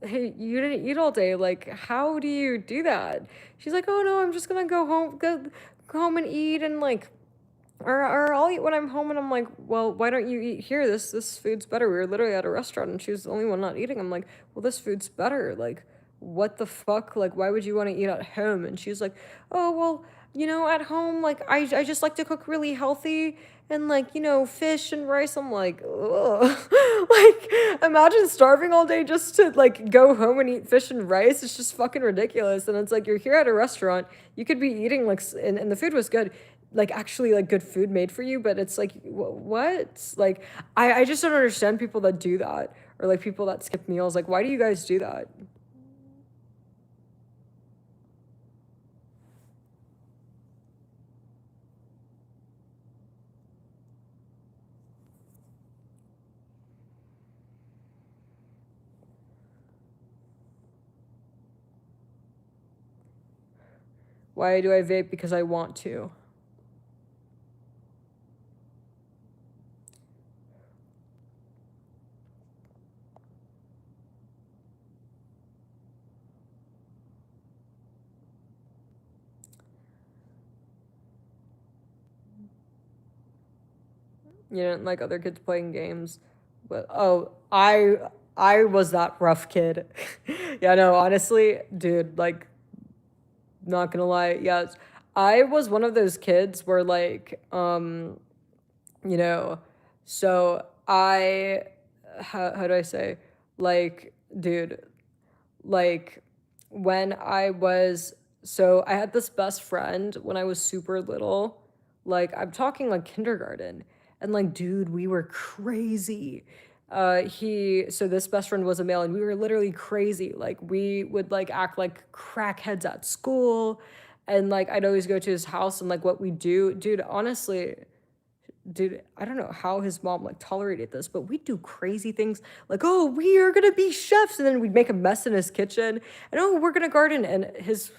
hey, you didn't eat all day. Like, how do you do that? She's like, oh no, I'm just gonna go home and eat, and like, or I'll eat when I'm home. And I'm like, well, why don't you eat here? This food's better. We were literally at a restaurant and she was the only one not eating. I'm like, well, this food's better. Like, what the fuck? Like, why would you want to eat at home? And she's like, oh, well, at home, like, I just like to cook really healthy and like, fish and rice. I'm like, ugh. Like, imagine starving all day just to like go home and eat fish and rice. It's just fucking ridiculous. And it's like, you're here at a restaurant, you could be eating like, and the food was good, like actually like good food made for you, but it's like what? Like I just don't understand people that do that, or like people that skip meals. Like why do you guys do that? Why do I vape? Because I want to. You didn't like other kids playing games, but oh, I was that rough kid. Yeah, no, honestly, dude, like, not gonna lie, yes, I was one of those kids where like you know, so I how do I say? Like, dude, like when I was so I had this best friend when I was super little. Like I'm talking like kindergarten. And like dude, we were crazy. He so this best friend was a male and we were literally crazy. Like we would like act like crackheads at school and like I'd always go to his house and like what we do, dude, honestly, dude, I don't know how his mom like tolerated this, but we'd do crazy things like, oh, we are gonna be chefs, and then we'd make a mess in his kitchen, and oh, we're gonna garden. And his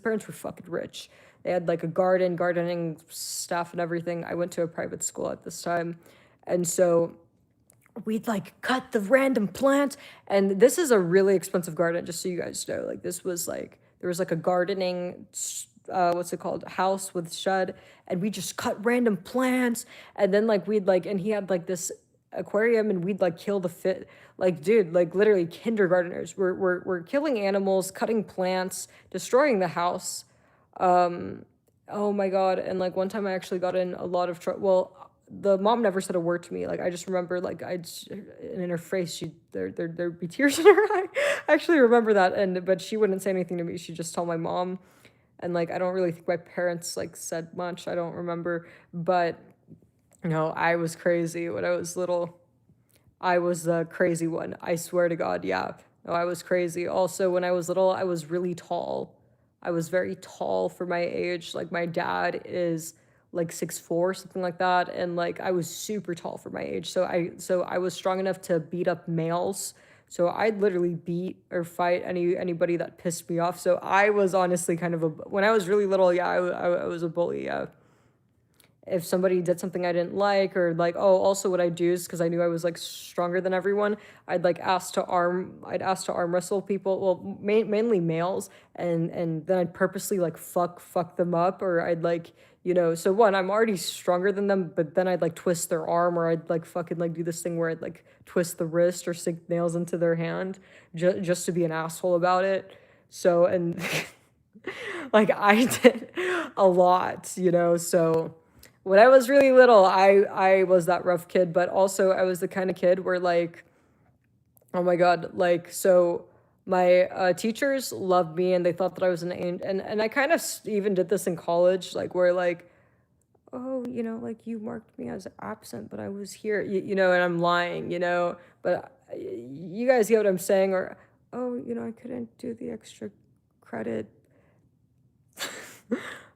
parents were fucking rich. They had like a gardening stuff and everything. I went to a private school at this time, and so we'd like cut the random plants. And this is a really expensive garden, just so you guys know. Like this was like there was like a gardening what's it called, house with shed, and we just cut random plants. And then like we'd like and he had like this aquarium, and we'd like kill the fit, like dude, like literally kindergartners, we're killing animals, cutting plants, destroying the house. Oh my god. And like one time I actually got in a lot of trouble. Well, the mom never said a word to me. Like I just remember like and in her face there'd be tears in her eye. I actually remember that. And but she wouldn't say anything to me. She'd just tell my mom. And like I don't really think my parents like said much. I don't remember. But no, I was crazy when I was little. I was the crazy one. I swear to God, yeah. No, I was crazy. Also, when I was little, I was really tall. I was very tall for my age. Like my dad is like 6'4", something like that, and like I was super tall for my age. So I was strong enough to beat up males. So I'd literally beat or fight anybody that pissed me off. So I was honestly kind of a when I was really little, yeah, I was a bully, yeah. If somebody did something I didn't like, or like, oh, also what I do is because I knew I was like stronger than everyone, I'd ask to arm wrestle people, well, mainly males, and then I'd purposely like fuck them up, or I'd like, so one, I'm already stronger than them, but then I'd like twist their arm, or I'd like fucking like do this thing where I'd like twist the wrist or sink nails into their hand, just to be an asshole about it. So and like I did a lot, so when I was really little, I was that rough kid, but also I was the kind of kid where like, oh my God, like so my teachers loved me and they thought that I was an angel, and I kind of even did this in college, like where like, oh, like you marked me as absent, but I was here, and I'm lying, but you guys get what I'm saying, or oh, I couldn't do the extra credit.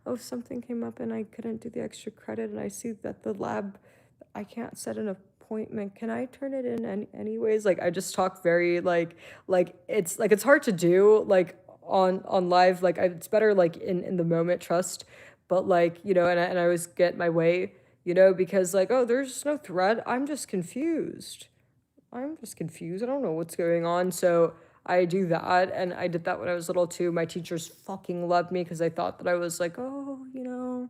Oh, something came up and I couldn't do the extra credit, and I see that the lab, I can't set an appointment. Can I turn it in anyways? Like I just talk very it's hard to do like on live. Like it's better like in the moment, trust. But like, and I always get my way, because like, oh, there's no threat. I'm just confused. I don't know what's going on. So I do that. And I did that when I was little too. My teachers fucking loved me because they thought that I was like, oh,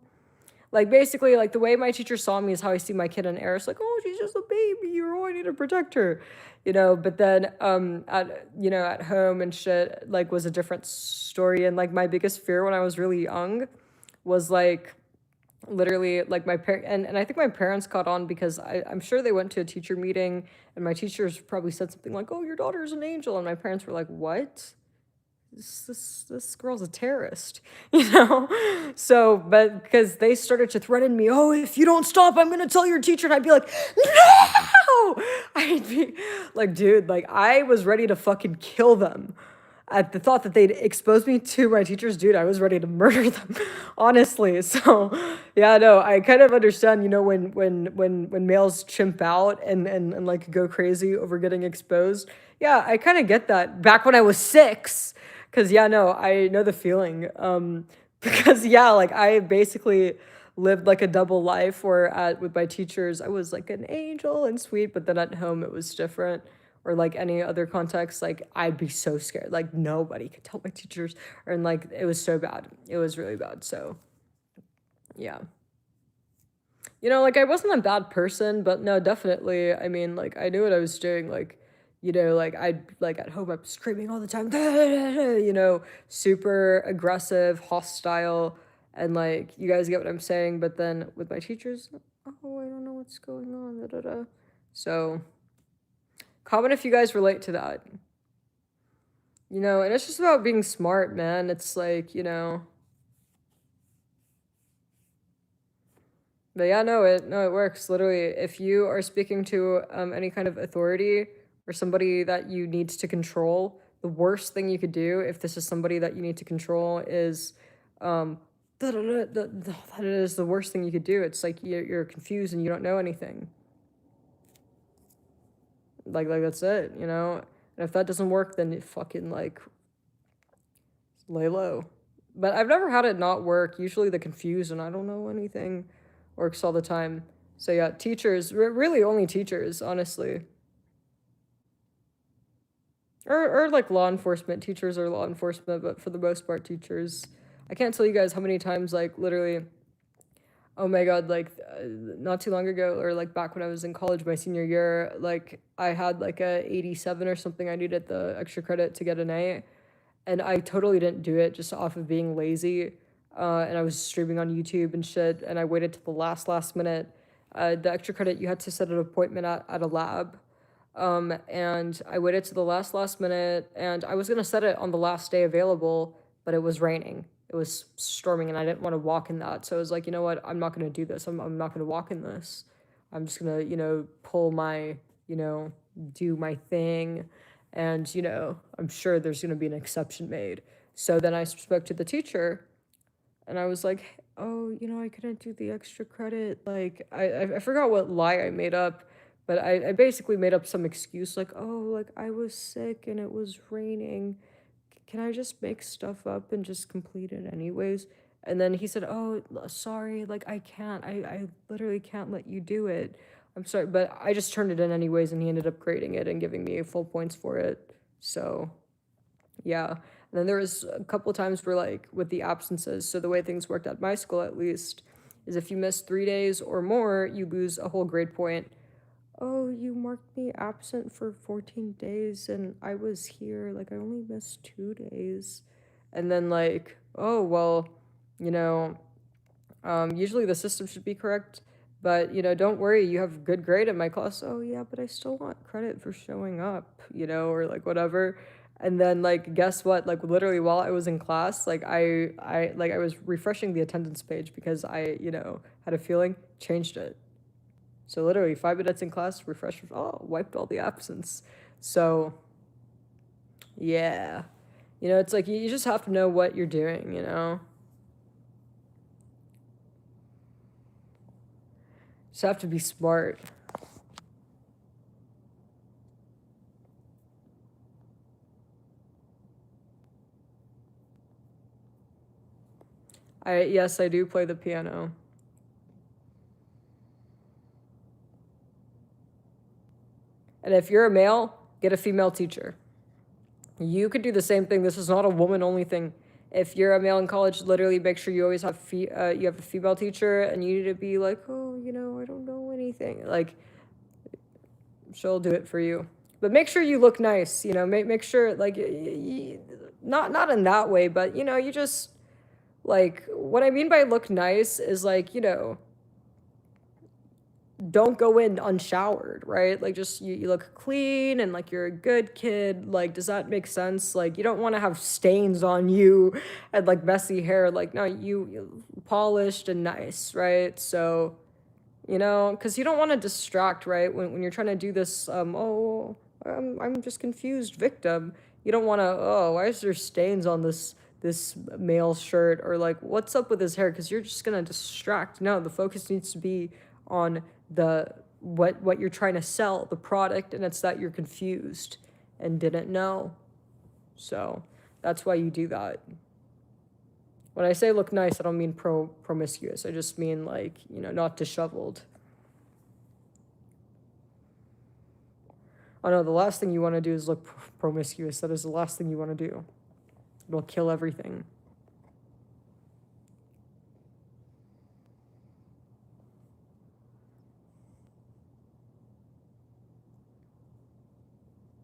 like basically like the way my teacher saw me is how I see my kid in Eris. Like, oh, she's just a baby. I need to protect her, but then, at home and shit, like was a different story. And like my biggest fear when I was really young was like, literally like my parent and I think my parents caught on because I'm sure they went to a teacher meeting and my teachers probably said something like, oh, your daughter's an angel, and my parents were like, what? This girl's a terrorist, so but because they started to threaten me, oh, if you don't stop, I'm gonna tell your teacher, and I'd be like, no. I'd be like, dude, like I was ready to fucking kill them at the thought that they'd expose me to my teachers. Dude, I was ready to murder them, honestly. So yeah, no, I kind of understand, when males chimp out and like go crazy over getting exposed. Yeah, I kind of get that back when I was 6. Cause yeah, no, I know the feeling. Because yeah, like I basically lived like a double life where with my teachers, I was like an angel and sweet, but then at home it was different, or like any other context, like I'd be so scared. Like nobody could tell my teachers, and like it was so bad. It was really bad. So yeah. Like I wasn't a bad person, but no, definitely. I mean, like I knew what I was doing. Like, like I'd like at home, I'm screaming all the time, super aggressive, hostile, And like, you guys get what I'm saying, but then with my teachers, oh, I don't know what's going on. Da, da, da. So comment if you guys relate to that. You know, and it's just about being smart, man. It's like, you know. But yeah, no, it works. Literally, if you are speaking to any kind of authority or somebody that you need to control, the worst thing you could do if this is somebody that you need to control is um that is the worst thing you could do. It's like you're confused and you don't know anything. Like that's it, you know? And if that doesn't work, then you fucking like lay low. But I've never had it not work. Usually the confused and I don't know anything works all the time. So yeah, teachers, really only teachers, honestly. Or like law enforcement. Teachers are law enforcement, but for the most part, teachers. I can't tell you guys how many times, like, literally, oh my God, like, not too long ago, or like back when I was in college, my senior year, like, I had like a 87 or something. I needed the extra credit to get an A. And I totally didn't do it just off of being lazy. And I was streaming on YouTube and shit. And I waited till the last minute. The extra credit, you had to set an appointment at a lab. And I waited to the last minute. And I was going to set it on the last day available, but it was raining. It was storming and I didn't want to walk in that. So I was like, you know what? I'm not going to do this. I'm not going to walk in this. I'm just going to, you know, pull my, you know, do my thing. And, you know, I'm sure there's going to be an exception made. So then I spoke to the teacher and I was like, oh, you know, I couldn't do the extra credit. Like, I forgot what lie I made up, but I basically made up some excuse like, oh, like I was sick and it was raining. Can I just make stuff up and just complete it anyways? And then he said, oh, sorry, like I can't. I literally can't let you do it. I'm sorry, but I just turned it in anyways, and he ended up grading it and giving me full points for it. So, yeah. And then there was a couple of times where, like, with the absences, so the way things worked at my school, at least, is if you miss 3 days or more, you lose a whole grade point. Oh, you marked me absent for 14 days and I was here. Like, I only missed 2 days. And then, like, oh, well, you know, usually the system should be correct, but you know, don't worry, you have a good grade in my class. Oh yeah, but I still want credit for showing up, you know, or like whatever. And then like guess what? Like literally while I was in class, like I was refreshing the attendance page because I, you know, had a feeling, changed it. So literally 5 minutes in class, refresh, oh, wiped all the absence. So yeah. You know, it's like you just have to know what you're doing, you know? Just have to be smart. Yes, I do play the piano. And if you're a male, get a female teacher. You could do the same thing. This is not a woman only thing. If you're a male in college, literally make sure you always have you have a female teacher, and you need to be like, oh, you know, I don't know anything. Like, she'll do it for you. But make sure you look nice. You know, make sure like not in that way, but you know, you just like what I mean by look nice is like, you know, don't go in unshowered, right? Like just you look clean and like you're a good kid. Like, does that make sense? Like you don't want to have stains on you and like messy hair. Like, no, you polished and nice, right? So, you know, because you don't want to distract, right? When you're trying to do this, oh, I'm just confused victim. You don't want to, oh, why is there stains on this male shirt, or like what's up with his hair, because you're just gonna distract. No, the focus needs to be on the what you're trying to sell, the product, and it's that you're confused and didn't know. So that's why you do that. When I say look nice, I don't mean promiscuous. I just mean like, you know, not disheveled. Oh no, the last thing you want to do is look promiscuous. That is the last thing you want to do. It'll kill everything.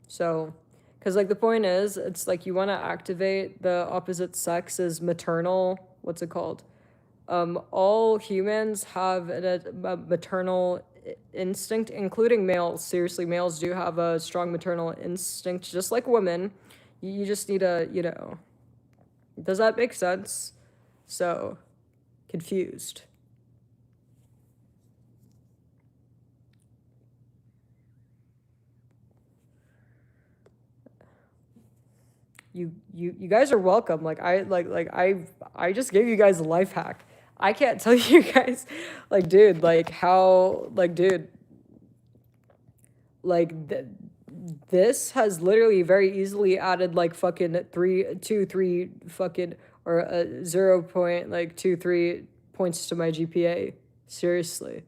So, because like the point is, it's like you want to activate the opposite sex's maternal, what's it called? All humans have a maternal instinct, including males. Seriously, males do have a strong maternal instinct, just like women. You just need a, you know, does that make sense? So, confused. You guys are welcome. Like I just gave you guys a life hack. I can't tell you guys, like, dude, like how, like, dude, like this has literally very easily added like fucking 3 fucking or 0.23 points to my GPA. Seriously.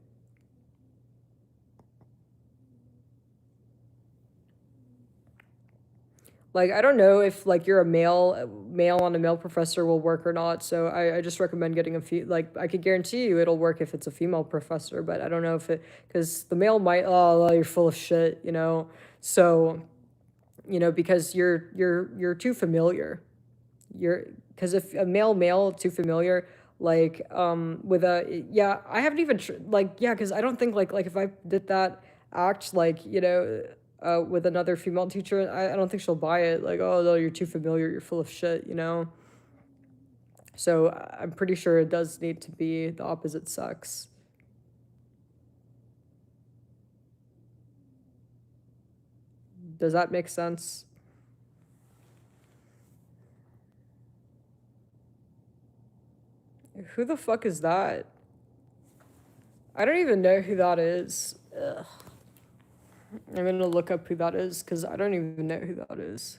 Like I don't know if like you're a male on a male professor will work or not. So I just recommend getting like I could guarantee you it'll work if it's a female professor, but I don't know if it because the male might you're full of shit, you know. So because you're too familiar. You're because if a male too familiar like with a yeah I haven't even like yeah because I don't think like if I did that act like with another female teacher I don't think she'll buy it like oh no you're too familiar you're full of shit so I'm pretty sure it does need to be the opposite sex. Does that make sense? Who the fuck is that? I don't even know who that is. Ugh. I'm gonna look up who that is because I don't even know who that is.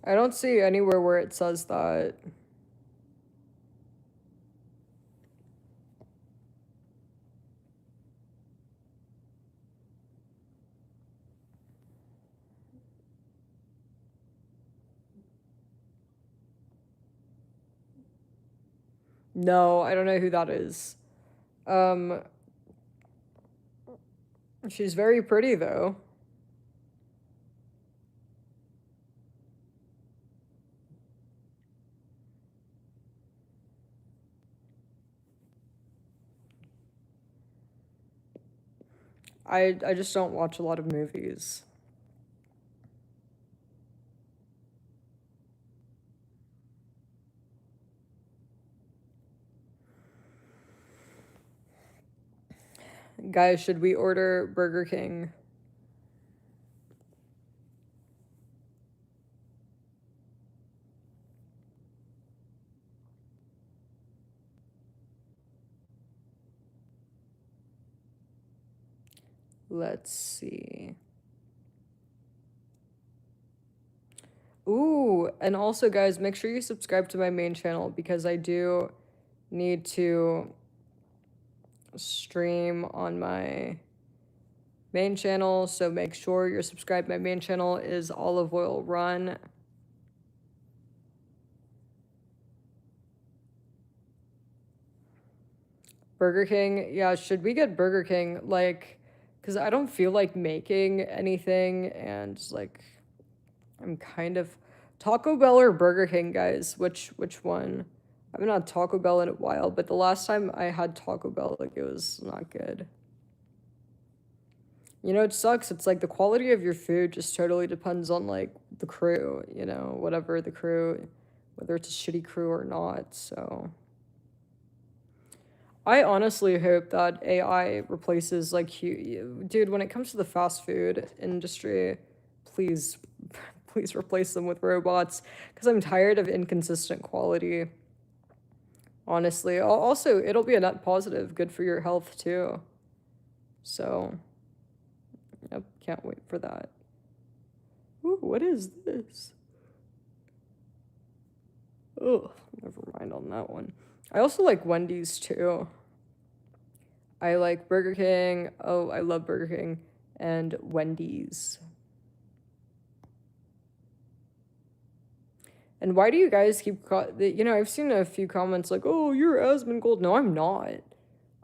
I don't see anywhere where it says that. No, I don't know who that is. Um, she's very pretty though. I just don't watch a lot of movies. Guys, should we order Burger King? Let's see. Ooh, and also guys, make sure you subscribe to my main channel because I do need to stream on my main channel, so make sure you're subscribed. My main channel is Olive Oil Run. Burger King, yeah, should we get Burger King? Like, because I don't feel like making anything, and like, I'm kind of Taco Bell or Burger King, guys. Which one? I haven't had Taco Bell in a while, but the last time I had Taco Bell, like, it was not good. It sucks. It's like the quality of your food just totally depends on like the crew, whatever the crew, whether it's a shitty crew or not. So I honestly hope that AI replaces like dude, when it comes to the fast food industry, please Please replace them with robots because I'm tired of inconsistent quality. Honestly, also it'll be a net positive, good for your health too. So, yep, can't wait for that. Ooh, what is this? Oh, never mind on that one. I also like Wendy's too. I like Burger King. Oh, I love Burger King and Wendy's. And why do you guys keep, I've seen a few comments like, oh, you're Asmongold. No, I'm not.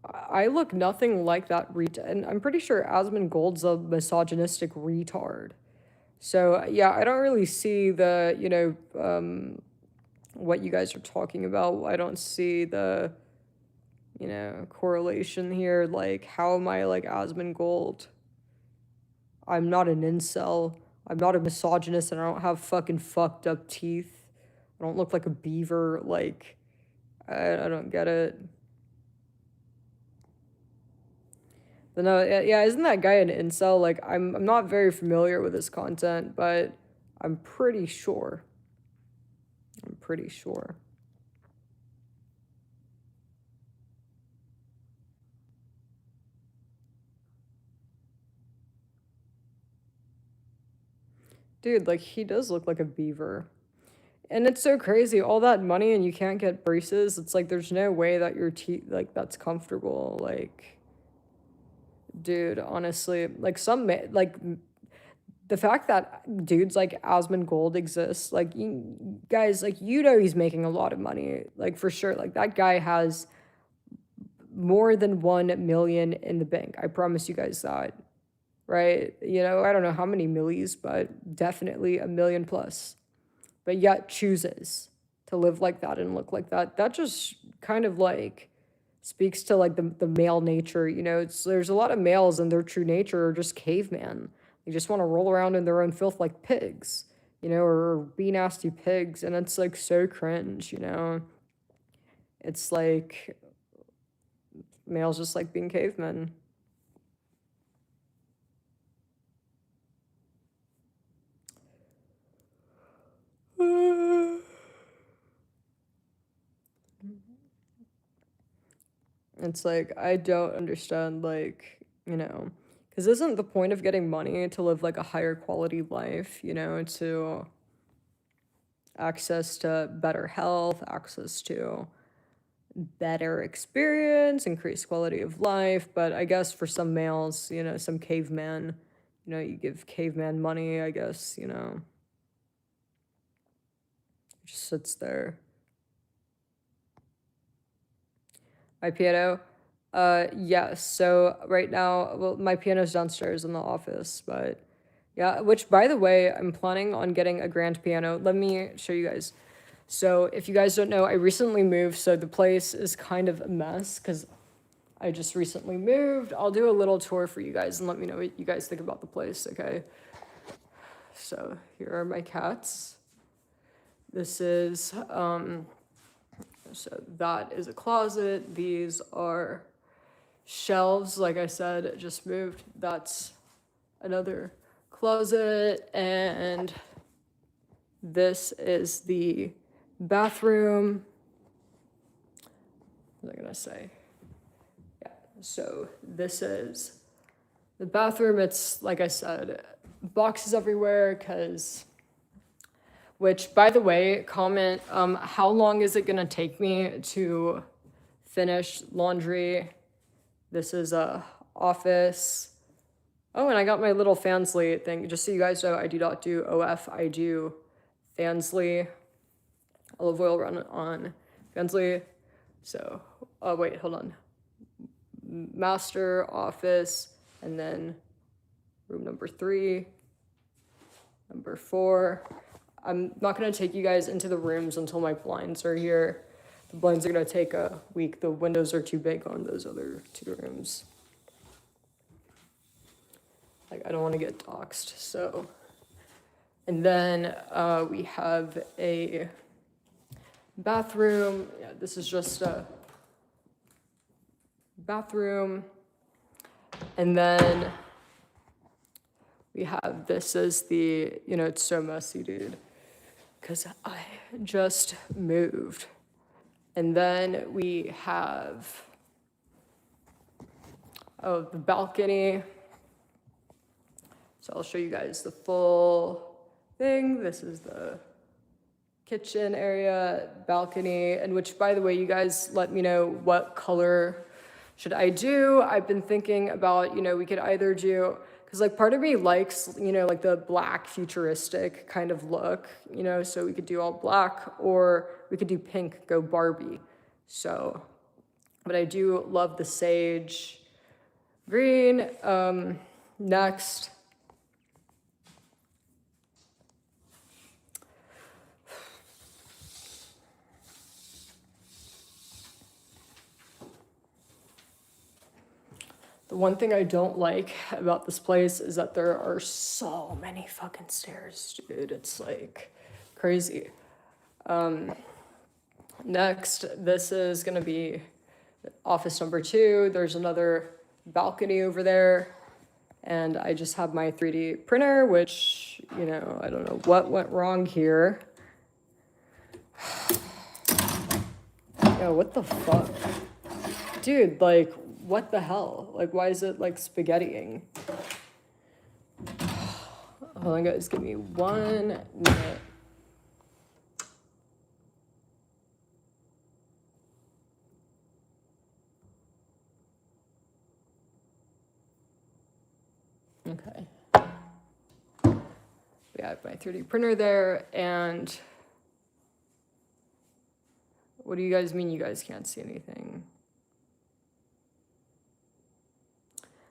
I look nothing like that and I'm pretty sure Asmongold's a misogynistic retard. So, yeah, I don't really see the, what you guys are talking about. I don't see the, correlation here. Like, how am I like Asmongold? I'm not an incel. I'm not a misogynist, and I don't have fucking fucked up teeth. I don't look like a beaver. Like, I don't get it. But no, yeah, isn't that guy an incel? Like, I'm not very familiar with his content, but I'm pretty sure. I'm pretty sure. Dude, like, he does look like a beaver. And it's so crazy, all that money and you can't get braces. It's like there's no way that your teeth, like, that's comfortable. Like, dude, honestly, like, the fact that dudes like Asmongold exists, like, you guys, like, he's making a lot of money, like, for sure. Like, that guy has more than 1 million in the bank. I promise you guys that, right? I don't know how many millies, but definitely 1 million plus. But yet chooses to live like that and look like that. That just kind of like speaks to like the male nature. There's a lot of males and their true nature are just caveman. They just want to roll around in their own filth like pigs, or be nasty pigs. And it's like so cringe. It's like males just like being cavemen. It's like, I don't understand, like, because isn't the point of getting money to live like a higher quality life, to access to better health, access to better experience, increased quality of life. But I guess for some males, some caveman, you give caveman money, I guess, just sits there. My piano? Yes. So right now, well, my piano's downstairs in the office, but yeah, which by the way, I'm planning on getting a grand piano. Let me show you guys. So if you guys don't know, I recently moved, so the place is kind of a mess because I just recently moved. I'll do a little tour for you guys and let me know what you guys think about the place, okay? So here are my cats. This is, so that is a closet. These are shelves, like I said, just moved. That's another closet, and this is the bathroom. What was I gonna say? Yeah, so this is the bathroom. It's, like I said, boxes everywhere, which, by the way, comment, how long is it gonna take me to finish laundry? This is a office. Oh, and I got my little Fansly thing. Just so you guys know, I do not do OF, I do Fansly. Olive oil run on Fansly. So, oh wait, hold on. Master, office, and then room number 3, number 4. I'm not gonna take you guys into the rooms until my blinds are here. The blinds are gonna take a week. The windows are too big on those other 2 rooms. Like, I don't want to get doxxed, so. And then we have a bathroom. Yeah, this is just a bathroom. And then We have this as the, you know, it's so messy, dude, because I just moved. And then we have, oh, the balcony. So I'll show you guys the full thing. This is the kitchen area, balcony, and which, by the way, you guys let me know what color should I do. I've been thinking about, you know, we could either do, because like part of me likes, you know, like the black futuristic kind of look, you know, so we could do all black, or we could do pink, go Barbie. So, but I do love the sage green. Next, the one thing I don't like about this place is that there are so many fucking stairs, dude. It's like crazy. Next, this is gonna be office number 2. There's another balcony over there. And I just have my 3D printer, which, you know, I don't know what went wrong here. Yo, what the fuck? Dude, like, what the hell? Like, why is it like spaghettiing? Hold on, guys, give me 1 minute. Okay. We have my 3D printer there, and what do you guys mean you guys can't see anything?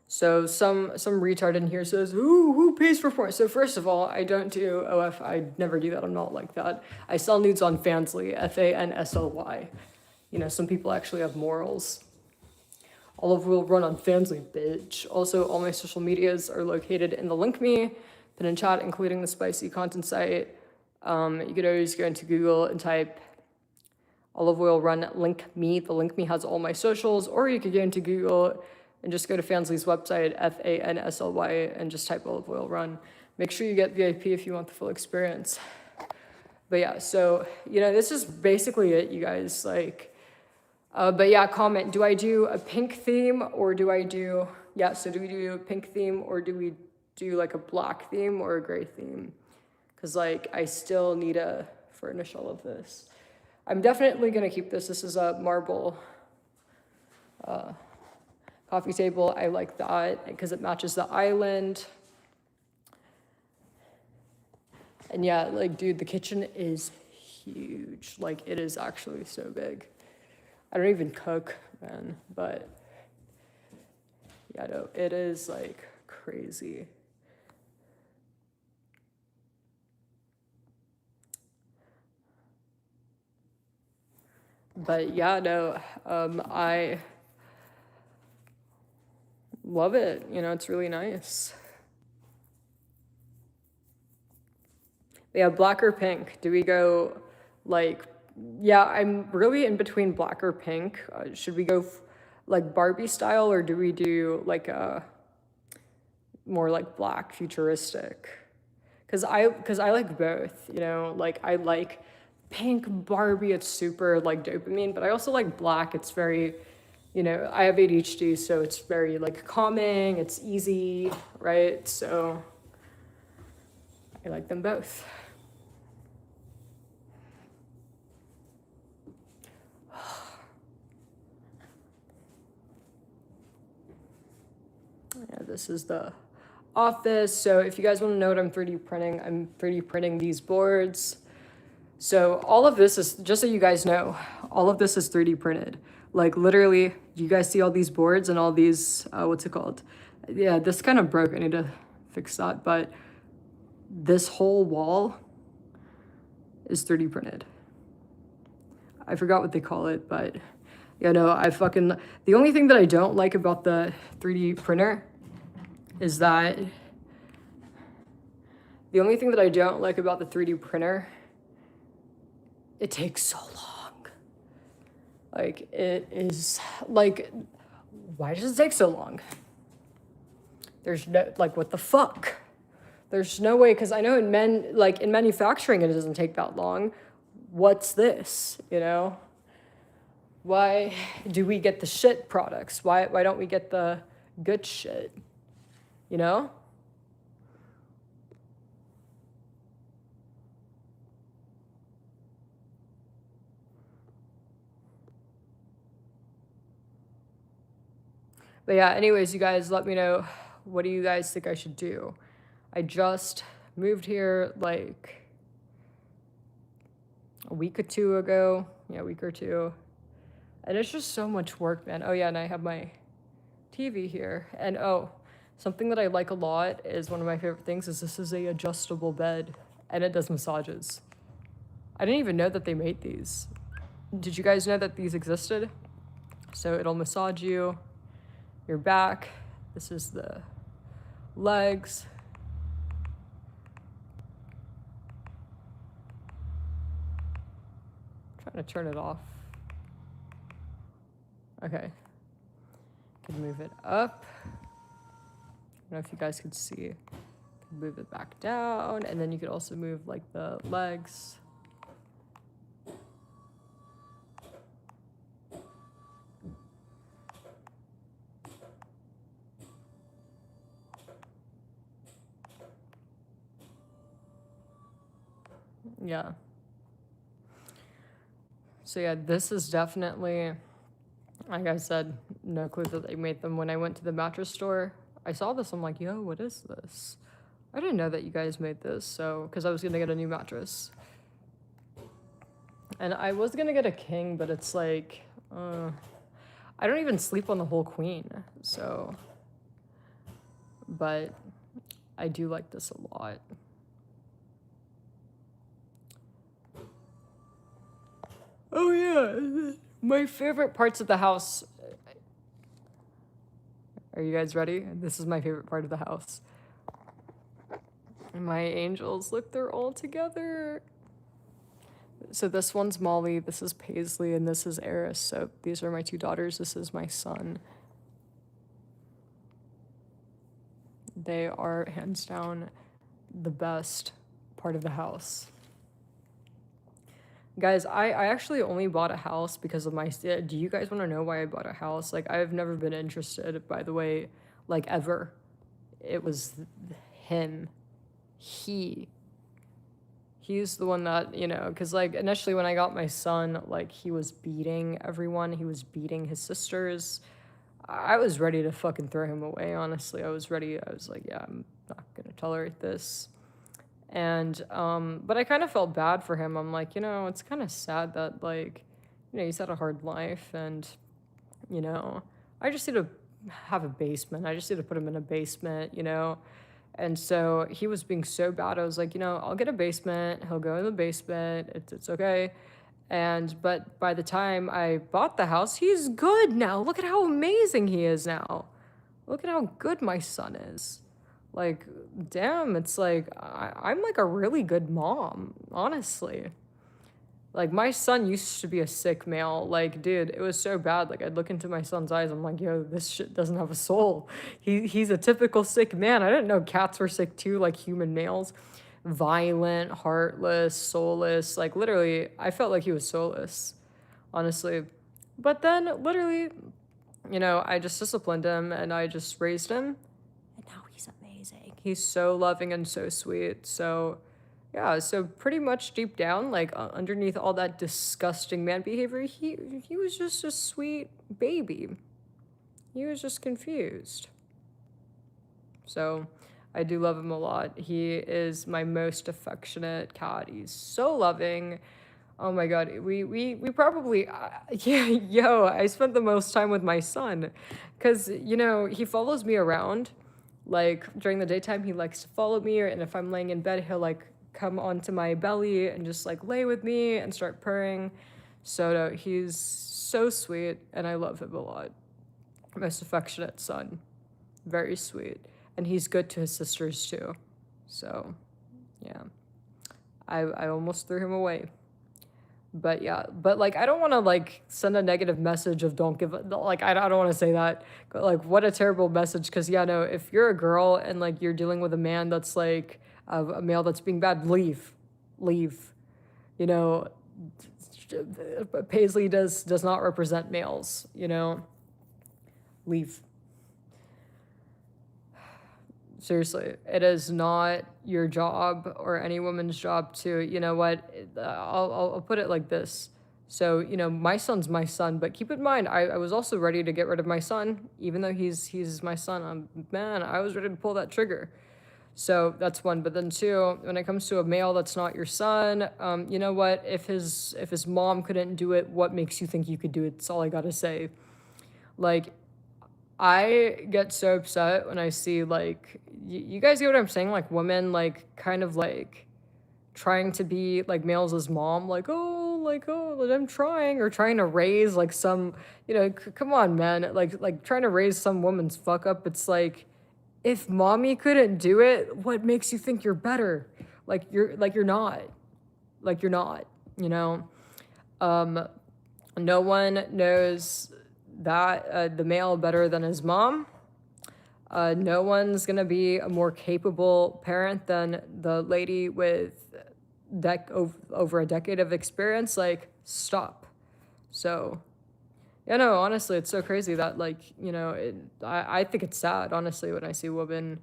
So some retard in here says, who pays for porn? So first of all, I don't do OF. I never do that. I'm not like that. I sell nudes on Fansly, Fansly. You know, some people actually have morals. Olive will run on Fansly, bitch. Also, all my social medias are located in the link me, pin in chat, including the spicy content site. You could always go into Google and type Olive Oil Run Link Me. The Link Me has all my socials, or you could go into Google and just go to Fansly's website, Fansly, and just type Olive Oil Run. Make sure you get VIP if you want the full experience. But yeah, so, you know, this is basically it, you guys. Like, but yeah, comment, do I do a pink theme, or do I do, yeah, so do we do a pink theme, or do we do like a black theme or a gray theme? Because like, I still need a furnish all of this. I'm definitely gonna keep this. This is a marble coffee table. I like that because it matches the island. And yeah, like, dude, the kitchen is huge. Like, it is actually so big. I don't even cook, man, but yeah, no, it is like crazy. But yeah, no, I love it. You know, it's really nice. But yeah, black or pink? Do we go like, yeah, I'm really in between black or pink. Should we go like Barbie style, or do we do like a more like black futuristic? Because I like both, you know, like I like pink Barbie, it's super like dopamine, but I also like black. It's very, you know, I have ADHD, so it's very like calming, it's easy, right? So I like them both. Yeah, this is the office. So if you guys want to know what I'm 3D printing, I'm 3D printing these boards. So all of this is, just so you guys know, all of this is 3D printed. Like literally, you guys see all these boards and all these, what's it called? Yeah, this kind of broke. I need to fix that. But this whole wall is 3D printed. I forgot what they call it, but yeah, no, the only thing that I don't like about the 3D printer is that, the only thing that I don't like about the 3D printer, it takes so long. Like, it is, like, why does it take so long? There's no, like, what the fuck? There's no way, because I know in manufacturing, it doesn't take that long. What's this, you know? Why do we get the shit products? Why don't we get the good shit, you know? But yeah, anyways, you guys let me know, what do you guys think I should do? I just moved here like a week or two ago. Yeah, a week or two. And it's just so much work, man. Oh yeah, and I have my TV here. And oh, something that I like a lot is one of my favorite things is this is a adjustable bed and it does massages. I didn't even know that they made these. Did you guys know that these existed? So it'll massage you, your back. This is the legs. I'm trying to turn it off. Okay. Can move it up. I don't know if you guys could see. Move it back down, and then you could also move like the legs. Yeah. So yeah, this is definitely, like I said, no clue that they made them. When I went to the mattress store, I saw this. I'm like, yo, what is this? I didn't know that you guys made this. So, because I was gonna get a new mattress, and I was gonna get a king, but it's like, I don't even sleep on the whole queen. So, but I do like this a lot. Oh yeah, my favorite parts of the house. Are you guys ready? This is my favorite part of the house. My angels, look, they're all together. So this one's Molly, this is Paisley, and this is Eris. So these are my two daughters. This is my son. They are hands down the best part of the house. Guys, I actually only bought a house because of my... Do you guys want to know why I bought a house? Like, I've never been interested, by the way, like, ever. It was him. He's the one that, you know, because, like, initially when I got my son, like, he was beating everyone. He was beating his sisters. I was ready to fucking throw him away, honestly. I was ready. I was like, yeah, I'm not going to tolerate this. And but I kind of felt bad for him. I'm like, you know, it's kind of sad that, like, you know, he's had a hard life, and, you know, I just need to have a basement. I just need to put him in a basement, you know. And so he was being so bad. I was like, you know, I'll get a basement. He'll go in the basement. It's okay. But by the time I bought the house, he's good now. Look at how amazing he is now. Look at how good my son is. Like, damn, it's like, I'm like a really good mom, honestly. Like, my son used to be a sick male. Like, dude, it was so bad. Like, I'd look into my son's eyes. I'm like, yo, this shit doesn't have a soul. He's a typical sick man. I didn't know cats were sick too, like human males. Violent, heartless, soulless. Like, literally, I felt like he was soulless, honestly. But then, literally, you know, I just disciplined him and I just raised him. And now he's amazing. He's so loving and so sweet. So, yeah, so pretty much deep down, like underneath all that disgusting man behavior, he was just a sweet baby. He was just confused. So, I do love him a lot. He is my most affectionate cat. He's so loving. Oh my god, we probably yeah, yo, I spent the most time with my son cuz you know, he follows me around. Like during the daytime he likes to follow me, and if I'm laying in bed, he'll like come onto my belly and just like lay with me and start purring. So no, he's so sweet and I love him a lot. Most affectionate son. Very sweet. And he's good to his sisters too. So, yeah. I almost threw him away. But yeah, but like I don't want to like send a negative message of don't give like I don't want to say that. But like what a terrible message, because yeah, no, if you're a girl and like you're dealing with a man that's like a male that's being bad, leave. You know, Paisley does not represent males, you know. Leave. Seriously, it is not your job or any woman's job to, you know what, I'll put it like this. So, you know, my son's my son, but keep in mind, I was also ready to get rid of my son, even though he's my son. Man, I was ready to pull that trigger. So that's one. But then two, when it comes to a male that's not your son, you know what, if his mom couldn't do it, what makes you think you could do it? That's all I gotta say. Like, I get so upset when I see like you guys get what I'm saying, like women like kind of like trying to be like males as mom, like oh I'm trying, or trying to raise like some, you know, come on man, like trying to raise some woman's fuck up. It's like, if mommy couldn't do it, what makes you think you're better? You're not, you're not, you know. um no one knows that the male better than his mom. No one's gonna be a more capable parent than the lady with over a decade of experience. Like, stop. So, yeah, no, honestly, it's so crazy that, like, you know, I think it's sad, honestly, when I see women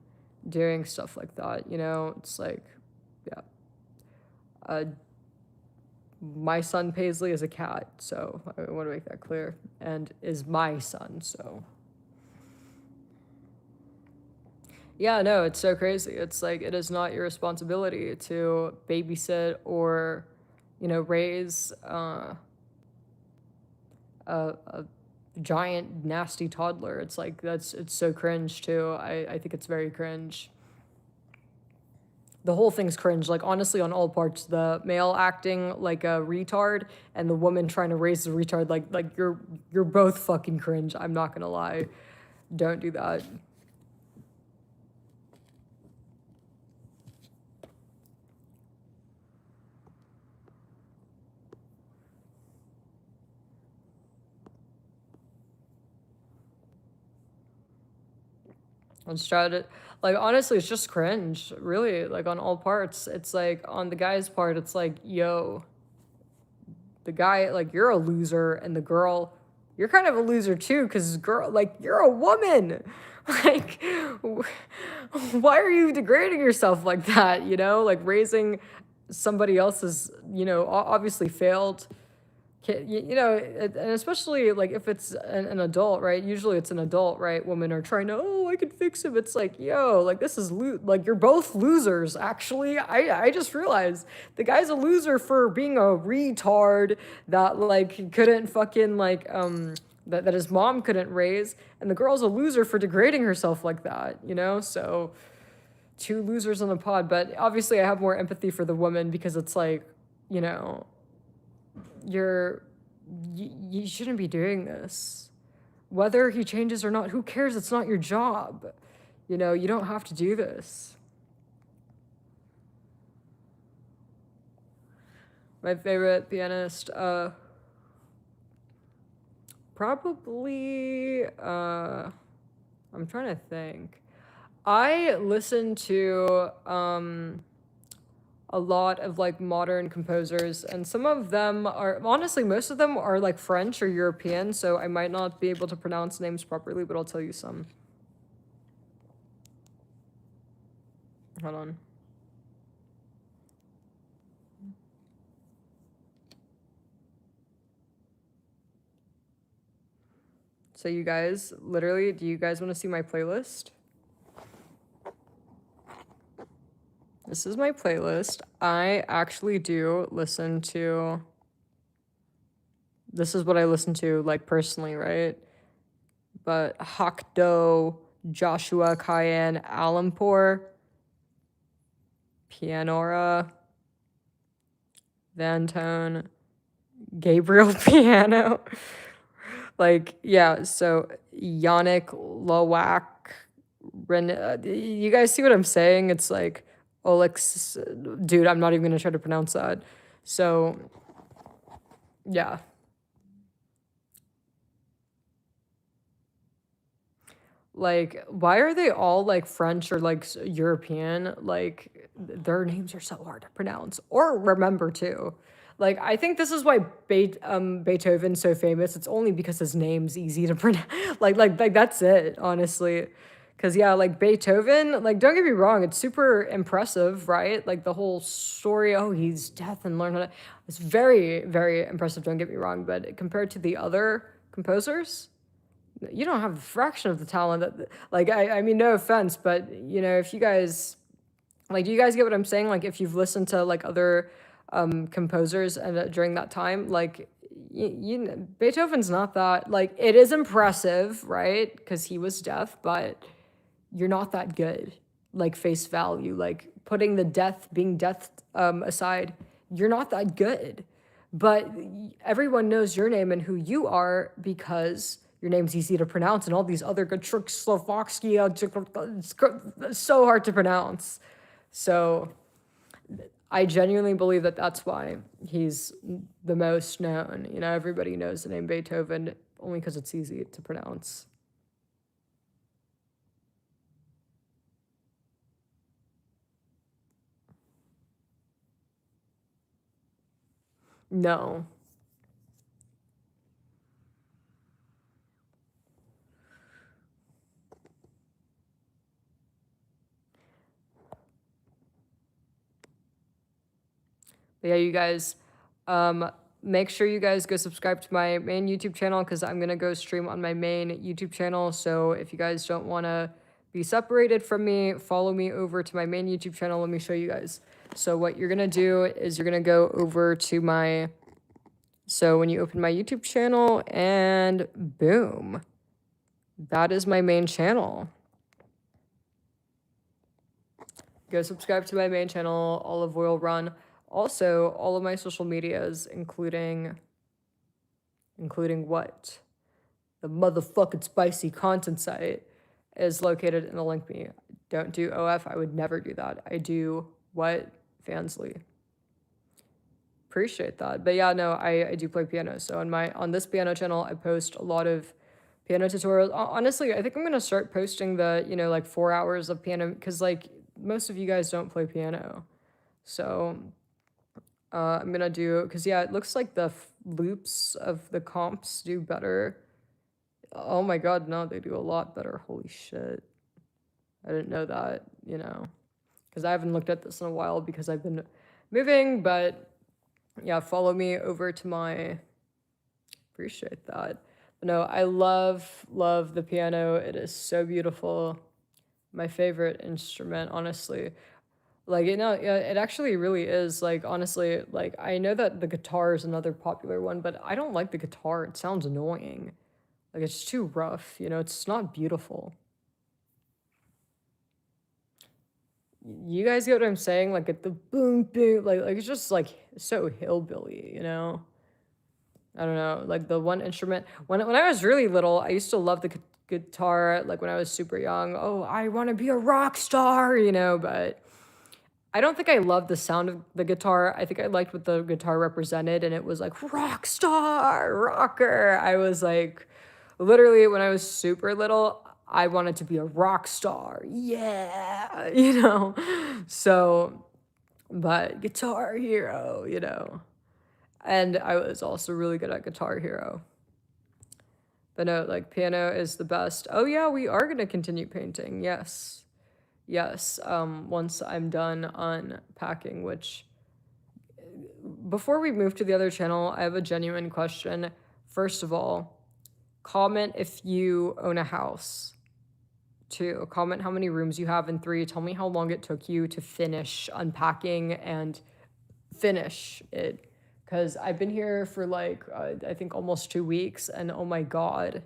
doing stuff like that. You know, it's like, yeah. Uh, my son Paisley is a cat, so I want to make that clear, and is my son, so. Yeah, no, it's so crazy. It's like it is not your responsibility to babysit or, you know, raise a giant nasty toddler. It's like it's so cringe too. I think it's very cringe. The whole thing's cringe. Like, honestly, on all parts, the male acting like a retard and the woman trying to raise the retard, like you're both fucking cringe. I'm not gonna lie. Don't do that. Let's try to, like, honestly, it's just cringe, really, like, on all parts. It's like, on the guy's part, it's like, yo, the guy, like, you're a loser, and the girl, you're kind of a loser too, because girl, like, you're a woman. Like, why are you degrading yourself like that, you know? Like, raising somebody else's, you know, obviously failed you know, and especially like if it's an adult, right? Usually it's an adult, right? Women are trying to, oh, I could fix him. It's like, yo, like this is like you're both losers. Actually, I just realized the guy's a loser for being a retard that like couldn't fucking like that his mom couldn't raise, and the girl's a loser for degrading herself like that, you know. So two losers on the pod, but obviously I have more empathy for the woman because it's like, you know, you're you shouldn't be doing this. Whether he changes or not, who cares? It's not your job. You know, you don't have to do this. My favorite pianist, probably, I'm trying to think. I listen to, a lot of like modern composers, and some of them are, honestly, most of them are like French or European, so I might not be able to pronounce names properly, but I'll tell you some. Hold on. So you guys, literally, do you guys want to see my playlist? This is my playlist. I actually do listen to, this is what I listen to, like, personally, right? But Hakdo, Joshua Cayenne, Alampur, Pianora, Vantone, Gabriel Piano. Like, yeah, so Yannick Lowak, you guys see what I'm saying? It's like Olex, dude, I'm not even gonna try to pronounce that. So Yeah. Like, why are they all like French or like European? Like, their names are so hard to pronounce or remember too. Like, I think this is why Beethoven's so famous. It's only because his name's easy to pronounce. Like that's it, honestly. Cause yeah, like Beethoven, like don't get me wrong, it's super impressive, right? Like the whole story. Oh, he's deaf and learned how to. It's very, very impressive. Don't get me wrong, but compared to the other composers, you don't have a fraction of the talent that, like, I mean, no offense, but you know, if you guys like, do you guys get what I'm saying? Like, if you've listened to like other composers and during that time, like, Beethoven's not that, like, it is impressive, right? Because he was deaf, but you're not that good, like face value, like putting the death being death aside, you're not that good, but everyone knows your name and who you are because your name's easy to pronounce and all these other good tricks, Slovakia, it's so hard to pronounce. So I genuinely believe that that's why he's the most known. You know, everybody knows the name Beethoven only because it's easy to pronounce. No. But yeah, you guys, make sure you guys go subscribe to my main YouTube channel because I'm gonna go stream on my main YouTube channel. So if you guys don't want to be separated from me, follow me over to my main YouTube channel. Let me show you guys. So what you're gonna do is you're gonna go over to my. So when you open my YouTube channel and boom, that is my main channel. Go subscribe to my main channel, Olive Oil Run. Also, all of my social medias, including what? The motherfucking spicy content site is located in the link me. Don't do OF. I would never do that. I do what? Fansly. Appreciate that. But yeah, no, I do play piano. So on this piano channel, I post a lot of piano tutorials. Honestly, I think I'm gonna start posting the, you know, like 4 hours of piano because like most of you guys don't play piano. So I'm gonna do, because yeah, it looks like the loops of the comps do better. Oh my god, no, they do a lot better. Holy shit. I didn't know that, you know, because I haven't looked at this in a while because I've been moving, but yeah, follow me over to my. Appreciate that. But no, I love the piano. It is so beautiful. My favorite instrument, honestly. Like, you know, yeah, it actually really is. Like, honestly, like, I know that the guitar is another popular one, but I don't like the guitar. It sounds annoying. Like, it's too rough, you know, it's not beautiful. You guys get what I'm saying? Like, at the boom, boom, like it's just like so hillbilly, you know? I don't know, like the one instrument. When I was really little, I used to love the guitar, like when I was super young. Oh, I want to be a rock star, you know, but I don't think I loved the sound of the guitar. I think I liked what the guitar represented, and it was like rock star, rocker. I was like, literally, when I was super little, I wanted to be a rock star. Yeah, you know? So, but Guitar Hero, you know? And I was also really good at Guitar Hero. But no, like piano is the best. Oh yeah, we are gonna continue painting. Yes. Yes. Once I'm done unpacking, which before we move to the other channel, I have a genuine question. First of all, comment if you own a house. 2, comment how many rooms you have. And 3, tell me how long it took you to finish unpacking and finish it. Because I've been here for like, I think almost 2 weeks, and oh my God,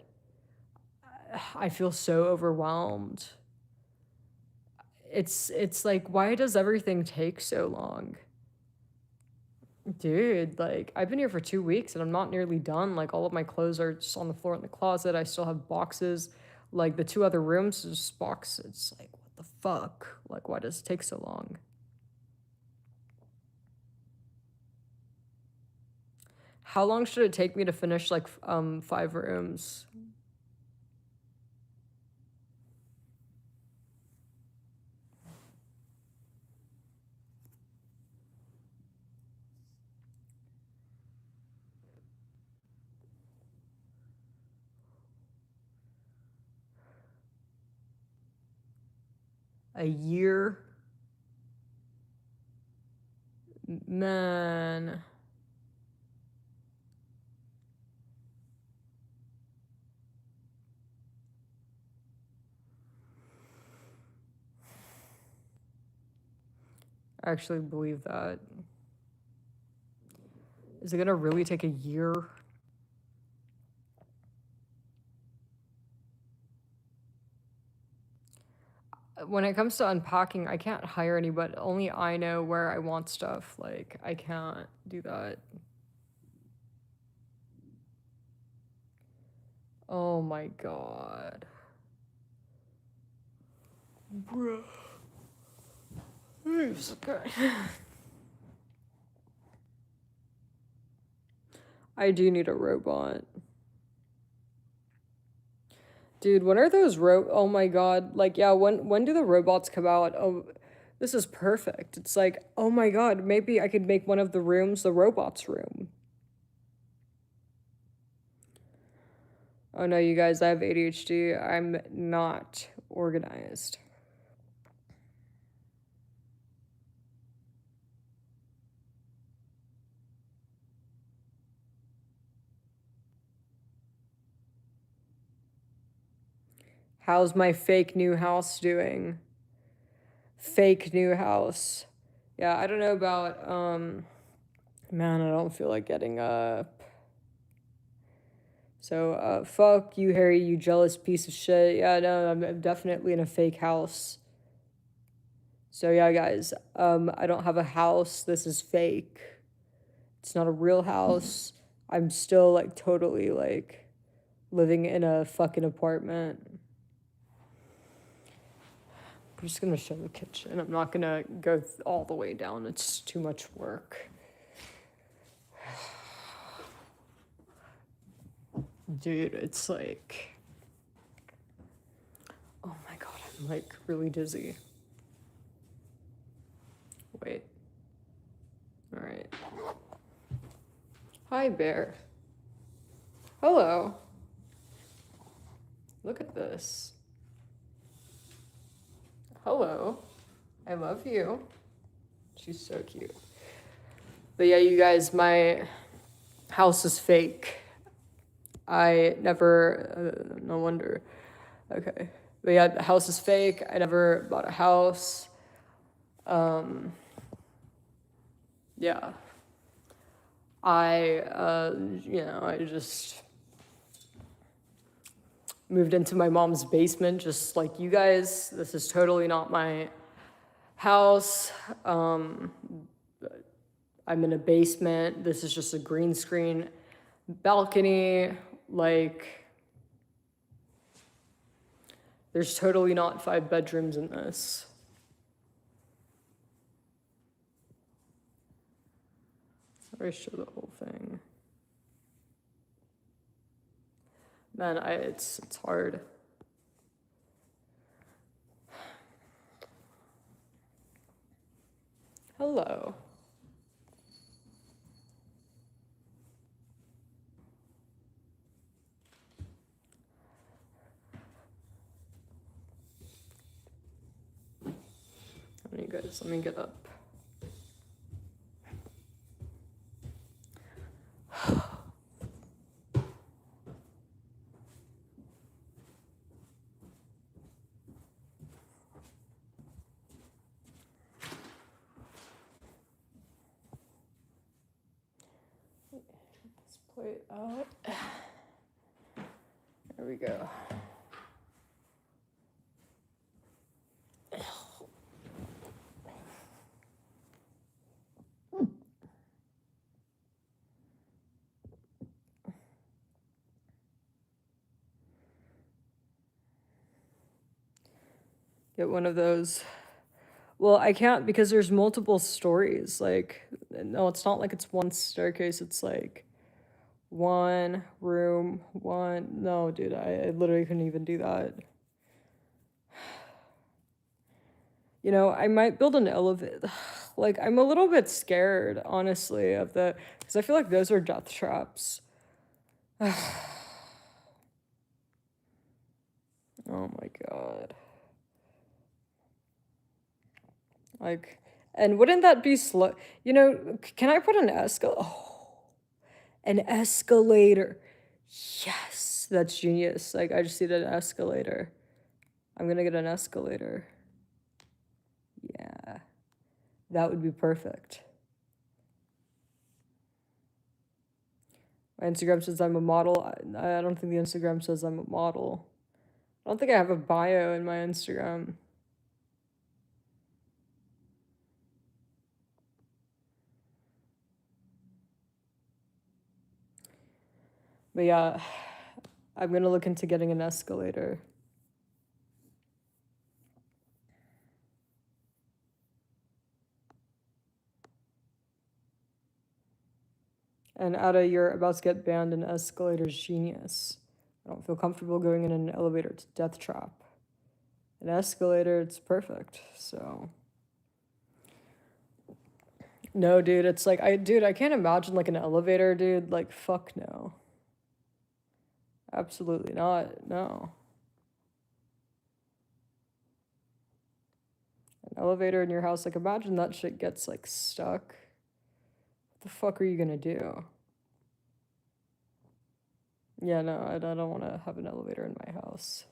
I feel so overwhelmed. It's like, why does everything take so long? Dude, like, I've been here for 2 weeks and I'm not nearly done. Like, all of my clothes are just on the floor in the closet. I still have boxes. Like, the 2 other rooms is just boxes. It's like, what the fuck? Like, why does it take so long? How long should it take me to finish like 5 rooms? A year? Man. I actually believe that. Is it gonna really take a year? When it comes to unpacking, I can't hire anybody. Only I know where I want stuff. Like, I can't do that. Oh my god. Bruh. Okay. I do need a robot. Dude, when are those oh my god. Like, yeah, when do the robots come out? Oh, this is perfect. It's like, oh my god, maybe I could make one of the rooms the robot's room. Oh no, you guys, I have ADHD. I'm not organized. How's my fake new house doing? Fake new house. Yeah, I don't know about, man, I don't feel like getting up. So, fuck you, Harry, you jealous piece of shit. Yeah, no, I'm definitely in a fake house. So yeah, guys, I don't have a house. This is fake. It's not a real house. I'm still like totally like living in a fucking apartment. I'm just gonna show the kitchen. I'm not gonna go all the way down. It's too much work. Dude, it's like, oh my god, I'm like really dizzy. Wait. All right. Hi, bear. Hello. Look at this. Hello. I love you. She's so cute. But yeah, you guys, my house is fake. I never, no wonder. Okay. But yeah, the house is fake. I never bought a house. Yeah. I just moved into my mom's basement, just like you guys. This is totally not my house. I'm in a basement. This is just a green screen balcony. Like, there's totally not 5 bedrooms in this. Let me show the whole thing. Man, it's hard. Hello. You guys, let me get up. Let's play it out. There we go. Get one of those. Well, I can't because there's multiple stories. Like, no, it's not like it's one staircase. It's like One room, one. No, dude, I literally couldn't even do that. You know, I might build an elevator. Like, I'm a little bit scared, honestly, of the. Because I feel like those are death traps. Oh my god. Like, and wouldn't that be slow? You know, can I put an an escalator. Yes, that's genius. Like, I just need an escalator. I'm gonna get an escalator. Yeah, that would be perfect. My Instagram says I'm a model. I don't think the Instagram says I'm a model. I don't think I have a bio in my Instagram. But yeah, I'm gonna look into getting an escalator. And Ada, you're about to get banned in escalator's genius. I don't feel comfortable going in an elevator. It's death trap. An escalator, it's perfect. So no, dude, it's like I can't imagine like an elevator, dude. Like fuck no. Absolutely not. No. An elevator in your house, like imagine that shit gets like stuck. What the fuck are you gonna do? Yeah, no, I don't want to have an elevator in my house.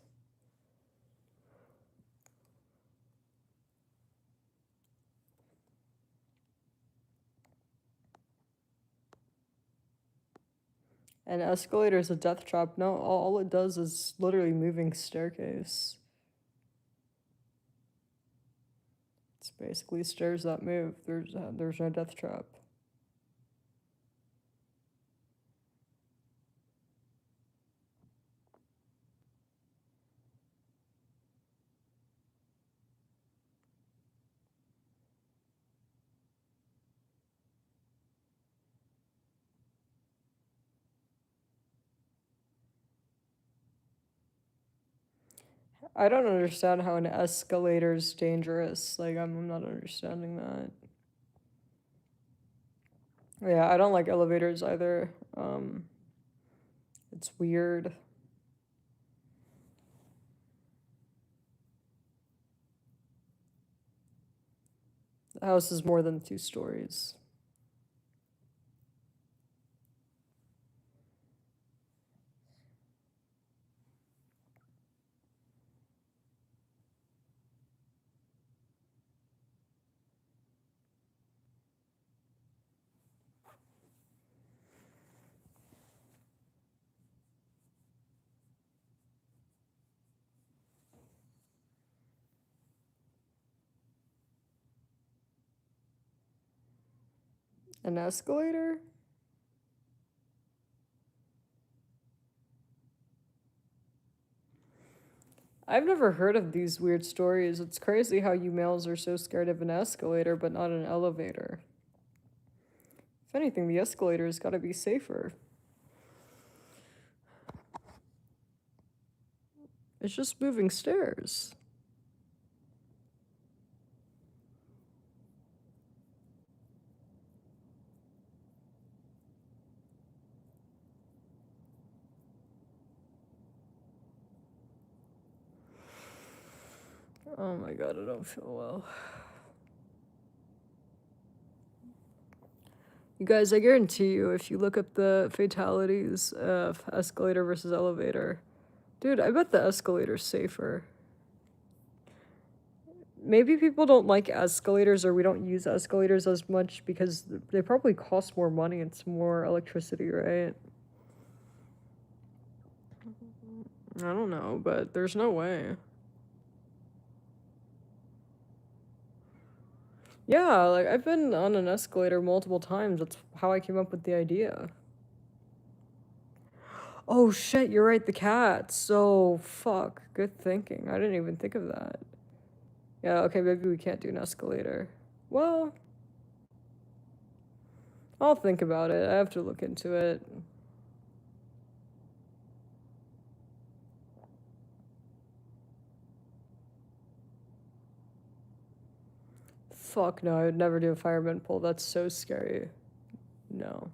An escalator is a death trap. No, all it does is literally moving staircase. It's basically stairs that move. There's no death trap. I don't understand how an escalator is dangerous. Like I'm not understanding that. Yeah, I don't like elevators either. It's weird. The house is more than 2 stories. An escalator? I've never heard of these weird stories. It's crazy how you males are so scared of an escalator but not an elevator. If anything, the escalator's gotta be safer. It's just moving stairs. Oh my god, I don't feel well. You guys, I guarantee you, if you look up the fatalities of escalator versus elevator, dude, I bet the escalator's safer. Maybe people don't like escalators or we don't use escalators as much because they probably cost more money. It's more electricity, right? I don't know, but there's no way. Yeah, like I've been on an escalator multiple times. That's how I came up with the idea. Oh shit, you're right, the cat. So fuck. Good thinking. I didn't even think of that. Yeah, okay, maybe we can't do an escalator. Well, I'll think about it. I have to look into it. Fuck no, I would never do a fireman pole. That's so scary. No.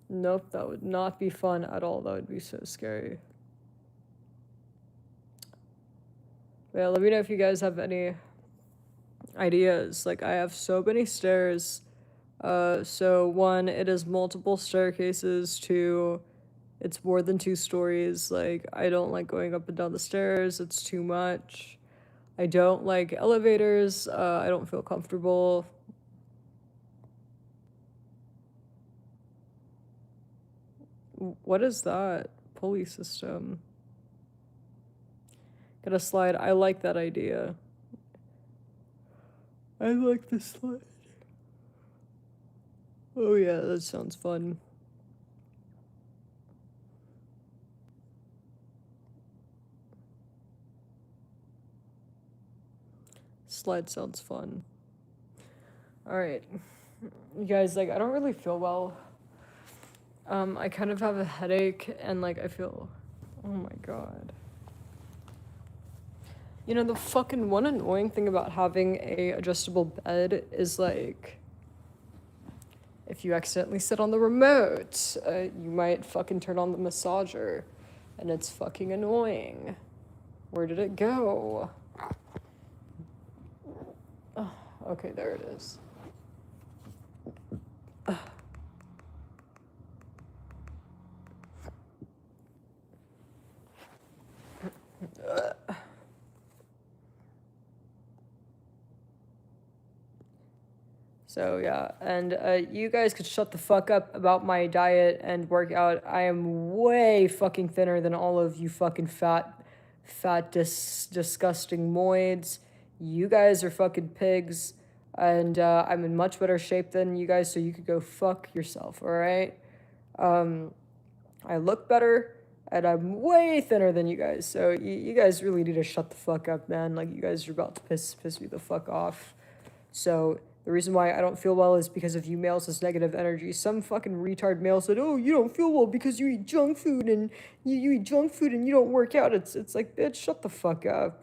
Nope, that would not be fun at all. That would be so scary. Yeah, let me know if you guys have any ideas. Like, I have so many stairs. So 1, it is multiple staircases. 2, it's more than 2 stories. Like, I don't like going up and down the stairs. It's too much. I don't like elevators. I don't feel comfortable. What is that? Pulley system. Get a slide. I like that idea. I like the slide. Oh yeah, that sounds fun. Slide sounds fun. Alright. You guys, like, I don't really feel well. I kind of have a headache, and, like, I feel... Oh my god. You know, the fucking one annoying thing about having a adjustable bed is, like... If you accidentally sit on the remote, you might fucking turn on the massager. And it's fucking annoying. Where did it go? Oh, okay, there it is. So yeah, and you guys could shut the fuck up about my diet and workout. I am way fucking thinner than all of you fucking fat, disgusting moids. You guys are fucking pigs, and I'm in much better shape than you guys, so you could go fuck yourself, alright? I look better, and I'm way thinner than you guys, so you guys really need to shut the fuck up, man. Like, you guys are about to piss me the fuck off. So... The reason why I don't feel well is because of you males' negative energy. Some fucking retard male said, "Oh, you don't feel well because you eat junk food and you eat junk food and you don't work out." It's like, bitch, shut the fuck up.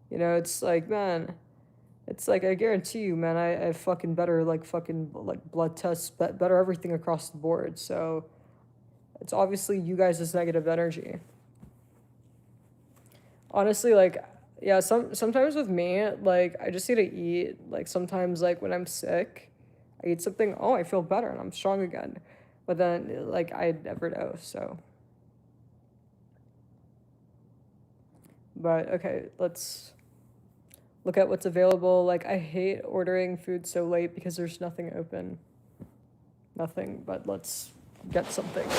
You know, it's like, man, it's like, I guarantee you, man, I have fucking better, like, fucking, like, blood tests, better everything across the board. So it's obviously you guys' negative energy. Honestly, like, yeah, sometimes with me, like, I just need to eat. Like, sometimes, like, when I'm sick, I eat something, oh, I feel better and I'm strong again. But then, like, I never know, so. But, okay, let's look at what's available. Like, I hate ordering food so late because there's nothing open. Nothing, but let's get something.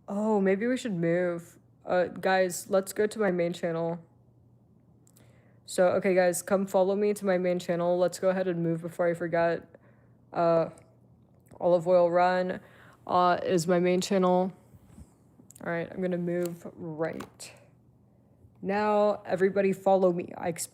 Oh, maybe we should move. Guys, let's go to my main channel. So, okay, guys, come follow me to my main channel. Let's go ahead and move before I forget. Olive Oil Run is my main channel. All right, I'm gonna move right now. Everybody follow me.